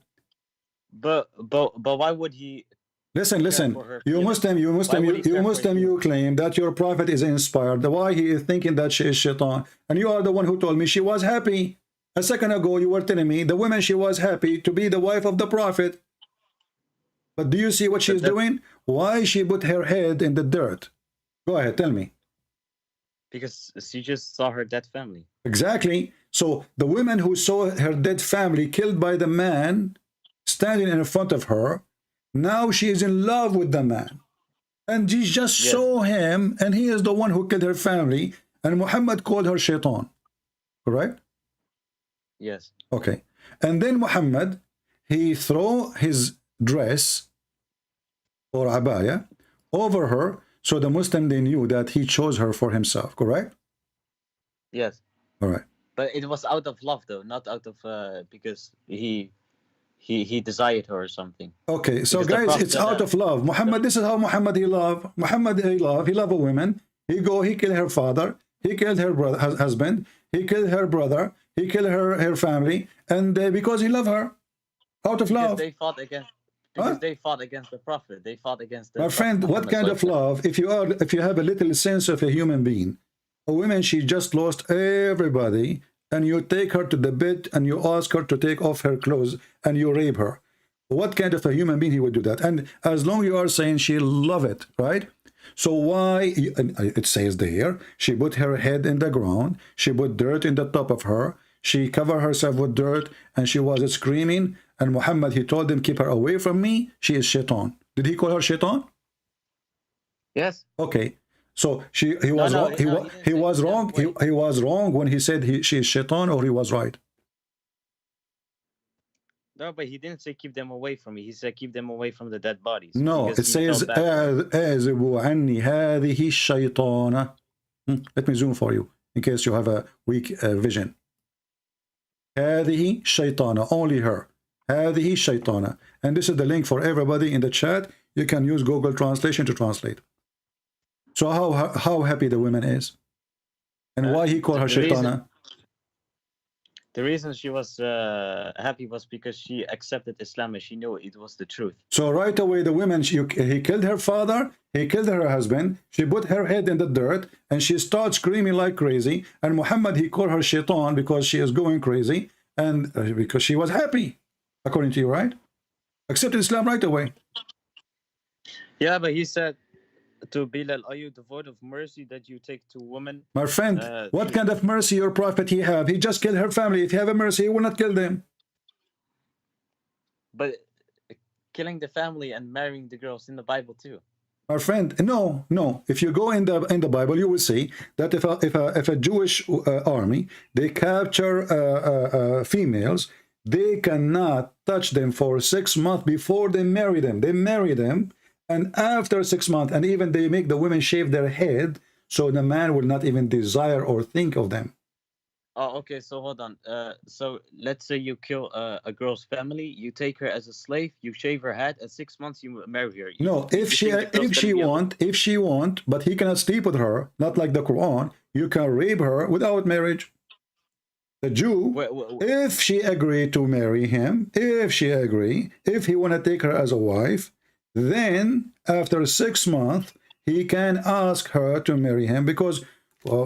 But why would he? Listen. You Muslim, you claim that your prophet is inspired. Why he is thinking that she is shaitan? And you are the one who told me she was happy. A second ago, you were telling me the woman, she was happy to be the wife of the prophet. But do you see what she's doing? Why she put her head in the dirt? Go ahead, tell me. Because she just saw her dead family. Exactly. So the woman who saw her dead family killed by the man standing in front of her, now she is in love with the man. And she just saw him, and he is the one who killed her family, and Muhammad called her shaitan. Correct? Yes. Okay. And then Muhammad, he threw his dress or abaya over her, so the Muslim, they knew that he chose her for himself. Correct? Yes. All right. But it was out of love, though, not out of because he desired her or something. Okay, so because guys, it's out of love. Muhammad, this is how Muhammad he love. Muhammad he love a woman. He killed her father. He killed her brother, husband. He killed her brother. He killed her family, and because he loved her, out of love. They fought against. Because they fought against the prophet. They fought against the My friend, what kind of love? If you have a little sense of a human being, a woman, she just lost everybody, and you take her to the bed and you ask her to take off her clothes and you rape her. What kind of a human being he would do that? And as long you are saying she love it, right? So why, it says there, she put her head in the ground, she put dirt in the top of her, she covered herself with dirt, and she was screaming, and Muhammad, he told them, keep her away from me, she is shaitan. Did he call her shaitan? Yes. Okay. So he was wrong. He was wrong. He was wrong when he said she is shaitan, or he was right. No, but he didn't say keep them away from me. He said keep them away from the dead bodies. No, it says let me zoom for you. in case you have a weak vision. هذه شيطانة, only her. هذه شيطانة. And this is the link for everybody in the chat. You can use Google Translation to translate. So how happy the woman is, and why he called her Shaitana? The reason she was happy was because she accepted Islam and she knew it was the truth. So right away, the woman, he killed her father, he killed her husband, she put her head in the dirt, and she starts screaming like crazy. And Muhammad, he called her Shaitan because she is going crazy, and because she was happy, according to you, right? Accepted Islam right away. Yeah, but he said to Bilal, are you the vote of mercy that you take to women? My friend, what kind of mercy your prophet he have? He just killed her family. If he have a mercy, he will not kill them. But killing the family and marrying the girls in the Bible too. My friend, no. If you go in the Bible, you will see that if a Jewish army, they capture females, they cannot touch them for 6 months before they marry them. They marry them, and after 6 months, and even they make the women shave their head, so the man will not even desire or think of them. Oh, okay. So hold on. So let's say you kill a girl's family, you take her as a slave, you shave her head, and 6 months you marry her. No, if she want, but he cannot sleep with her, not like the Quran. You can rape her without marriage. The Jew, if she agreed to marry him, if he want to take her as a wife, then after 6 months, he can ask her to marry him, because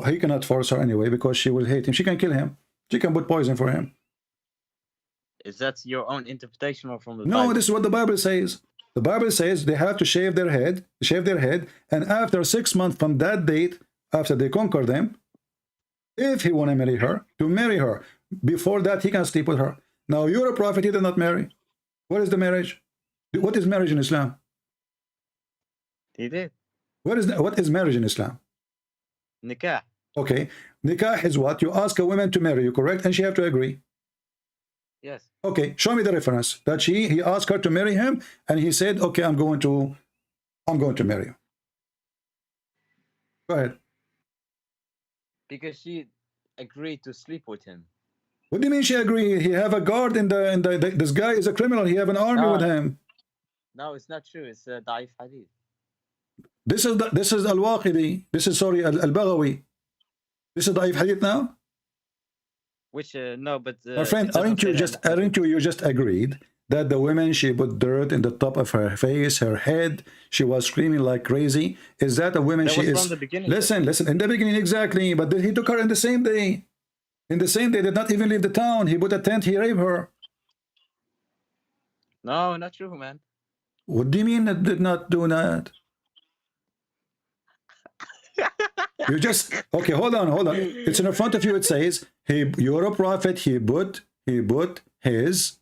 he cannot force her anyway, because she will hate him. She can kill him. She can put poison for him. Is that your own interpretation or from the No, Bible? this is what the Bible says. The Bible says they have to shave their head, and after 6 months from that date, after they conquer them, if he want to marry her, to marry her. Before that, he can sleep with her. Now, you're a prophet, he did not marry. What is the marriage? What is marriage in Islam? He did. What is marriage in Islam? Nikah. Okay. Nikah is what? You ask a woman to marry you, correct? And she have to agree. Yes. Okay, show me the reference that he asked her to marry him, and he said, okay, I'm going to marry you. Go ahead. Because she agreed to sleep with him. What do you mean she agreed? He have a guard in this guy is a criminal. He have an army with him. No, it's not true. It's Da'if Hadith. This is Al-Waqidi. This is, sorry, Al-Baghawi. This is Da'if Hadith now? Which, no, but... My friend, aren't you just agreed that the woman, she put dirt in the top of her face, her head, she was screaming like crazy? Is that a woman that she was is? From the beginning. Listen, in the beginning, exactly. But he took her in the same day. In the same day, did not even leave the town. He put a tent, he raped her. No, not true, man. What do you mean that did not do that? You just, okay, hold on. It's in front of you. It says, you're a prophet. He put his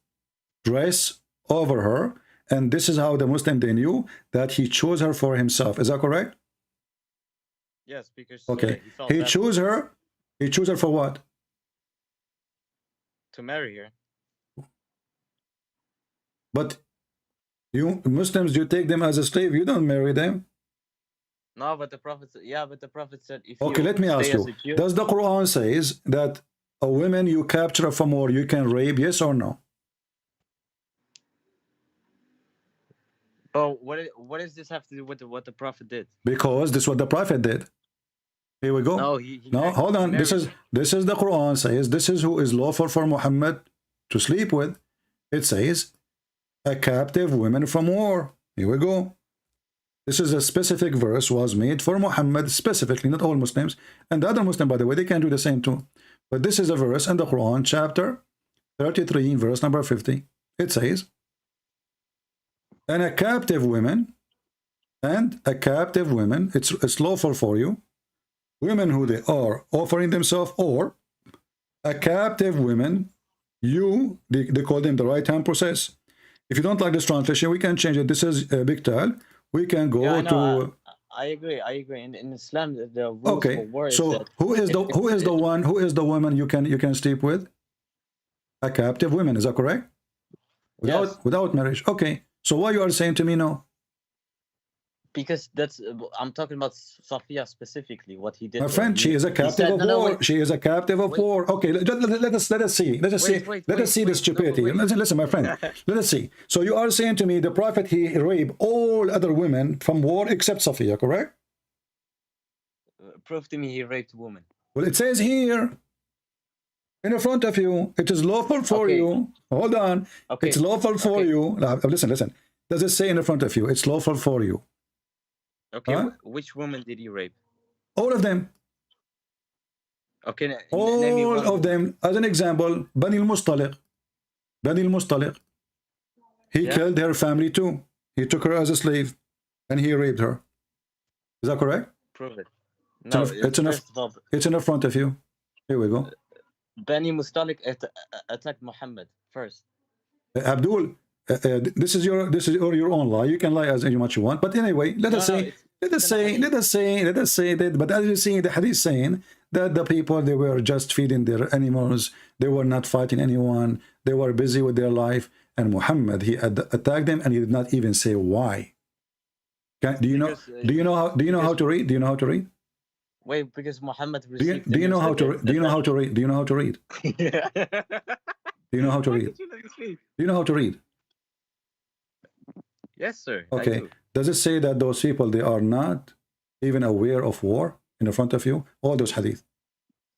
dress over her, and this is how the Muslim, they knew that he chose her for himself. Is that correct? Yes, because okay, he chose her. He chose her for what? To marry her. But you Muslims, you take them as a slave. You don't marry them. No, but the Prophet, the Prophet said, if okay, you let me ask you, does the Quran says that a woman you capture from war, you can rape, yes or no? Oh, what does this have to do with what the Prophet did? Because this is what the Prophet did. Here we go. No, hold on. This is the Quran says, this is who is lawful for Muhammad to sleep with. It says, a captive woman from war. Here we go. This is a specific verse was made for Muhammad specifically, not all Muslims. And the other Muslim, by the way, they can do the same too. But this is a verse in the Quran, chapter 33, verse number 50. It says, and a captive woman, it's lawful for you, women who they are offering themselves, or a captive women, they call them the right hand process. If you don't like this translation, we can change it. This is Big Tal. We can go to. I agree. In Islam, the rules for war is so that who is the woman you can sleep with? A captive woman. Is that correct? Without marriage. Okay. So why you are saying to me no? Because that's I'm talking about Safiya specifically. What he did. My to her. friend, she is a captive of war. She is a captive of war. Okay, let us see. Let us see the stupidity. Listen, my friend. Let us see. So you are saying to me the Prophet, he raped all other women from war except Safiya, correct? Prove to me he raped a woman. Well, it says here in front of you, it is lawful for you. Hold on. Okay. It's lawful for you. Now, listen. Does it say in front of you? It's lawful for you. Okay, which woman did he rape? All of them. Okay, all of them. As an example, Bani al-Mustaliq. He killed her family too. He took her as a slave, and he raped her. Is that correct? Prove it. No, it's in front of you. Here we go. Bani Mustaliq attacked Muhammad first. Abdul, this is your own lie. You can lie as much you want. But anyway, let us say that. But as you see, the hadith saying that the people, they were just feeding their animals. They were not fighting anyone. They were busy with their life. And Muhammad, he attacked them, and he did not even say why. Do you know how to read? Do you know how to read? Wait, because Muhammad received. Do you know how to read? Do you know how to read? Do you know how to read? Do you know how to read? Do you know how to read? Yes, sir. Okay. Does it say that those people, they are not even aware of war in front of you? All those hadith.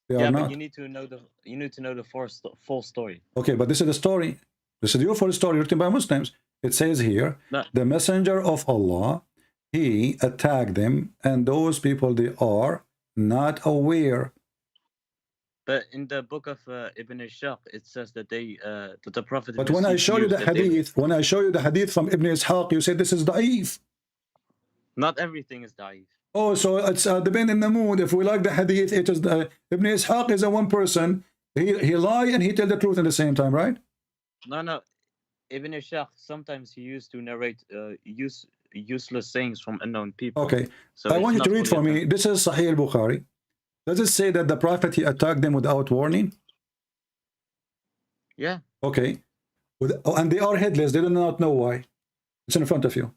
They are not. But you need to know the full story. Okay, but this is the story. This is your full story written by Muslims. It says here, the messenger of Allah, he attacked them, and those people, they are not aware. But in the book of Ibn Ishaq, it says that that the Prophet. But when I show you the hadith, from Ibn Ishaq, you say this is da'if. Not everything is da'if. Oh, so it's depend in the mood. If we like the hadith, it is Ibn Ishaq is a one person. He lie and he tell the truth at the same time, right? No. Ibn Ishaq, sometimes he used to narrate useless sayings from unknown people. Okay, so I want you to read for me. This is Sahih al-Bukhari. Does it say that the Prophet, he attacked them without warning? Yeah. Okay. And they are headless. They do not know why. It's in front of you.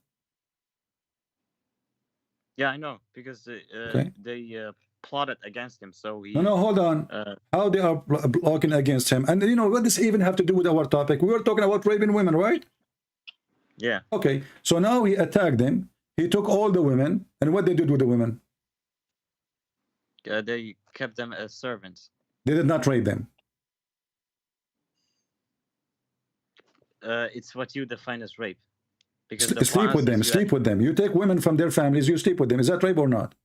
Yeah, I know. Because they plotted against him. So he... No, hold on. How they are blocking against him. And you know, what does this even have to do with our topic? We were talking about raping women, right? Yeah. Okay. So now he attacked them. He took all the women. And what they did with the women? They kept them as servants. They did not rape them. It's what you define as rape. Because sleep with them. You take women from their families, you sleep with them. Is that rape or not?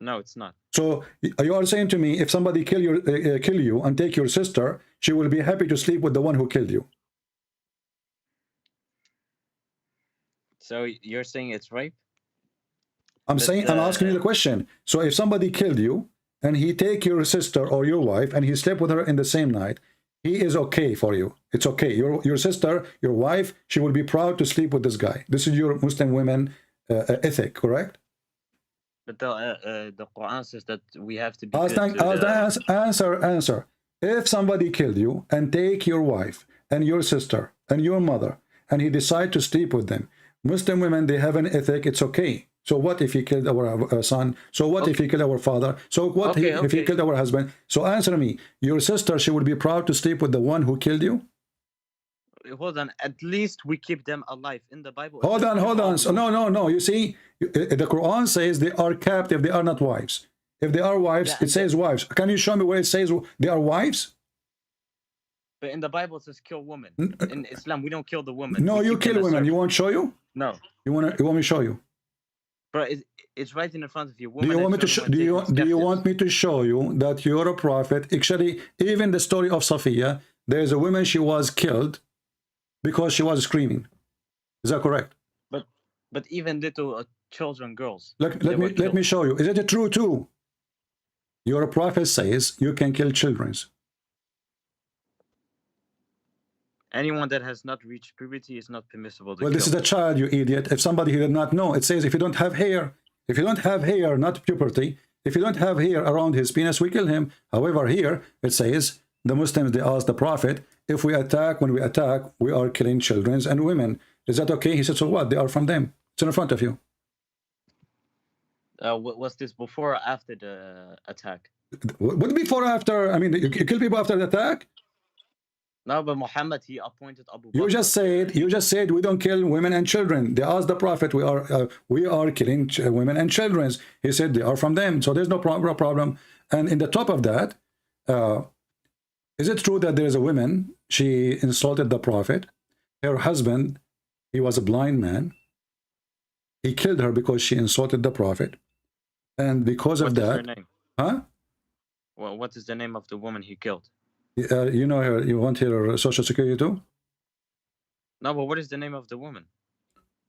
No, it's not. So you are saying to me, if somebody kill you and take your sister, she will be happy to sleep with the one who killed you. So you're saying it's rape? I'm asking you the question. So if somebody killed you and he take your sister or your wife and he slept with her in the same night, he is okay for you. It's okay. Your sister, your wife, she will be proud to sleep with this guy. This is your Muslim women ethic, correct? But the Quran says that we have to be answer. If somebody killed you and take your wife and your sister and your mother and he decide to sleep with them, Muslim women, they have an ethic. It's okay. So what if he killed our son? So what if he killed our father? So what if he killed our husband? So answer me. Your sister, she would be proud to sleep with the one who killed you? Hold on. At least we keep them alive in the Bible. Hold on. So no. You see, the Quran says they are captive. They are not wives. If they are wives, it says wives. Can you show me where it says they are wives? But in the Bible, it says kill women. In Islam, we don't kill the woman. No, you kill women. You want to show you? No. You want me to show you? Bro, it's right in front of you. Do you want me to do you want me to show you that you're a prophet? Actually, even the story of Safiya, there's a woman, she was killed because she was screaming. Is that correct? But even little children, girls. Let me show you. Is it true too? Your prophet says you can kill children. Anyone that has not reached puberty is not permissible to kill. This is a child, you idiot. If somebody who did not know, it says if you don't have hair, not puberty, if you don't have hair around his penis, we kill him. However, here it says the Muslims, they asked the Prophet, when we attack, we are killing children and women. Is that okay? He said, so what? They are from them. It's in front of you. Was this before or after the attack? What before or after? I mean, you kill people after the attack? No, but Muhammad, he appointed Abu Bakr. You just said we don't kill women and children. They asked the Prophet, we are killing women and children. He said they are from them, so there's no problem. And in the top of that, is it true that there is a woman? She insulted the Prophet. Her husband, he was a blind man. He killed her because she insulted the Prophet, and because of that, what is her name? Huh? Well, what is the name of the woman he killed? You know her. You want her social security too? No, but what is the name of the woman?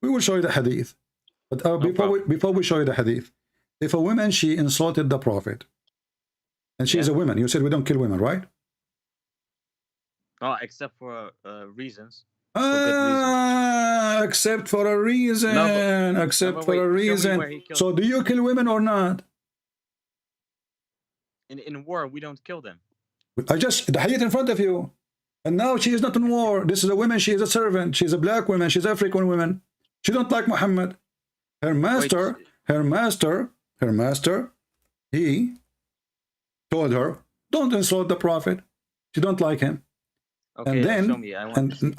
We will show you the hadith. But before we show you the hadith, if a woman, she insulted the Prophet, and she's a woman, you said we don't kill women, right? Oh, except for reasons. For good reasons. Except for a reason. No, except for a reason. So do you kill women or not? In war, we don't kill them. The hadith in front of you. And now she is not in war. This is a woman, she is a servant. She's a black woman, she's African woman. She don't like Muhammad. Her master, he told her, don't insult the Prophet. She don't like him. Okay, and then, show me.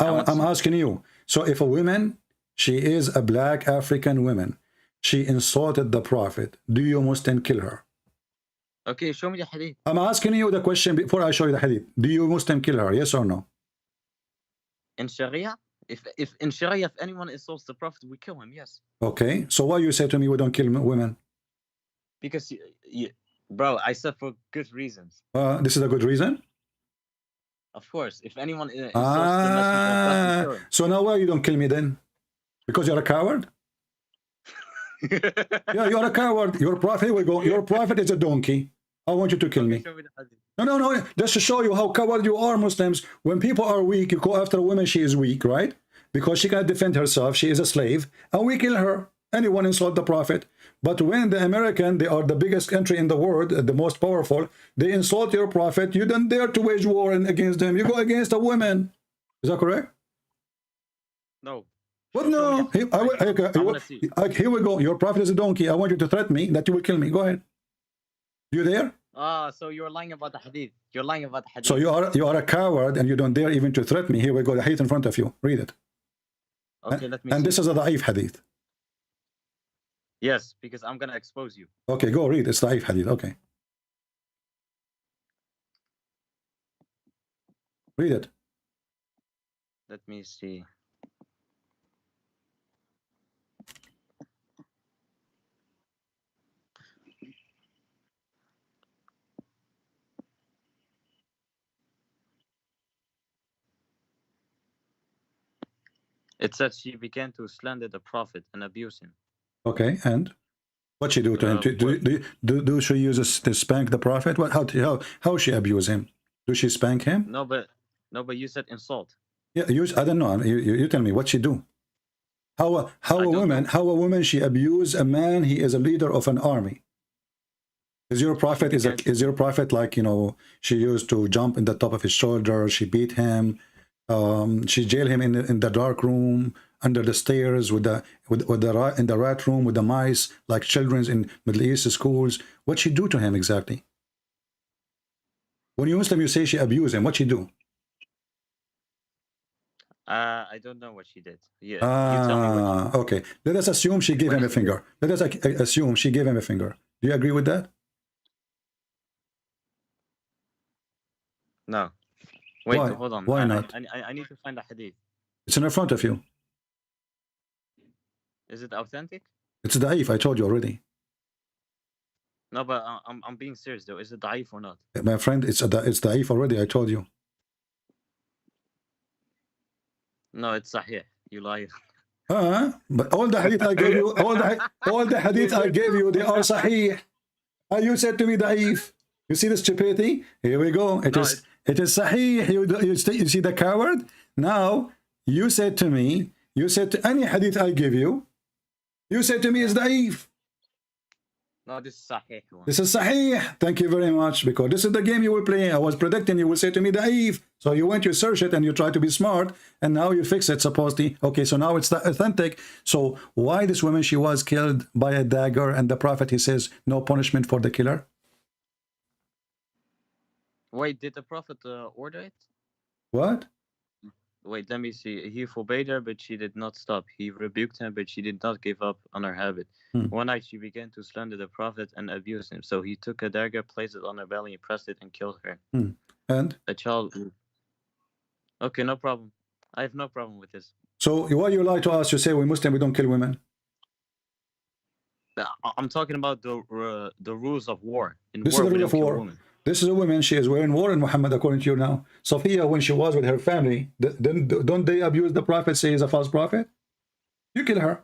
I'm asking you, so if a woman, she is a black African woman, she insulted the Prophet, do you Muslim kill her? Okay, show me the hadith. I'm asking you the question before I show you the hadith. Do you Muslim kill her, yes or no? In Sharia? If in Sharia, if anyone insults the Prophet, we kill him, yes. Okay, so why you say to me we don't kill women? Because, bro, I said for good reasons. This is a good reason? Of course, if anyone insults the Messenger of God, we kill him. So now why you don't kill me then? Because you're a coward? Yeah, you're a coward. Your prophet, here we go. Your prophet is a donkey. I want you to kill me. No. Just to show you how coward you are, Muslims. When people are weak, you go after a woman, she is weak, right? Because she cannot defend herself. She is a slave. And we kill her. Anyone insult the prophet. But when the American, they are the biggest country in the world, the most powerful, they insult your prophet, you don't dare to wage war against them. You go against a woman. Is that correct? No. What no? Here we go. Your prophet is a donkey. I want you to threaten me that you will kill me. Go ahead. You there? So you're lying about the hadith. You're lying about the hadith. So you are a coward and you don't dare even to threaten me. Here we go. The hadith in front of you. Read it. Okay, let me And see. this is a da'if hadith. Yes, because I'm going to expose you. Okay, go read. It's da'if hadith. Okay. Read it. Let me see. It said she began to slander the Prophet and abuse him. Okay, and what she do to him? Do she use to spank the Prophet? What? How she abuse him? Do she spank him? No, but you said insult. Yeah, I don't know. You tell me what she do. How a woman she abuse a man? He is a leader of an army. Is your prophet is your prophet like, you know, she used to jump in the top of his shoulder? She beat him. She jailed him in the dark room under the stairs in the rat room with the mice like children in Middle East schools. What she do to him exactly? When you Muslim, you say she abused him. What she do? I don't know what she did. Yeah. You tell me what she... Okay. Let us assume she gave him a finger. Let us assume she gave him a finger. Do you agree with that? No. Wait, Why? hold on. Why not? I need to find the hadith. It's in front of you. Is it authentic? It's da'if. I told you already. No, but I'm being serious though. Is it da'if or not? My friend, it's da'if already. I told you. No, it's sahih. You lied. But all the hadith I gave you, all the hadith I gave you, they are sahih. And you said to me da'if. You see the stupidity? Here we go. It is sahih. You see the coward? Now, you said to me, you said to any hadith I give you, you said to me it's da'if. No, this is sahih. This is sahih. Thank you very much, because this is the game you will play. I was predicting you will say to me da'if. So you went, you search it, and you try to be smart, and now you fix it, supposedly. Okay, so now it's authentic. So why this woman, she was killed by a dagger, and the Prophet, he says, no punishment for the killer? Wait, did the Prophet order it? What? Wait, let me see. He forbade her, but she did not stop. He rebuked her, but she did not give up on her habit. One night she began to slander the Prophet and abuse him. So he took a dagger, placed it on her belly, pressed it, and killed her. And? A child. Okay, no problem. I have no problem with this. So why you lie to us? You say we Muslim, we don't kill women. I'm talking about the rules of war. In This war, is the we rule of don't kill war. women. This is a woman, she is wearing war in Muhammad, according to you now. Sophia, when she was with her family, don't they abuse the Prophet, say he's a false prophet? You kill her.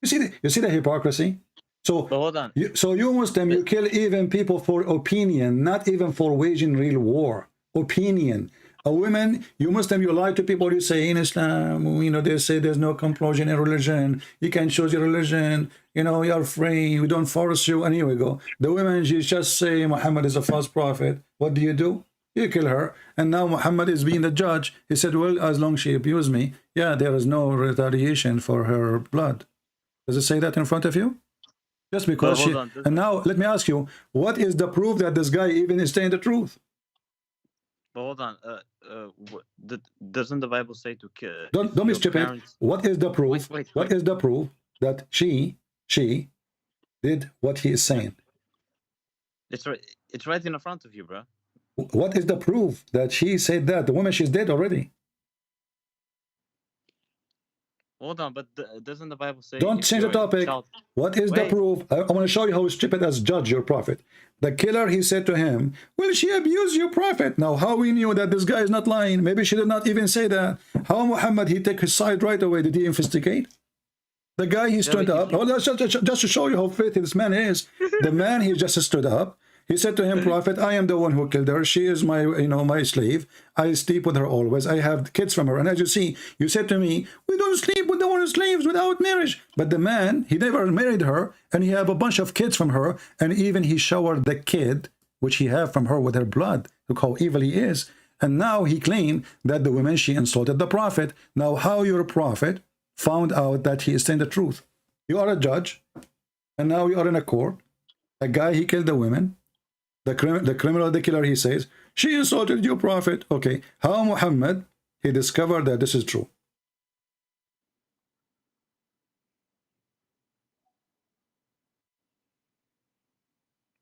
You see the hypocrisy? So, hold on. You Muslim, you kill even people for opinion, not even for waging real war. Opinion. A woman, you Muslim, you lie to people, you say in Islam, you know, they say there's no compulsion in religion. You can choose your religion. You know, you're free. We don't force you. And here we go. The women, you just say Muhammad is a false prophet. What do? You kill her. And now Muhammad is being the judge. He said, well, as long as she abused me, yeah, there is no retaliation for her blood. Does it say that in front of you? Just because she... And now, let me ask you, what is the proof that this guy even is saying the truth? But hold on. Doesn't the Bible say to kill? Don't be stupid. What is the proof? Wait. What is the proof that she did what he is saying? It's right. It's right in the front of you, bro. What is the proof that she said that? The woman, she's dead already. Hold on, but doesn't the Bible say... Don't change the topic. What is the proof? I want to show you how stupid as judge your prophet. The killer, he said to him, well, she abused your prophet. Now, how we knew that this guy is not lying? Maybe she did not even say that. How Muhammad, he take his side right away? Did he investigate? The guy, he stood up. Oh, just to show you how faithful this man is. The man, he just stood up. He said to him, Prophet, I am the one who killed her. She is my, my slave. I sleep with her always. I have kids from her. And as you see, you said to me, we don't sleep with our slaves without marriage. But the man, he never married her, and he have a bunch of kids from her, and even he showered the kid, which he have from her with her blood. Look how evil he is. And now he claimed that the woman, she insulted the Prophet. Now, how your prophet found out that he is saying the truth? You are a judge, and now you are in a court. A guy, he killed the women. The criminal, the killer, he says, she insulted your prophet. Okay, how Muhammad, he discovered that this is true?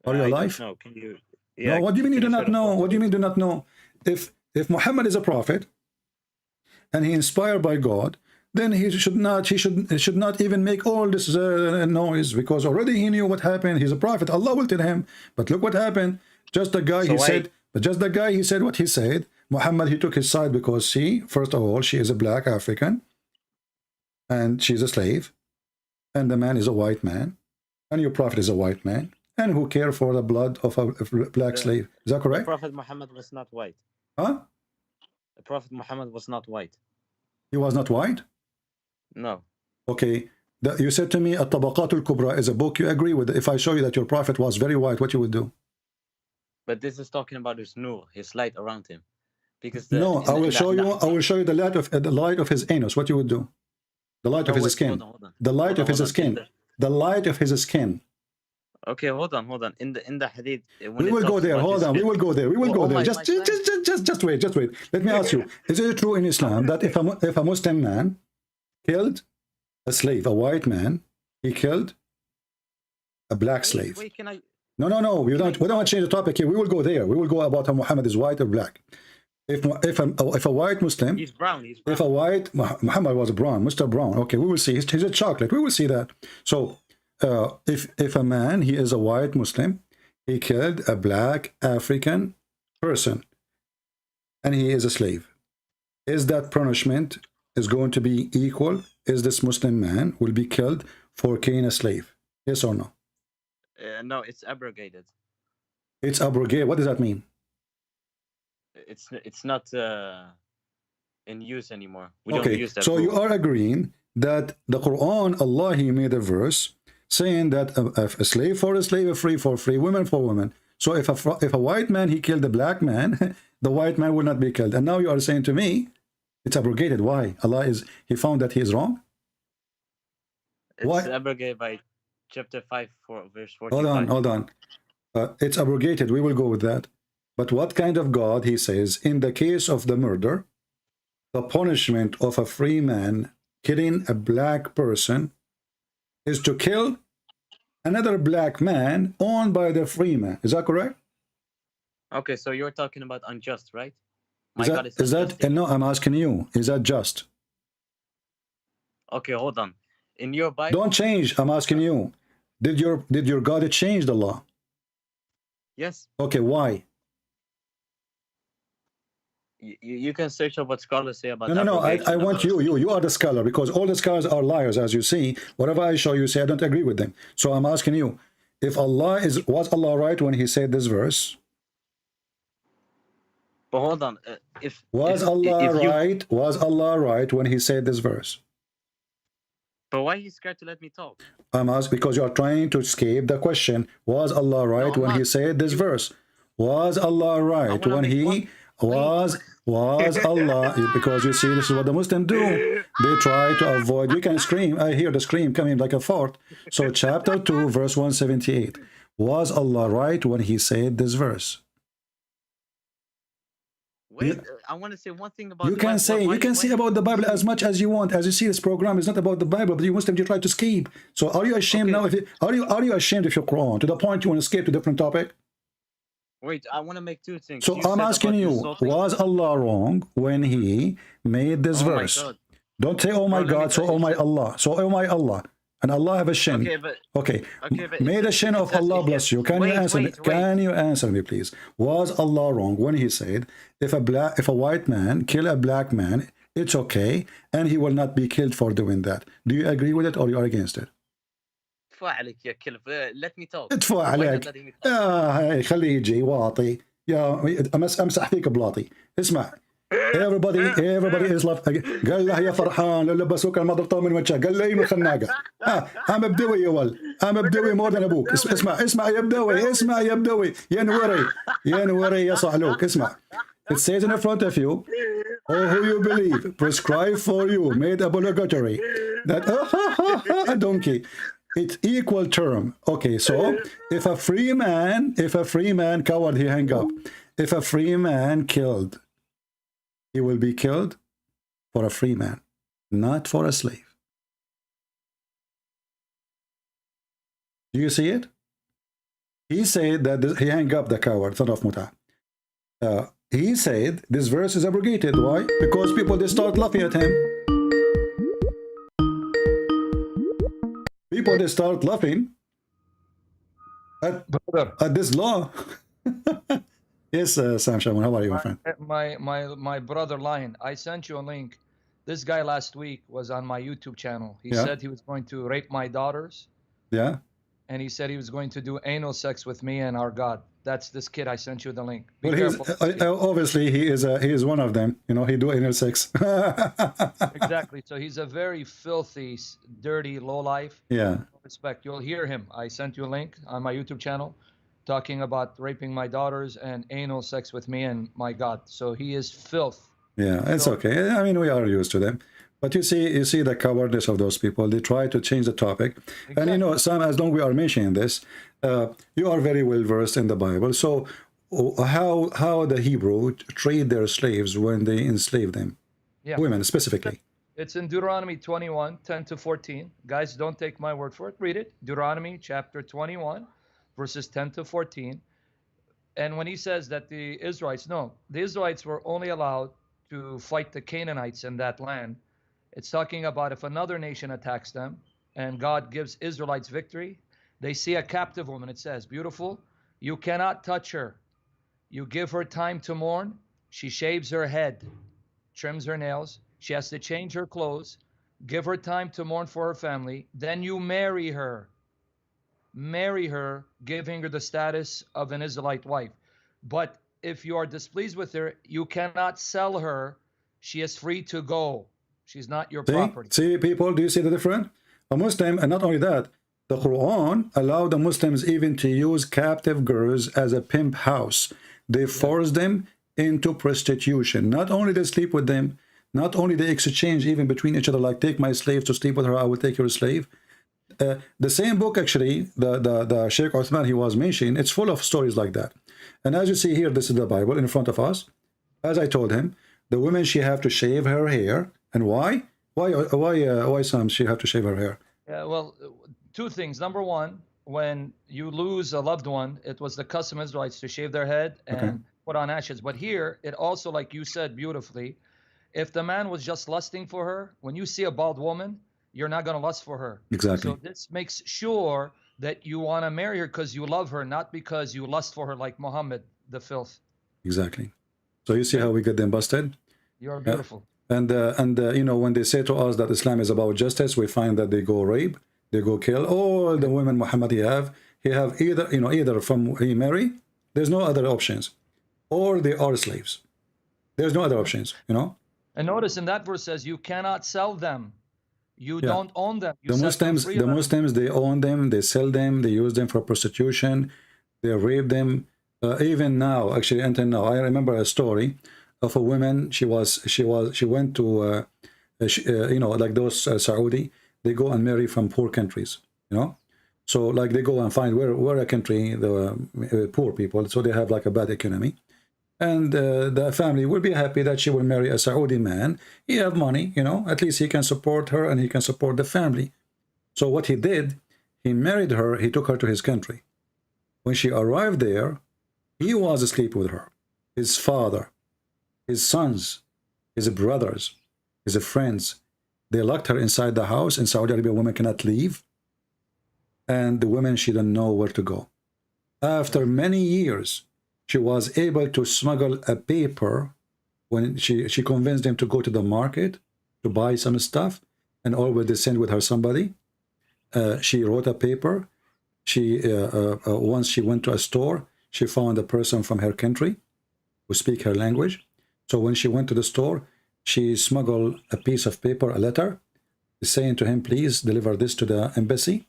Are you alive? No, can you... No, what do you mean you do not know? What do you mean do not know? If Muhammad is a prophet, and he inspired by God, then he should not even make all this noise, because already he knew what happened. He's a prophet. Allah will tell him. But look what happened. Just the guy, he said what he said. Muhammad, he took his side because first of all, she is a black African, and she's a slave, and the man is a white man, and your prophet is a white man, and who care for the blood of a black slave. Is that correct? The Prophet Muhammad was not white. Huh? The Prophet Muhammad was not white. He was not white? No. Okay. You said to me, At-Tabaqat al-Kubra is a book. You agree with it. If I show you that your prophet was very white, what you would do? But this is talking about his nur, his light around him. Because I will show you the light of his anus. What you would do? The light of his skin. Hold on. The light of his skin. The light of his skin. Okay, hold on. In the hadith, we will go there. Hold on. We will go there. We will go there. Just wait. Let me ask you: is it true in Islam that if a Muslim man killed a slave, a white man, he killed a black slave? Wait, can I? No. We don't want to change the topic here. We will go there. We will go about how Muhammad is white or black. If a white Muslim, he's brown. If a white Muhammad was brown, Mr. Brown. Okay, we will see. He's a chocolate. We will see that. So. If a man, he is a white Muslim, he killed a black African person, and he is a slave, is that punishment is going to be equal? Is this Muslim man will be killed for killing a slave? Yes or no? No, it's abrogated. It's abrogated. What does that mean? It's not in use anymore. We don't use that. So you are agreeing that the Quran, Allah, he made a verse saying that a slave for a slave, a free for free, women for women. So if a white man, he killed a black man, the white man will not be killed. And now you are saying to me, it's abrogated. Why? Allah is, he found that he is wrong? It's Why? abrogated by chapter 5, verse 45. Hold on. It's abrogated. We will go with that. But what kind of God? He says, in the case of the murder, the punishment of a free man killing a black person is to kill another black man owned by the free man. Is that correct? Okay, so you're talking about unjust, right? Is that no, I'm asking you, is that just? Okay, hold on. In your Bible, don't change. I'm asking you, did your God change the law? Yes. Okay, why? You can search up what scholars say about No. I want you are the scholar, because all the scholars are liars, as you see. Whatever I show you, say I don't agree with them. So I'm asking you, if was Allah right when he said this verse? But hold on, was Allah right when he said this verse? But why are you scared to let me talk? I'm asking because you are trying to escape the question. Was Allah right when he said this verse? Was Allah right when he was Allah? Because you see, this is what the Muslims do. They try to avoid. You can scream. I hear the scream coming like a fart. So chapter 2, verse 178. Was Allah right when he said this verse? Wait, I want to say one thing about you can say about the Bible as much as you want. As you see, this program is not about the Bible, but you Muslims, you try to escape. So are you ashamed now? Are you ashamed of your Quran to the point you want to escape to a different topic? Wait, I want to make two things. So I'm asking you, was Allah wrong when he made this verse? Don't say, oh my God, so oh my Allah. So oh my Allah. And Allah have a shin. Okay, may the shin of Allah bless you. Can you answer me? Can you answer me, please? Was Allah wrong when he said, if a white man kill a black man, it's okay, and he will not be killed for doing that? Do you agree with it, or you are against it? Let me talk. ادفع عليك. خليه يجي واطي. يا امسح فيك بلاطي. اسمع. Everybody is left. قال له يا فرحان لو لبسوك المضرطه من وجهك. قال له ايه خناقه. I'm بدوي يا ول. I'm بدوي more than ابوك. اسمع يا بدوي. يا نوري يا صعلوك. اسمع. It says in front of you, oh, who you believe, prescribed for you, made obligatory. That a donkey. It's equal term. Okay, so if a free man, coward, he hang up. If a free man killed, he will be killed for a free man, not for a slave. Do you see it? He said that he hang up the coward, son of Muta. He said this verse is abrogated. Why? Because people, they start laughing at him. People, they start laughing at this law. Yes, Sam Shaman, how are you, my friend? My brother Lion, I sent you a link. This guy last week was on my YouTube channel. He said he was going to rape my daughters. Yeah. And he said he was going to do anal sex with me and our God. That's this kid. I sent you the link. Be careful. Obviously he is one of them. You know, he do anal sex. Exactly. So he's a very filthy, dirty lowlife. Yeah. Respect. You'll hear him. I sent you a link on my YouTube channel, talking about raping my daughters and anal sex with me and my God. So he is filth. Yeah, it's okay. I mean, we are used to them. But you see the cowardice of those people. They try to change the topic. Exactly. And you know, Sam, as long as we are mentioning this, you are very well versed in the Bible. So how the Hebrew treat their slaves when they enslave them? Yeah. Women specifically. It's in Deuteronomy 21, 10 to 14. Guys, don't take my word for it. Read it. Deuteronomy chapter 21, verses 10 to 14. And when he says that the Israelites were only allowed to fight the Canaanites in that land. It's talking about if another nation attacks them and God gives Israelites victory, they see a captive woman, it says, beautiful, you cannot touch her. You give her time to mourn. She shaves her head, trims her nails. She has to change her clothes, give her time to mourn for her family. Then you marry her, giving her the status of an Israelite wife. But if you are displeased with her, you cannot sell her. She is free to go. She's not your property. See, people, do you see the difference? A Muslim, and not only that, The Quran allowed the Muslims even to use captive girls as a pimp house. They force them into prostitution. Not only they sleep with them, not only they exchange even between each other, like take my slave to sleep with her, I will take your slave. The same book, actually, the Sheikh Uthman he was mentioning, it's full of stories like that. And as you see here, this is the Bible in front of us. As I told him, the women, she have to shave her hair. And why? Why Sam, she have to shave her hair? Yeah, well, two things. Number one, when you lose a loved one, it was the custom of Israelites to shave their head and put on ashes. But here, it also, like you said beautifully, if the man was just lusting for her, when you see a bald woman, you're not going to lust for her. Exactly. So this makes sure that you want to marry her because you love her, not because you lust for her like Muhammad, the filth. Exactly. So you see how we get them busted? You're beautiful. And you know, when they say to us that Islam is about justice, we find that they go rape, they go kill all the women Muhammad he have either, you know, either from he marry, there's no other options, or they are slaves. There's no other options, you know. And notice in that verse says you cannot sell them. You don't own them. You The Muslims, they own them, they sell them, they use them for prostitution, they rape them. Even now, actually, until now, I remember a story of a woman. She went to, you know, like those Saudi, they go and marry from poor countries, you know. So like they go and find where a country, the poor people, so they have like a bad economy. And the family will be happy that she will marry a Saudi man. He have money, you know, at least he can support her and he can support the family. So what he did, he married her, he took her to his country. When she arrived there, he was asleep with her. His father, his sons, his brothers, his friends, they locked her inside the house. In Saudi Arabia, women cannot leave. And the women, she didn't know where to go. After many years, she was able to smuggle a paper when she convinced him to go to the market to buy some stuff, and always they send with her somebody. She wrote a paper. Once she went to a store, she found a person from her country who speak her language. So when she went to the store, she smuggled a piece of paper, a letter, saying to him, please deliver this to the embassy.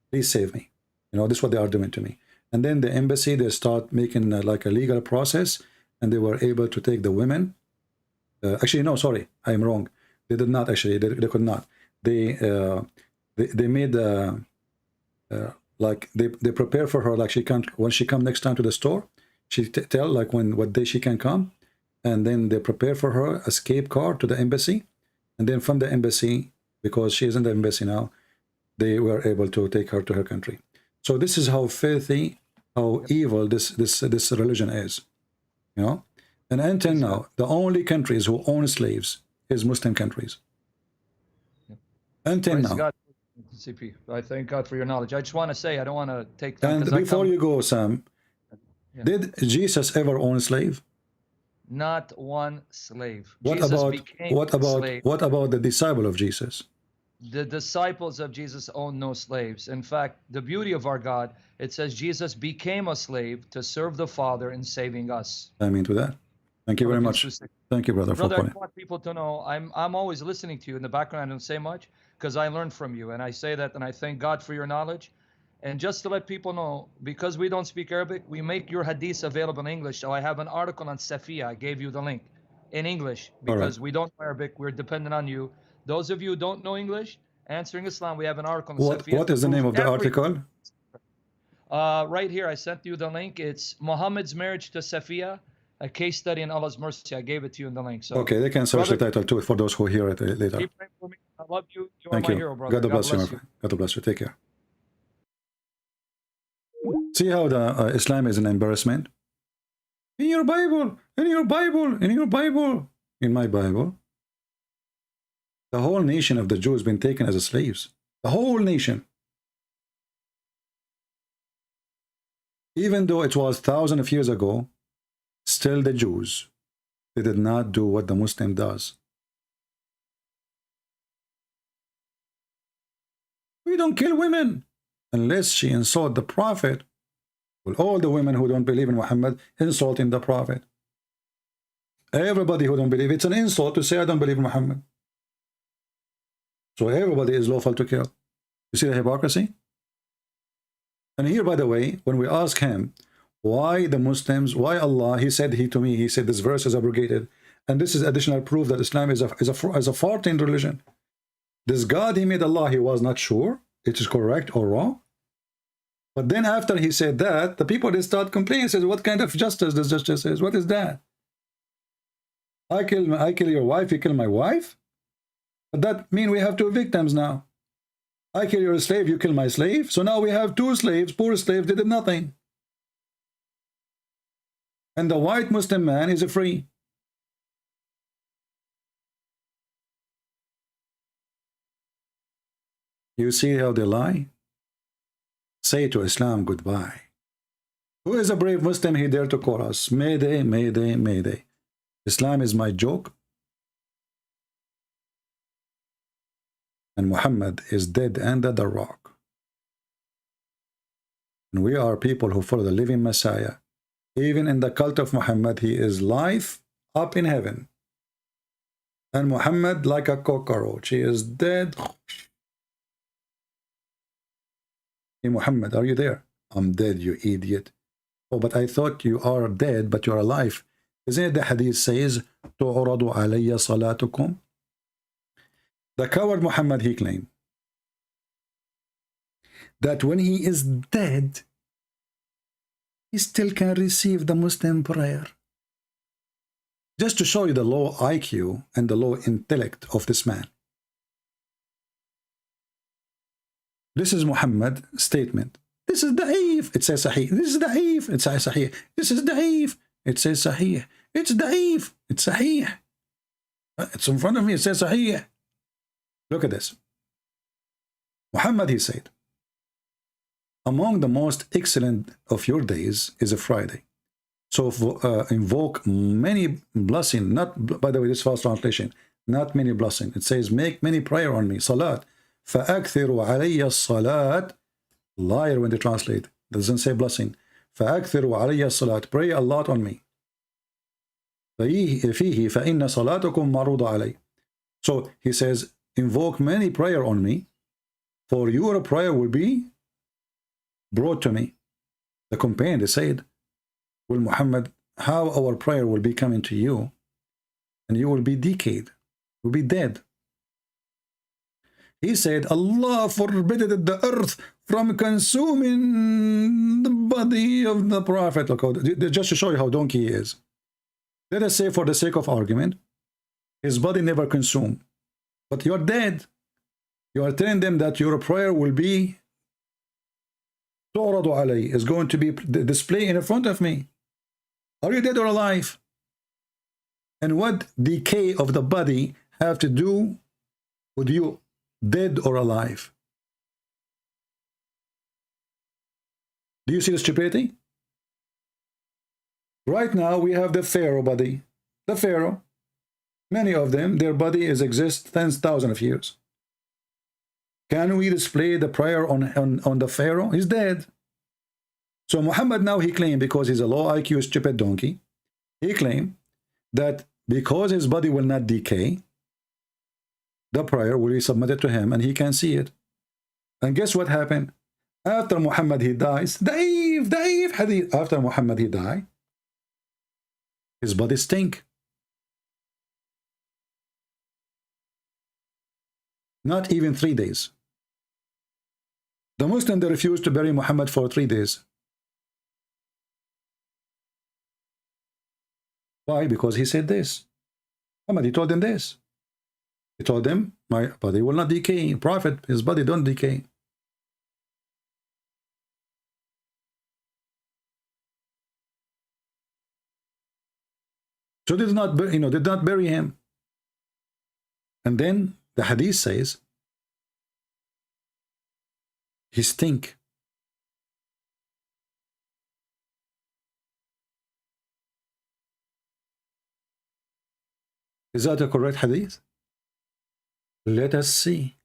Please save me. You know, this is what they are doing to me. And then the embassy, they start making like a legal process, and they were able to take the women. Actually, no, sorry, I'm wrong. They did not actually. They could not. They made like they prepare for her, like she can't, when she come next time to the store, she tell like what day she can come, and then they prepare for her a escape car to the embassy, and then from the embassy, because she is in the embassy now, they were able to take her to her country. So this is how filthy, how evil this religion is, you know. And until now, the only countries who own slaves is Muslim countries. Until Praise now. God, CP. I thank God for your knowledge. I just want to say, I don't want to take time. And before you go, Sam, did Jesus ever own a slave? Not one slave. What Jesus about became slave. what about the disciple of Jesus? The disciples of Jesus owned no slaves. In fact, the beauty of our God, it says Jesus became a slave to serve the Father in saving us. I mean to that. Thank you very much. Thank you, brother, for calling. I want people to know I'm always listening to you in the background. I don't say much because I learned from you, and I say that, and I thank God for your knowledge. And just to let people know, because we don't speak Arabic, we make your hadiths available in English. So I have an article on Safiya. I gave you the link in English because we don't know Arabic. We're dependent on you. Those of you who don't know English, Answering Islam, we have an article on Safiya. What is the name of the article? Right here, I sent you the link. It's Muhammad's marriage to Safiya, a case study in Allah's mercy. I gave it to you in the link. So, okay, they can search the title too for those who hear it later. Keep praying for me. I love you. You Thank are my you. hero, brother. God bless you, my friend. God bless you. Take care. See how the Islam is an embarrassment? In your Bible, in your Bible, in your Bible, in my Bible. The whole nation of the Jews been taken as slaves. The whole nation. Even though it was thousands of years ago, still the Jews, they did not do what the Muslim does. We don't kill women unless she insult the Prophet. Well, all the women who don't believe in Muhammad insulting the Prophet. Everybody who don't believe, it's an insult to say I don't believe in Muhammad. So everybody is lawful to kill. You see the hypocrisy? And here, by the way, when we ask him why the Muslims, why Allah, he said this verse is abrogated, and this is additional proof that Islam is a faulty religion. This God he made Allah, he was not sure it is correct or wrong. But then after he said that, the people they start complaining, says, what kind of justice this justice is? What is that? I kill your wife, you kill my wife? But that means we have two victims now. I kill your slave, you kill my slave. So now we have two slaves, poor slaves, they did nothing. And the white Muslim man is free. You see how they lie? Say to Islam goodbye. Who is a brave Muslim he dare to call us? Mayday, mayday, mayday. Islam is my joke. And Muhammad is dead under the rock. And we are people who follow the living Messiah. Even in the cult of Muhammad, he is life up in heaven. And Muhammad like a cockroach. He is dead. Hey Muhammad, are you there? I'm dead, you idiot. Oh, but I thought you are dead, but you're alive. Isn't it the hadith says, تُعْرَضُ عَلَيَّ صَلَاتُكُمْ? The coward Muhammad, he claimed that when he is dead, he still can receive the Muslim prayer. Just to show you the low IQ and the low intellect of this man. This is Muhammad's statement. This is da'if. It says sahih. This is da'if. It says sahih. This is da'if. It says sahih. It's da'if. It's sahih. It's in front of me. It says sahih. Look at this. Muhammad, he said, among the most excellent of your days is a Friday. So invoke many blessings. Not, by the way, this false translation. Not many blessings. It says, make many prayer on me. Salat. فَأَكْثِرُوا عَلَيَّ الصَّلَاةِ. Liar when they translate. Doesn't say blessing. فَأَكْثِرُوا عَلَيَّ الصَّلَاةِ. Pray a lot on me. فِيهِ فَإِنَّ صَلَاتُكُمْ مَرُوضَ عَلَيْهِ. So he says, invoke many prayer on me, for your prayer will be brought to me. The companion, they said, well, Muhammad, how our prayer will be coming to you, and you will be decayed, will be dead. He said, Allah forbid the earth from consuming the body of the Prophet. Look, just to show you how donkey he is. Let us say, for the sake of argument, his body never consumed. But you're dead. You are telling them that your prayer will be is going to be displayed in front of me. Are you dead or alive? And what decay of the body have to do with you, dead or alive? Do you see the stupidity? Right now we have the Pharaoh body. The Pharaoh. Many of them, their body exists 10,000 of years. Can we display the prayer on the Pharaoh? He's dead. So Muhammad now, he claimed, because he's a low IQ stupid donkey, he claimed that because his body will not decay, the prayer will be submitted to him and he can see it. And guess what happened? After Muhammad he dies, Da'if hadith. After Muhammad he died, his body stink. Not even 3 days. The Muslims, they refused to bury Muhammad for 3 days. Why? Because he said this. Muhammad, he told them this. He told them, my body will not decay. Prophet, his body don't decay. So they did not, did not bury him. And then the hadith says, he stink. Is that a correct hadith? Let us see.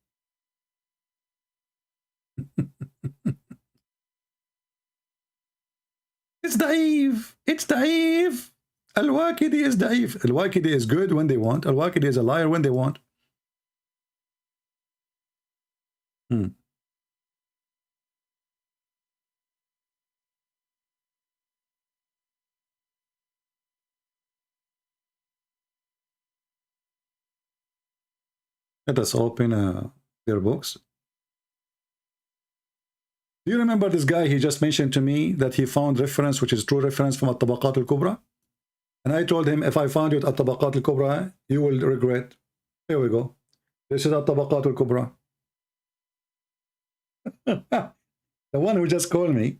It's da'if. It's da'if. Al-Waqidi is da'if. Al-Waqidi is good when they want. Al-Waqidi is a liar when they want. Let us open their books. Do you remember this guy? He just mentioned to me that he found reference, which is true reference from At-Tabaqat al-Kubra. And I told him, if I found you at At-Tabaqat al-Kubra, you will regret. Here we go. This is At-Tabaqat al-Kubra. The one who just called me,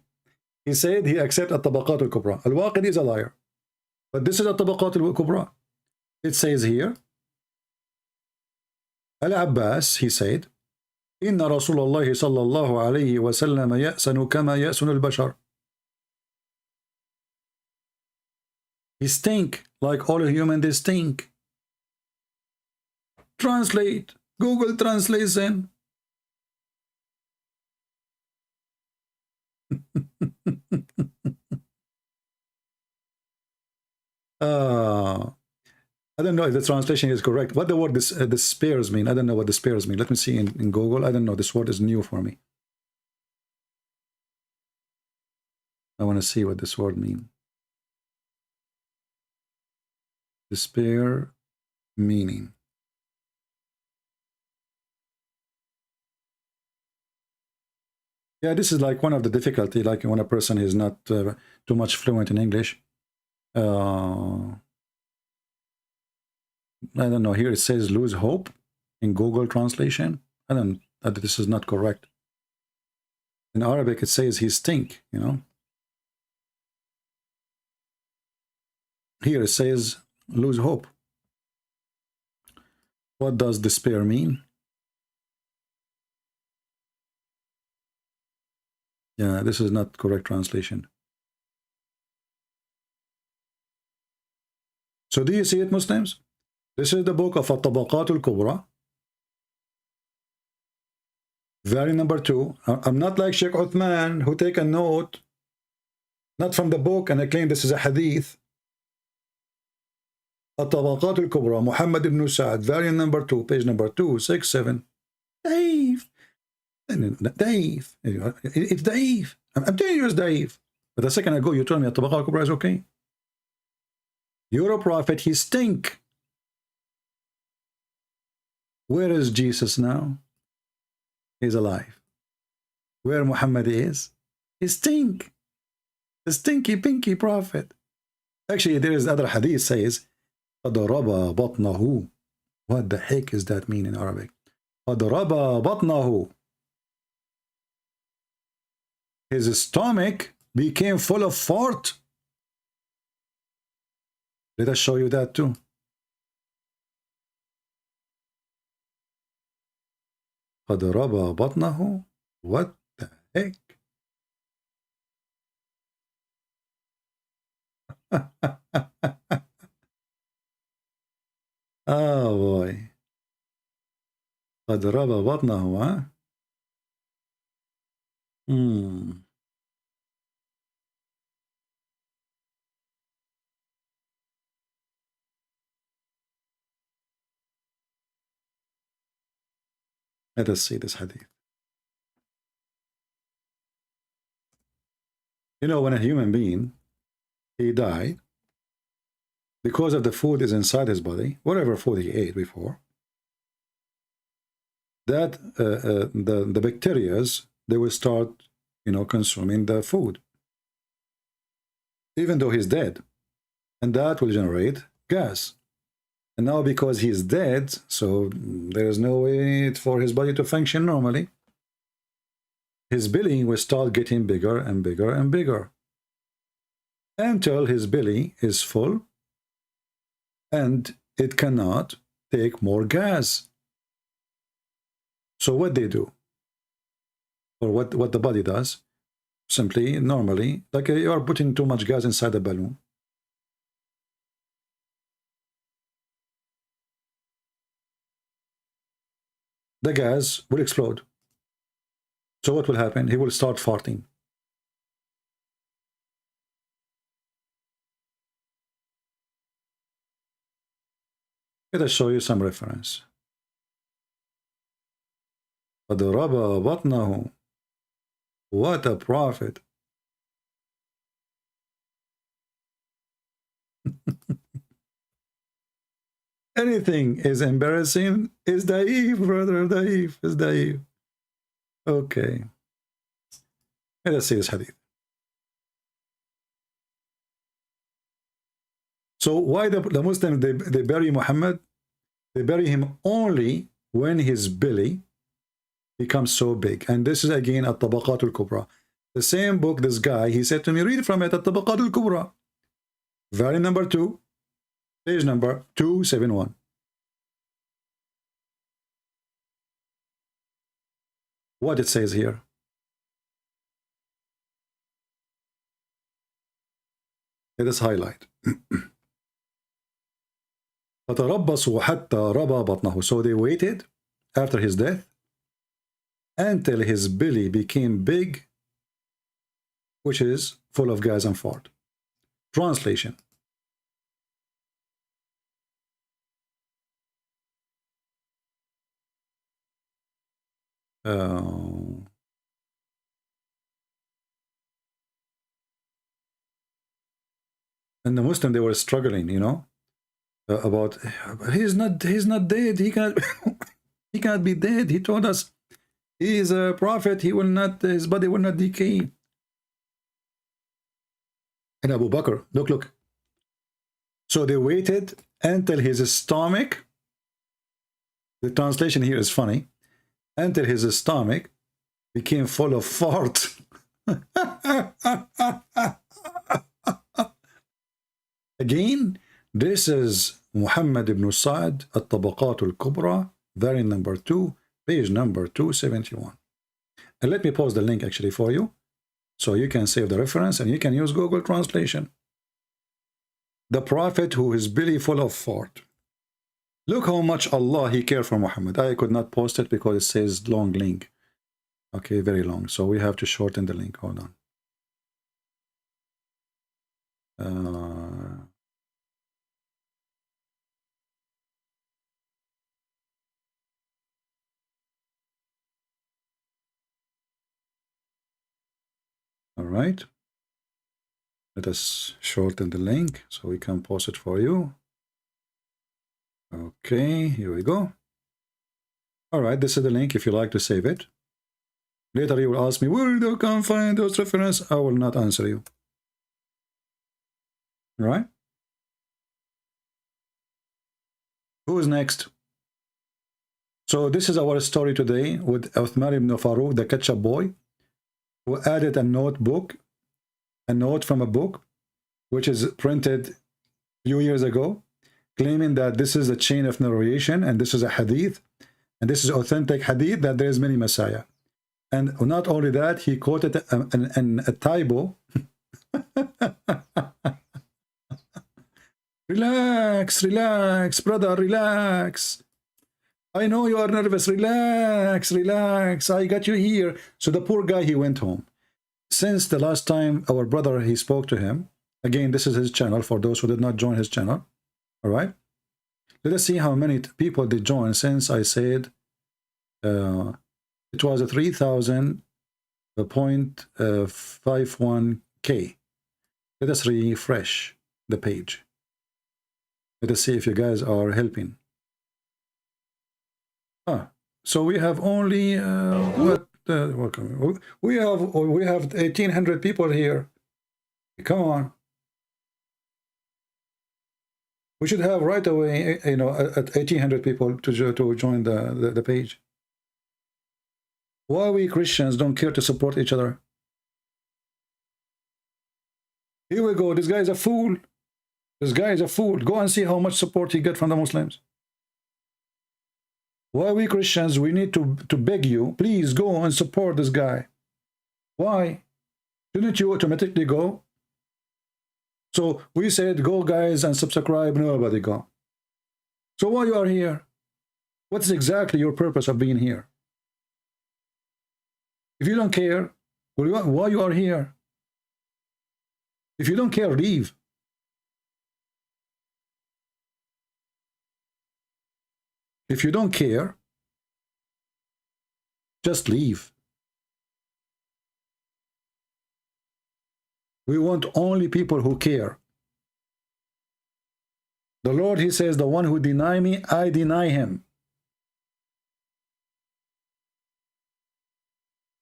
he said he accepts At-Tabaqat al-Kubra. Al-Waqidi is a liar. But this is At-Tabaqat al-Kubra. It says here, Al-Abbas, he said, إن رسول الله صلى الله عليه وسلم يأسن كما يأسن البشر. He stink like all human, they stink. Translate. Google Translation. I don't know if the translation is correct. What the word this spares mean? I don't know what the spares mean. Let me see in Google. I don't know. This word is new for me. I want to see what this word means. Despair meaning. Yeah, this is like one of the difficulty, like when a person is not too much fluent in English. I don't know. Here it says lose hope in Google translation. I don't. This is not correct. In Arabic, it says he stink. You know. Here it says lose hope. What does despair mean? Yeah, this is not correct translation. So do you see it, Muslims? This is the book of At-Tabaqat al-Kubra. Variant number 2. I'm not like Sheikh Uthman, who take a note, not from the book, and I claim this is a hadith. At-Tabaqat al-Kubra, Muhammad ibn Sa'ad, variant number 2, page number 267. Dave. Dave. It's Dave. I'm telling you it's Dave. But a second ago, you told me At-Tabaqat al-Kubra is okay. You're a prophet, he stink. Where is Jesus now? He's alive. Where Muhammad is? He stink. The stinky pinky prophet. Actually, there is other hadith says, فَضَرَبَ بَطْنَهُ. What the heck does that mean in Arabic? فَضَرَبَ بَطْنَهُ. His stomach became full of fart. Let us show you that too. فَضَرَبَ بَطْنَهُ. What the heck? Oh boy. فَضَرَبَ بَطْنَهُ, huh? Let us see this hadith. You know, when a human being, he died, because of the food is inside his body, whatever food he ate before, that the bacterias, they will start, you know, consuming the food, even though he's dead, and that will generate gas. And now because he's dead, so there is no way for his body to function normally, his belly will start getting bigger and bigger and bigger until his belly is full and it cannot take more gas. So what they do, or what the body does, simply, normally, like you are putting too much gas inside the balloon. The gas will explode. So what will happen? He will start farting. Let us show you some reference. فَضَرَبَ بَطْنَهُ. What a prophet. Anything is embarrassing is daif, brother. Daif is daif. Okay. Let us see this hadith. So why the Muslims, they bury Muhammad? They bury him only when his belly becomes so big. And this is again at Tabaqat al-Kubra. The same book, this guy, he said to me, read from it at Tabaqat al-Kubra. Volume number 2, page number 271. What it says here. Let us highlight. فتربصوا حتى ربى بطنه. So they waited after his death until his belly became big, which is full of gas and fart. Translation. And the Muslim, they were struggling, you know, about he's not dead. He cannot he cannot be dead. He told us he is a prophet. He will not, his body will not decay. And Abu Bakr, look. So they waited until his stomach, the translation here is funny, until his stomach became full of fart. Again, this is Muhammad ibn Sa'd at-Tabaqat al-Kubra, variant number 2, page number 271. And let me post the link actually for you, so you can save the reference and you can use Google Translation. The prophet who is belly full of fart. Look how much Allah, he cared for Muhammad. I could not post it because it says long link. Okay, very long. So we have to shorten the link. Hold on. All right. Let us shorten the link so we can post it for you. Okay, here we go. All right, this is the link if you like to save it. Later you will ask me, where do I can find those references? I will not answer you. All right. Who is next? So this is our story today with Uthman ibn Farouk, the ketchup boy, who added a notebook, a note from a book, which is printed a few years ago, claiming that this is a chain of narration and this is a hadith, and this is authentic hadith, that there is many Messiah. And not only that, he quoted a typo. Relax, brother, relax. I know you are nervous. Relax. I got you here. So the poor guy, he went home. Since the last time our brother, he spoke to him, again, this is his channel for those who did not join his channel. All right. Let us see how many people did join since I said it was a 3,000.51K. Let us refresh the page. Let us see if you guys are helping. So we have only we have 1,800 people here. Come on. We should have right away, you know, at 1,800 people to join the page. Why we Christians don't care to support each other? Here we go. This guy is a fool. This guy is a fool. Go and see how much support he get from the Muslims. Why we Christians, we need to beg you, please go and support this guy. Why? Didn't you automatically go? So we said, go guys and subscribe. Nobody go. So why you are here? What's exactly your purpose of being here? If you don't care, why you are here? If you don't care, leave. If you don't care, just leave. We want only people who care. The Lord, he says, the one who deny me, I deny him.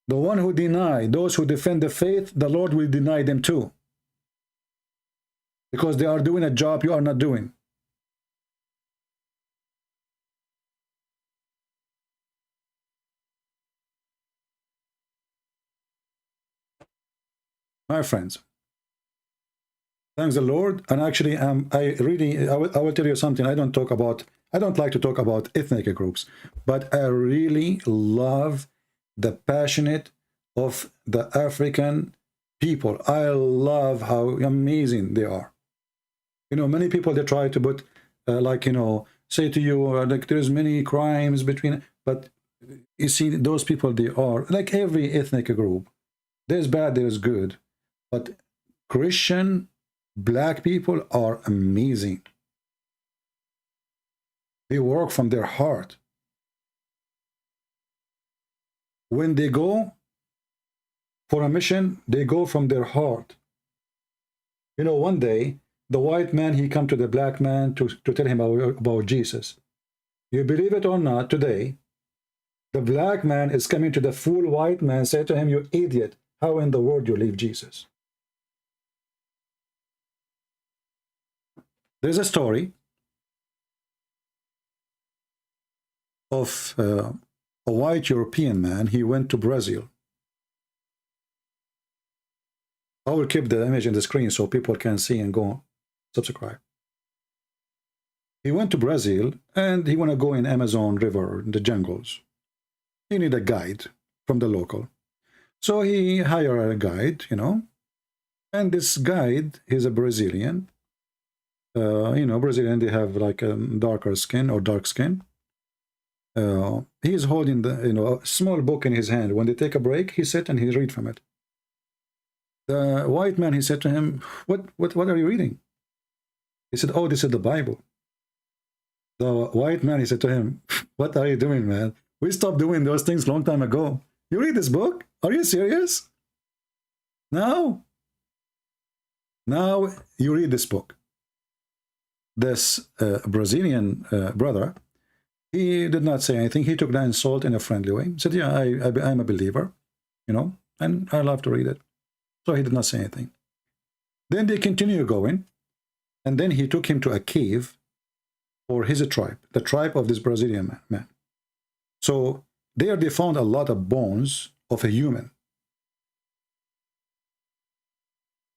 The one who deny, those who defend the faith, the Lord will deny them too. Because they are doing a job you are not doing. My friends, thanks the Lord. And actually, I will tell you something. I don't like to talk about ethnic groups, but I really love the passionate of the African people. I love how amazing they are. You know, many people, they try to put, like, you know, say to you, like, there's many crimes between, but you see, those people, they are, like every ethnic group, there's bad, there's good, but Christian, black people are amazing. They work from their heart. When they go for a mission, they go from their heart. You know, one day, the white man, he come to the black man to tell him about Jesus. You believe it or not, today, the black man is coming to the full white man, say to him, you idiot, how in the world you leave Jesus? There's a story of a white European man. He went to Brazil. I will keep the image in the screen so people can see and go subscribe. He went to Brazil and he want to go in Amazon River, in the jungles. He need a guide from the local. So he hired a guide, you know, and this guide, he's a Brazilian. You know, Brazilian, they have like a darker skin or dark skin. He's holding the, you know, a small book in his hand. When they take a break, he sit and he read from it. The white man, he said to him, what are you reading? He said, oh, this is the Bible. The white man, he said to him, what are you doing, man? We stopped doing those things long time ago. You read this book? Are you serious? Now you read this book. This Brazilian brother, he did not say anything. He took the insult in a friendly way. He said, yeah, I'm a believer, you know, and I love to read it. So he did not say anything. Then they continue going, and then he took him to a cave for his tribe, the tribe of this Brazilian man. So there they found a lot of bones of a human.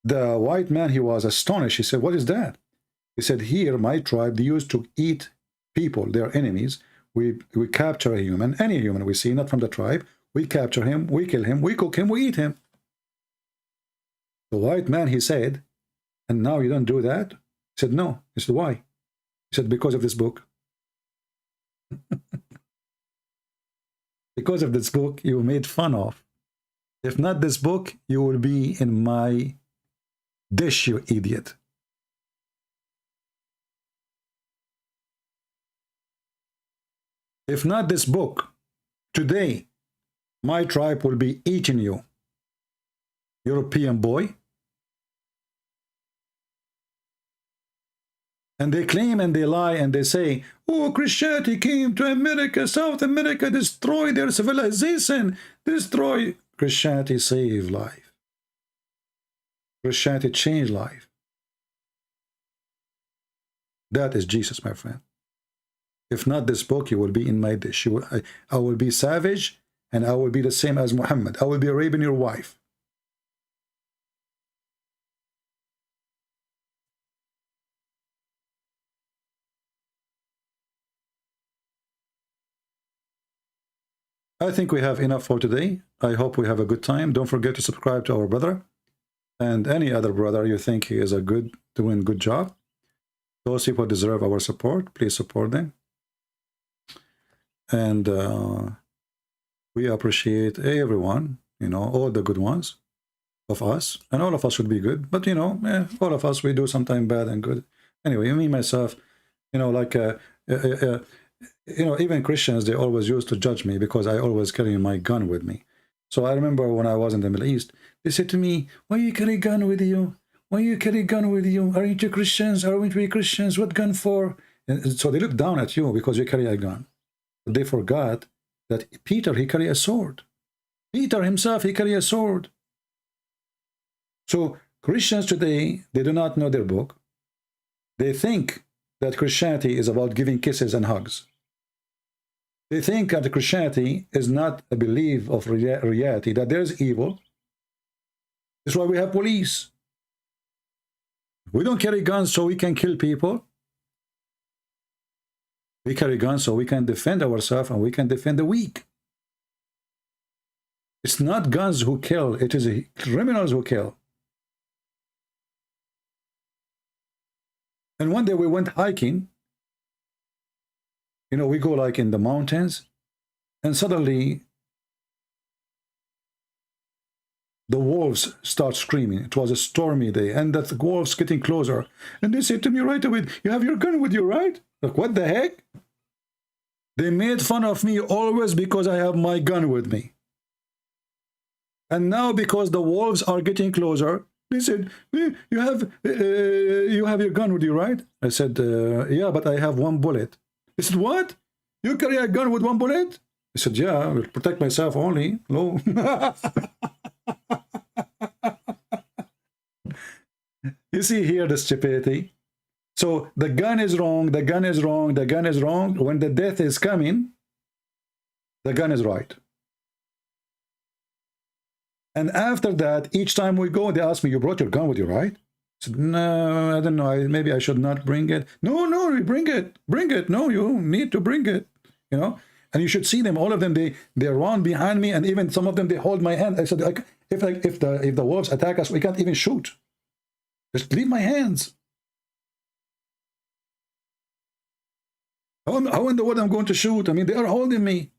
The white man, he was astonished. He said, what is that? He said, here, my tribe, they used to eat people, their enemies. We capture a human, any human we see, not from the tribe. We capture him, we kill him, we cook him, we eat him. The white man, he said, and now you don't do that? He said, no. He said, why? He said, because of this book. Because of this book, you were made fun of. If not this book, you will be in my dish, you idiot. If not this book, today, my tribe will be eating you. European boy. And they claim and they lie and they say, oh, Christianity came to America, South America, destroyed their civilization, destroy. Christianity saved life. Christianity changed life. That is Jesus, my friend. If not this book, you will be in my dish. I will be savage, and I will be the same as Muhammad. I will be raping your wife. I think we have enough for today. I hope we have a good time. Don't forget to subscribe to our brother and any other brother you think he is doing good job. Those people deserve our support. Please support them. And we appreciate everyone, you know, all the good ones of us, and all of us should be good. But, you know, all of us, we do sometimes bad and good. Anyway, me, myself, you know, like, you know, even Christians, they always used to judge me because I always carry my gun with me. So I remember when I was in the Middle East, they said to me, why you carry a gun with you? Why you carry a gun with you? Aren't you Christians? Aren't we Christians? What gun for? And so they look down at you because you carry a gun. But they forgot that Peter, he carried a sword. Peter himself, he carried a sword. So Christians today, they do not know their book. They think that Christianity is about giving kisses and hugs. They think that Christianity is not a belief of reality, that there's evil. That's why we have police. We don't carry guns so we can kill people. We carry guns so we can defend ourselves and we can defend the weak. It's not guns who kill, it is criminals who kill. And one day we went hiking. You know, we go like in the mountains, and suddenly the wolves start screaming. It was a stormy day, and the wolves getting closer. And they said to me right away, "You have your gun with you, right?" Like, what the heck? They made fun of me always because I have my gun with me. And now because the wolves are getting closer, they said, you have your gun with you, right? I said, yeah, but I have one bullet. They said, what? You carry a gun with one bullet? I said, yeah, I will protect myself only. No. You see here the stupidity. So the gun is wrong, the gun is wrong, the gun is wrong. When the death is coming, the gun is right. And after that, each time we go, they ask me, you brought your gun with you, right? I said, no, I don't know. Maybe I should not bring it. No, bring it. Bring it. No, you need to bring it. You know? And you should see them. All of them, they run behind me. And even some of them, they hold my hand. I said, if the wolves attack us, we can't even shoot. Just leave my hands. How in the world I'm going to shoot? I mean, they are holding me.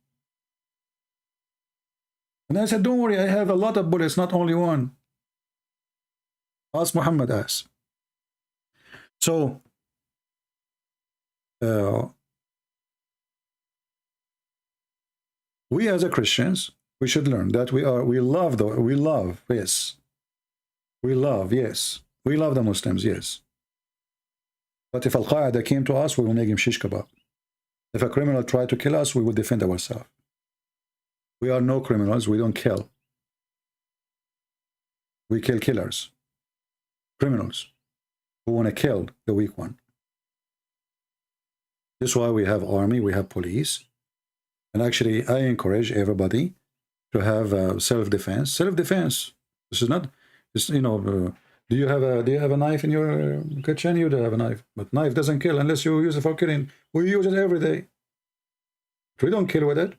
And I said, don't worry, I have a lot of bullets, not only one. Ask Muhammad, ask. So, we as a Christians, we should learn that we love, yes. We love the Muslims, yes. But if Al-Qaeda came to us, we will make him shish kebab. If a criminal tried to kill us, we will defend ourselves. We are no criminals. We don't kill. We kill killers. Criminals who want to kill the weak one. This is why we have army, we have police. And actually, I encourage everybody to have self-defense. Self-defense. This is not, you know, do you have a knife in your kitchen? You do have a knife. But knife doesn't kill unless you use it for killing. We use it every day. We don't kill with it.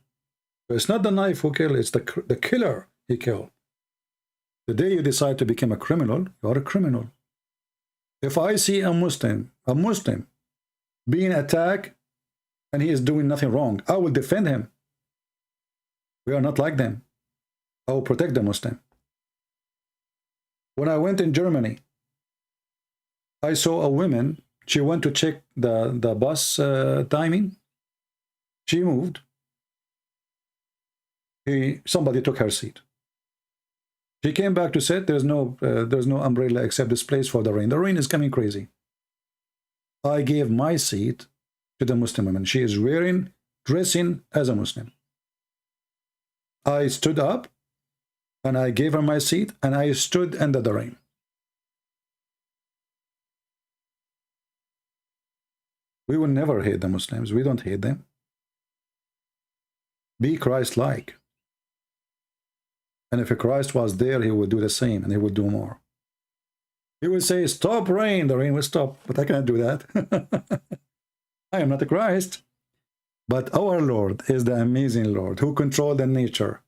It's not the knife who kills, it's the killer he killed. The day you decide to become a criminal, you are a criminal. If I see a Muslim being attacked and he is doing nothing wrong, I will defend him. We are not like them. I will protect the Muslim. When I went in Germany, I saw a woman, she went to check the bus timing. She moved. Somebody took her seat. She came back to sit. There's no umbrella except this place for the rain. The rain is coming crazy. I gave my seat to the Muslim woman. She is dressing as a Muslim. I stood up and I gave her my seat and I stood under the rain. We will never hate the Muslims. We don't hate them. Be Christ-like. And if Christ was there, he would do the same, and he would do more. He would say, stop rain, the rain will stop. But I can't do that. I am not a Christ. But our Lord is the amazing Lord who controls the nature.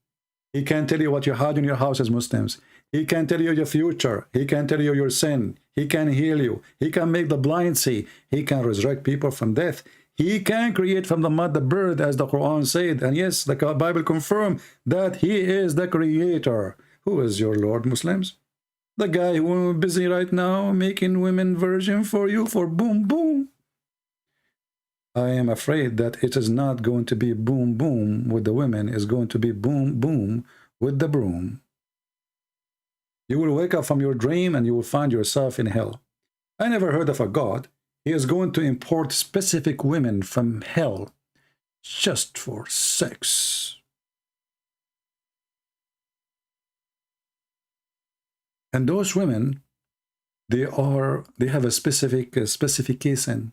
He can tell you what you had in your house as Muslims. He can tell you your future. He can tell you your sin. He can heal you. He can make the blind see. He can resurrect people from death. He can create from the mud the bird, as the Quran said. And yes, the Bible confirmed that he is the creator. Who is your Lord, Muslims? The guy who is busy right now making women virgin for you for boom, boom. I am afraid that it is not going to be boom, boom with the women. It's going to be boom, boom with the broom. You will wake up from your dream and you will find yourself in hell. I never heard of a God. He is going to import specific women from hell just for sex. And those women, they have a specific specification.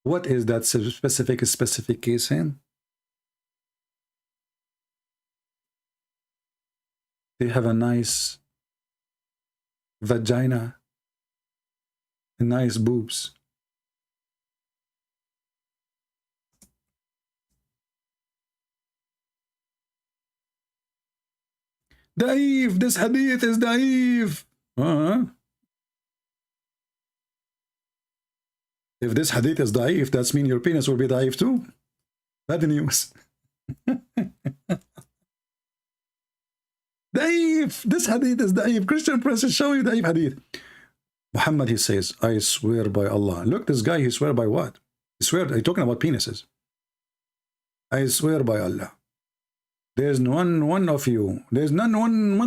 What is that specific specification? They have a nice vagina and nice boobs. Daif, this hadith is daif. If this hadith is daif, that means your penis will be daif too. Bad news. Daif, this hadith is daif. Christian Prince is showing you daif hadith. Muhammad, he says, I swear by Allah. Look, this guy, he swear by what? He swear, he's talking about penises. I swear by Allah. There's one of you. There's none one.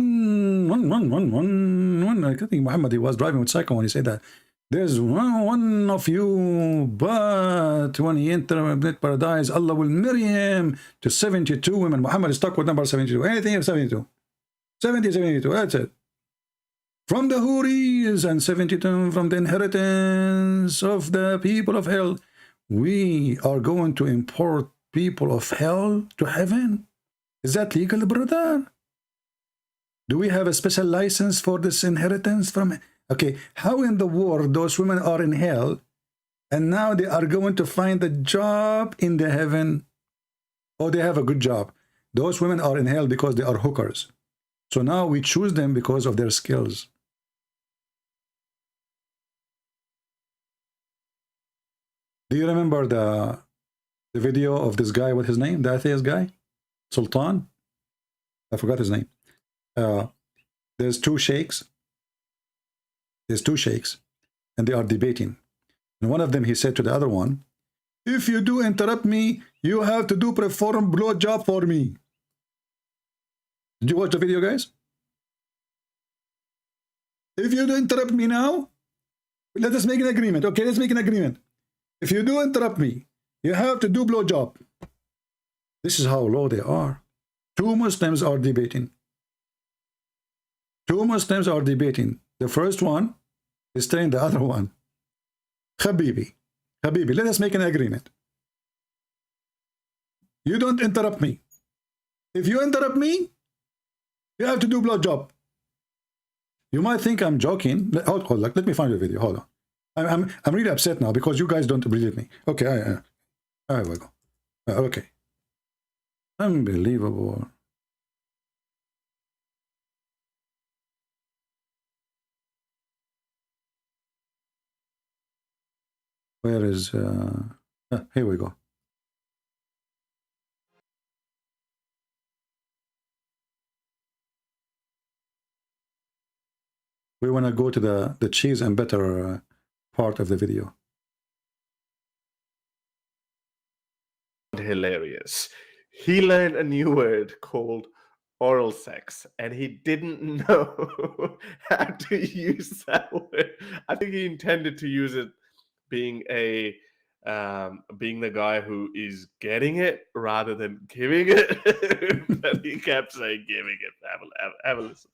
I think Muhammad, he was driving with Psycho when he said that. There's one of you, but when he enters paradise, Allah will marry him to 72 women. Muhammad is stuck with number 72. Anything of 72. 70, 72, that's it. From the Houris and 72 from the inheritance of the people of hell. We are going to import people of hell to heaven. Is that legal, brother? Do we have a special license for this inheritance from? Okay, how in the world those women are in hell and now they are going to find a job in the heaven? Oh, they have a good job. Those women are in hell because they are hookers. So now we choose them because of their skills. Do you remember the video of this guy? What's his name? The atheist guy? Sultan? I forgot his name. There's two sheikhs. There's two sheikhs, and they are debating. And one of them, he said to the other one, if you do interrupt me, you have to do perform blow job for me. Did you watch the video, guys? If you do interrupt me now, let us make an agreement. Okay, let's make an agreement. If you do interrupt me, you have to do blow job. This is how low they are. Two Muslims are debating. Two Muslims are debating. The first one is telling the other one, Habibi, Habibi, let us make an agreement. You don't interrupt me. If you interrupt me, you have to do blow job. You might think I'm joking. Hold on, let me find your video. Hold on. I'm really upset now because you guys don't believe me. Okay, there we go. Okay. Unbelievable. Where is here we go. We want to go to the cheese and butter part of the video. Hilarious. He learned a new word called oral sex, and he didn't know how to use that word. I think he intended to use it being a being the guy who is getting it rather than giving it. But he kept saying giving it. Have a listen.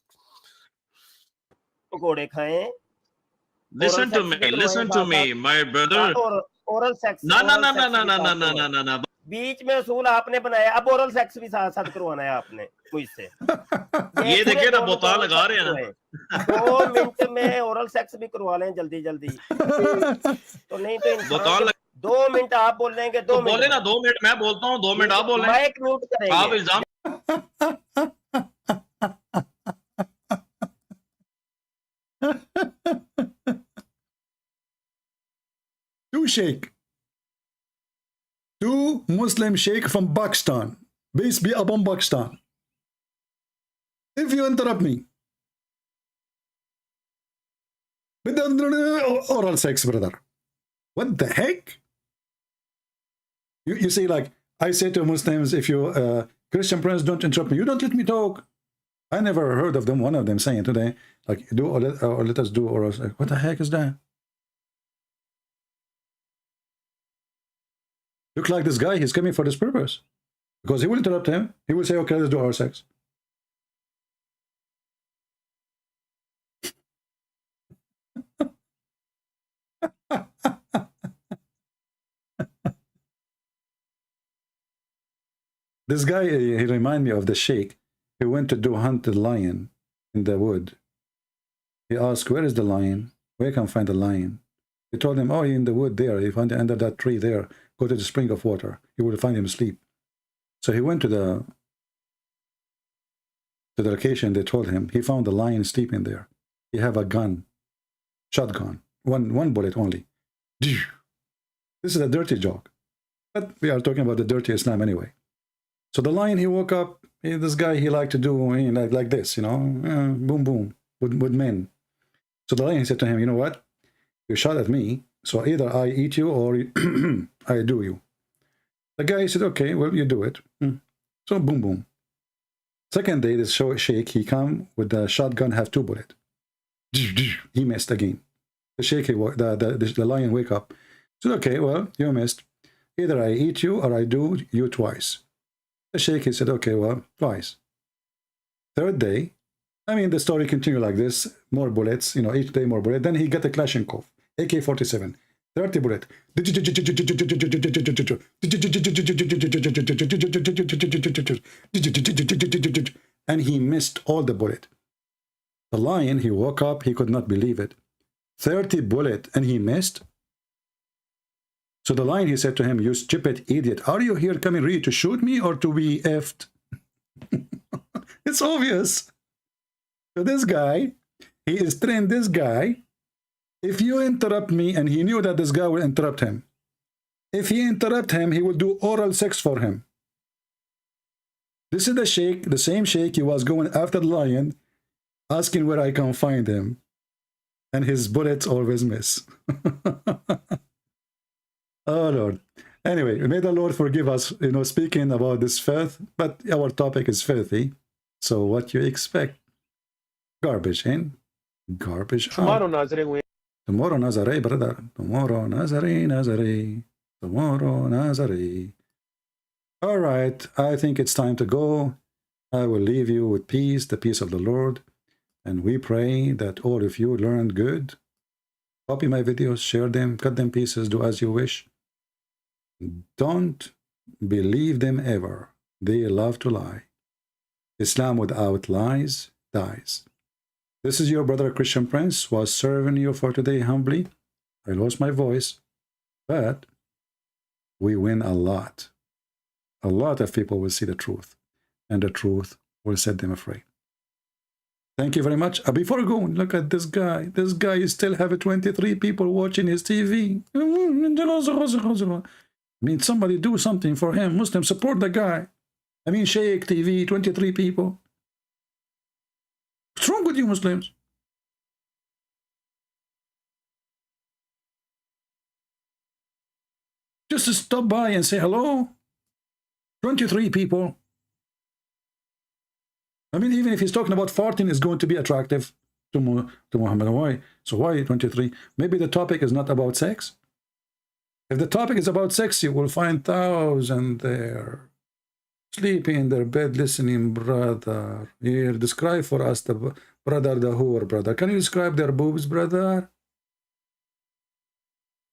Listen to me, my brother. Oral sex No. बीच में उसूल आपने बनाया, अब oral sex भी साथ साथ करवाना है आपने मुझसे। ये देखिए ना बोतल लगा रहे हैं 2 मिनट में ओरल सेक्स भी करवा लें जल्दी जल्दी। तो नहीं तो बोतल 2 मिनट आप बोल लेंगे, 2 मिनट बोले ना, 2 मिनट मैं बोलता हूँ, 2 मिनट आप बोलें। माइक म्यूट करेंगे। आप इल्जाम Two sheikh. Two Muslim sheikh from Pakistan. Peace be upon Pakistan. If you interrupt me with oral sex, brother. What the heck? You see, like, I say to Muslims, if you, Christian Prince, don't interrupt me. You don't let me talk. I never heard of them, one of them saying today, like, do or let us do, or like, what the heck is that? Look like this guy, he's coming for this purpose. Because he will interrupt him. He will say, okay, let's do oral sex. This guy, he reminded me of the sheikh. He went to hunt the lion in the wood. He asked, where is the lion? Where can I find the lion? He told him, oh, in the wood there. He found it under that tree there. Go to the spring of water. You will find him asleep. So he went to the location. They told him. He found the lion sleeping there. He have a gun, shotgun, one bullet only. This is a dirty joke. But we are talking about the dirty Islam anyway. So the lion, he woke up. This guy, he liked to do like this, you know, boom, boom, with men. So the lion said to him, you know what? You shot at me, so either I eat you or I do you. The guy said, okay, well, you do it. So boom, boom. Second day, this sheikh, he come with the shotgun, have 2 bullets. He missed again. The sheikh, the lion wake up. Said, okay, well, you missed. Either I eat you or I do you twice. The sheikh, he said, okay, well, twice. Third day, I mean, the story continued like this. More bullets, you know, each day more bullets. Then he got a Kalashnikov, AK-47, 30 bullets. And he missed all the bullets. The lion, he woke up, he could not believe it. 30 bullets, and he missed. So the lion, he said to him, you stupid idiot, are you here coming really to shoot me or to be effed? It's obvious. So this guy, he is trained this guy. If you interrupt me, and he knew that this guy will interrupt him. If he interrupt him, he will do oral sex for him. This is the sheikh, the same sheikh he was going after the lion, asking where I can find him. And his bullets always miss. Oh, Lord. Anyway, may the Lord forgive us, you know, speaking about this filth, but our topic is filthy. So what you expect? Garbage in, garbage out. Tomorrow, Nazare. Tomorrow, Nazare, brother. Tomorrow, Nazare, Nazare. Tomorrow, Nazare. All right, I think it's time to go. I will leave you with peace, the peace of the Lord. And we pray that all of you learned good. Copy my videos, share them, cut them pieces, do as you wish. Don't believe them ever. They love to lie. Islam without lies dies. This is your brother Christian Prince, was serving you for today humbly. I lost my voice, but we win a lot. A lot of people will see the truth, and the truth will set them free. Thank you very much. Before going, look at this guy. This guy still have 23 people watching his TV. I mean, somebody do something for him. Muslims, support the guy. I mean, Sheikh TV, 23 people. What's wrong with you, Muslims? Just to stop by and say hello. 23 people. I mean, even if he's talking about farting, is going to be attractive to Muhammad. Why? So why 23? Maybe the topic is not about sex. If the topic is about sex, you will find thousands there, sleeping in their bed, listening, brother. Here, describe for us the brother, the whore, brother. Can you describe their boobs, brother?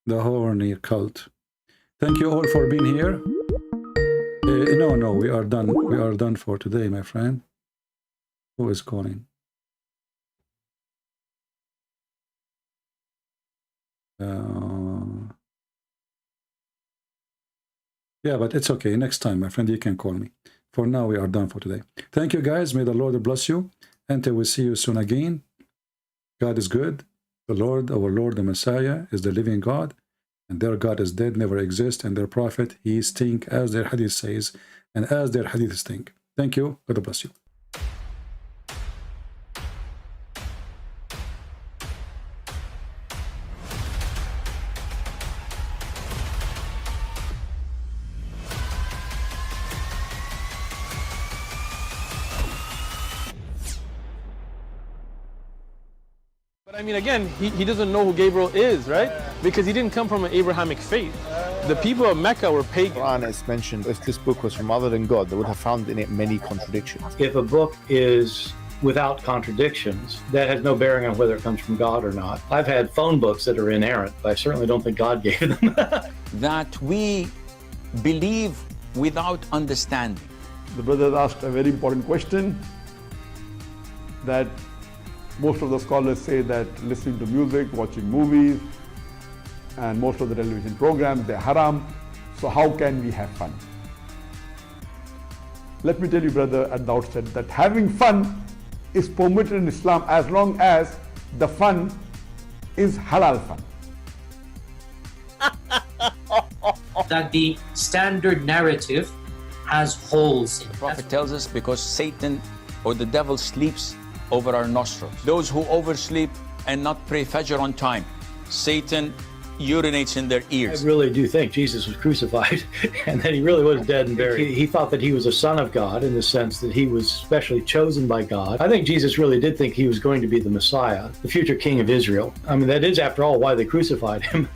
The horny cult. Thank you all for being here. No, we are done. We are done for today, my friend. Who is calling? Yeah, but it's okay. Next time, my friend, you can call me. For now, we are done for today. Thank you, guys. May the Lord bless you. Until we see you soon again. God is good. The Lord, our Lord, the Messiah, is the living God. And their God is dead, never exists. And their prophet, he stink, as their hadith says, and as their hadith stink. Thank you. God bless you. But I mean, again, he doesn't know who Gabriel is, right? Because he didn't come from an Abrahamic faith. The people of Mecca were pagan. Quran is mentioned, if this book was from other than God, they would have found in it many contradictions. If a book is without contradictions, that has no bearing on whether it comes from God or not. I've had phone books that are inerrant, but I certainly don't think God gave them. That we believe without understanding. The brother asked a very important question, that most of the scholars say that listening to music, watching movies, and most of the television programs, they're haram. So how can we have fun? Let me tell you, brother, at the outset, that having fun is permitted in Islam as long as the fun is halal fun. That the standard narrative has holes in it. The Prophet tells us because Satan or the devil sleeps over our nostrils. Those who oversleep and not pray Fajr on time, Satan urinates in their ears. I really do think Jesus was crucified and that he really was dead and buried. He thought that he was a son of God in the sense that he was specially chosen by God. I think Jesus really did think he was going to be the Messiah, the future king of Israel. I mean, that is, after all, why they crucified him.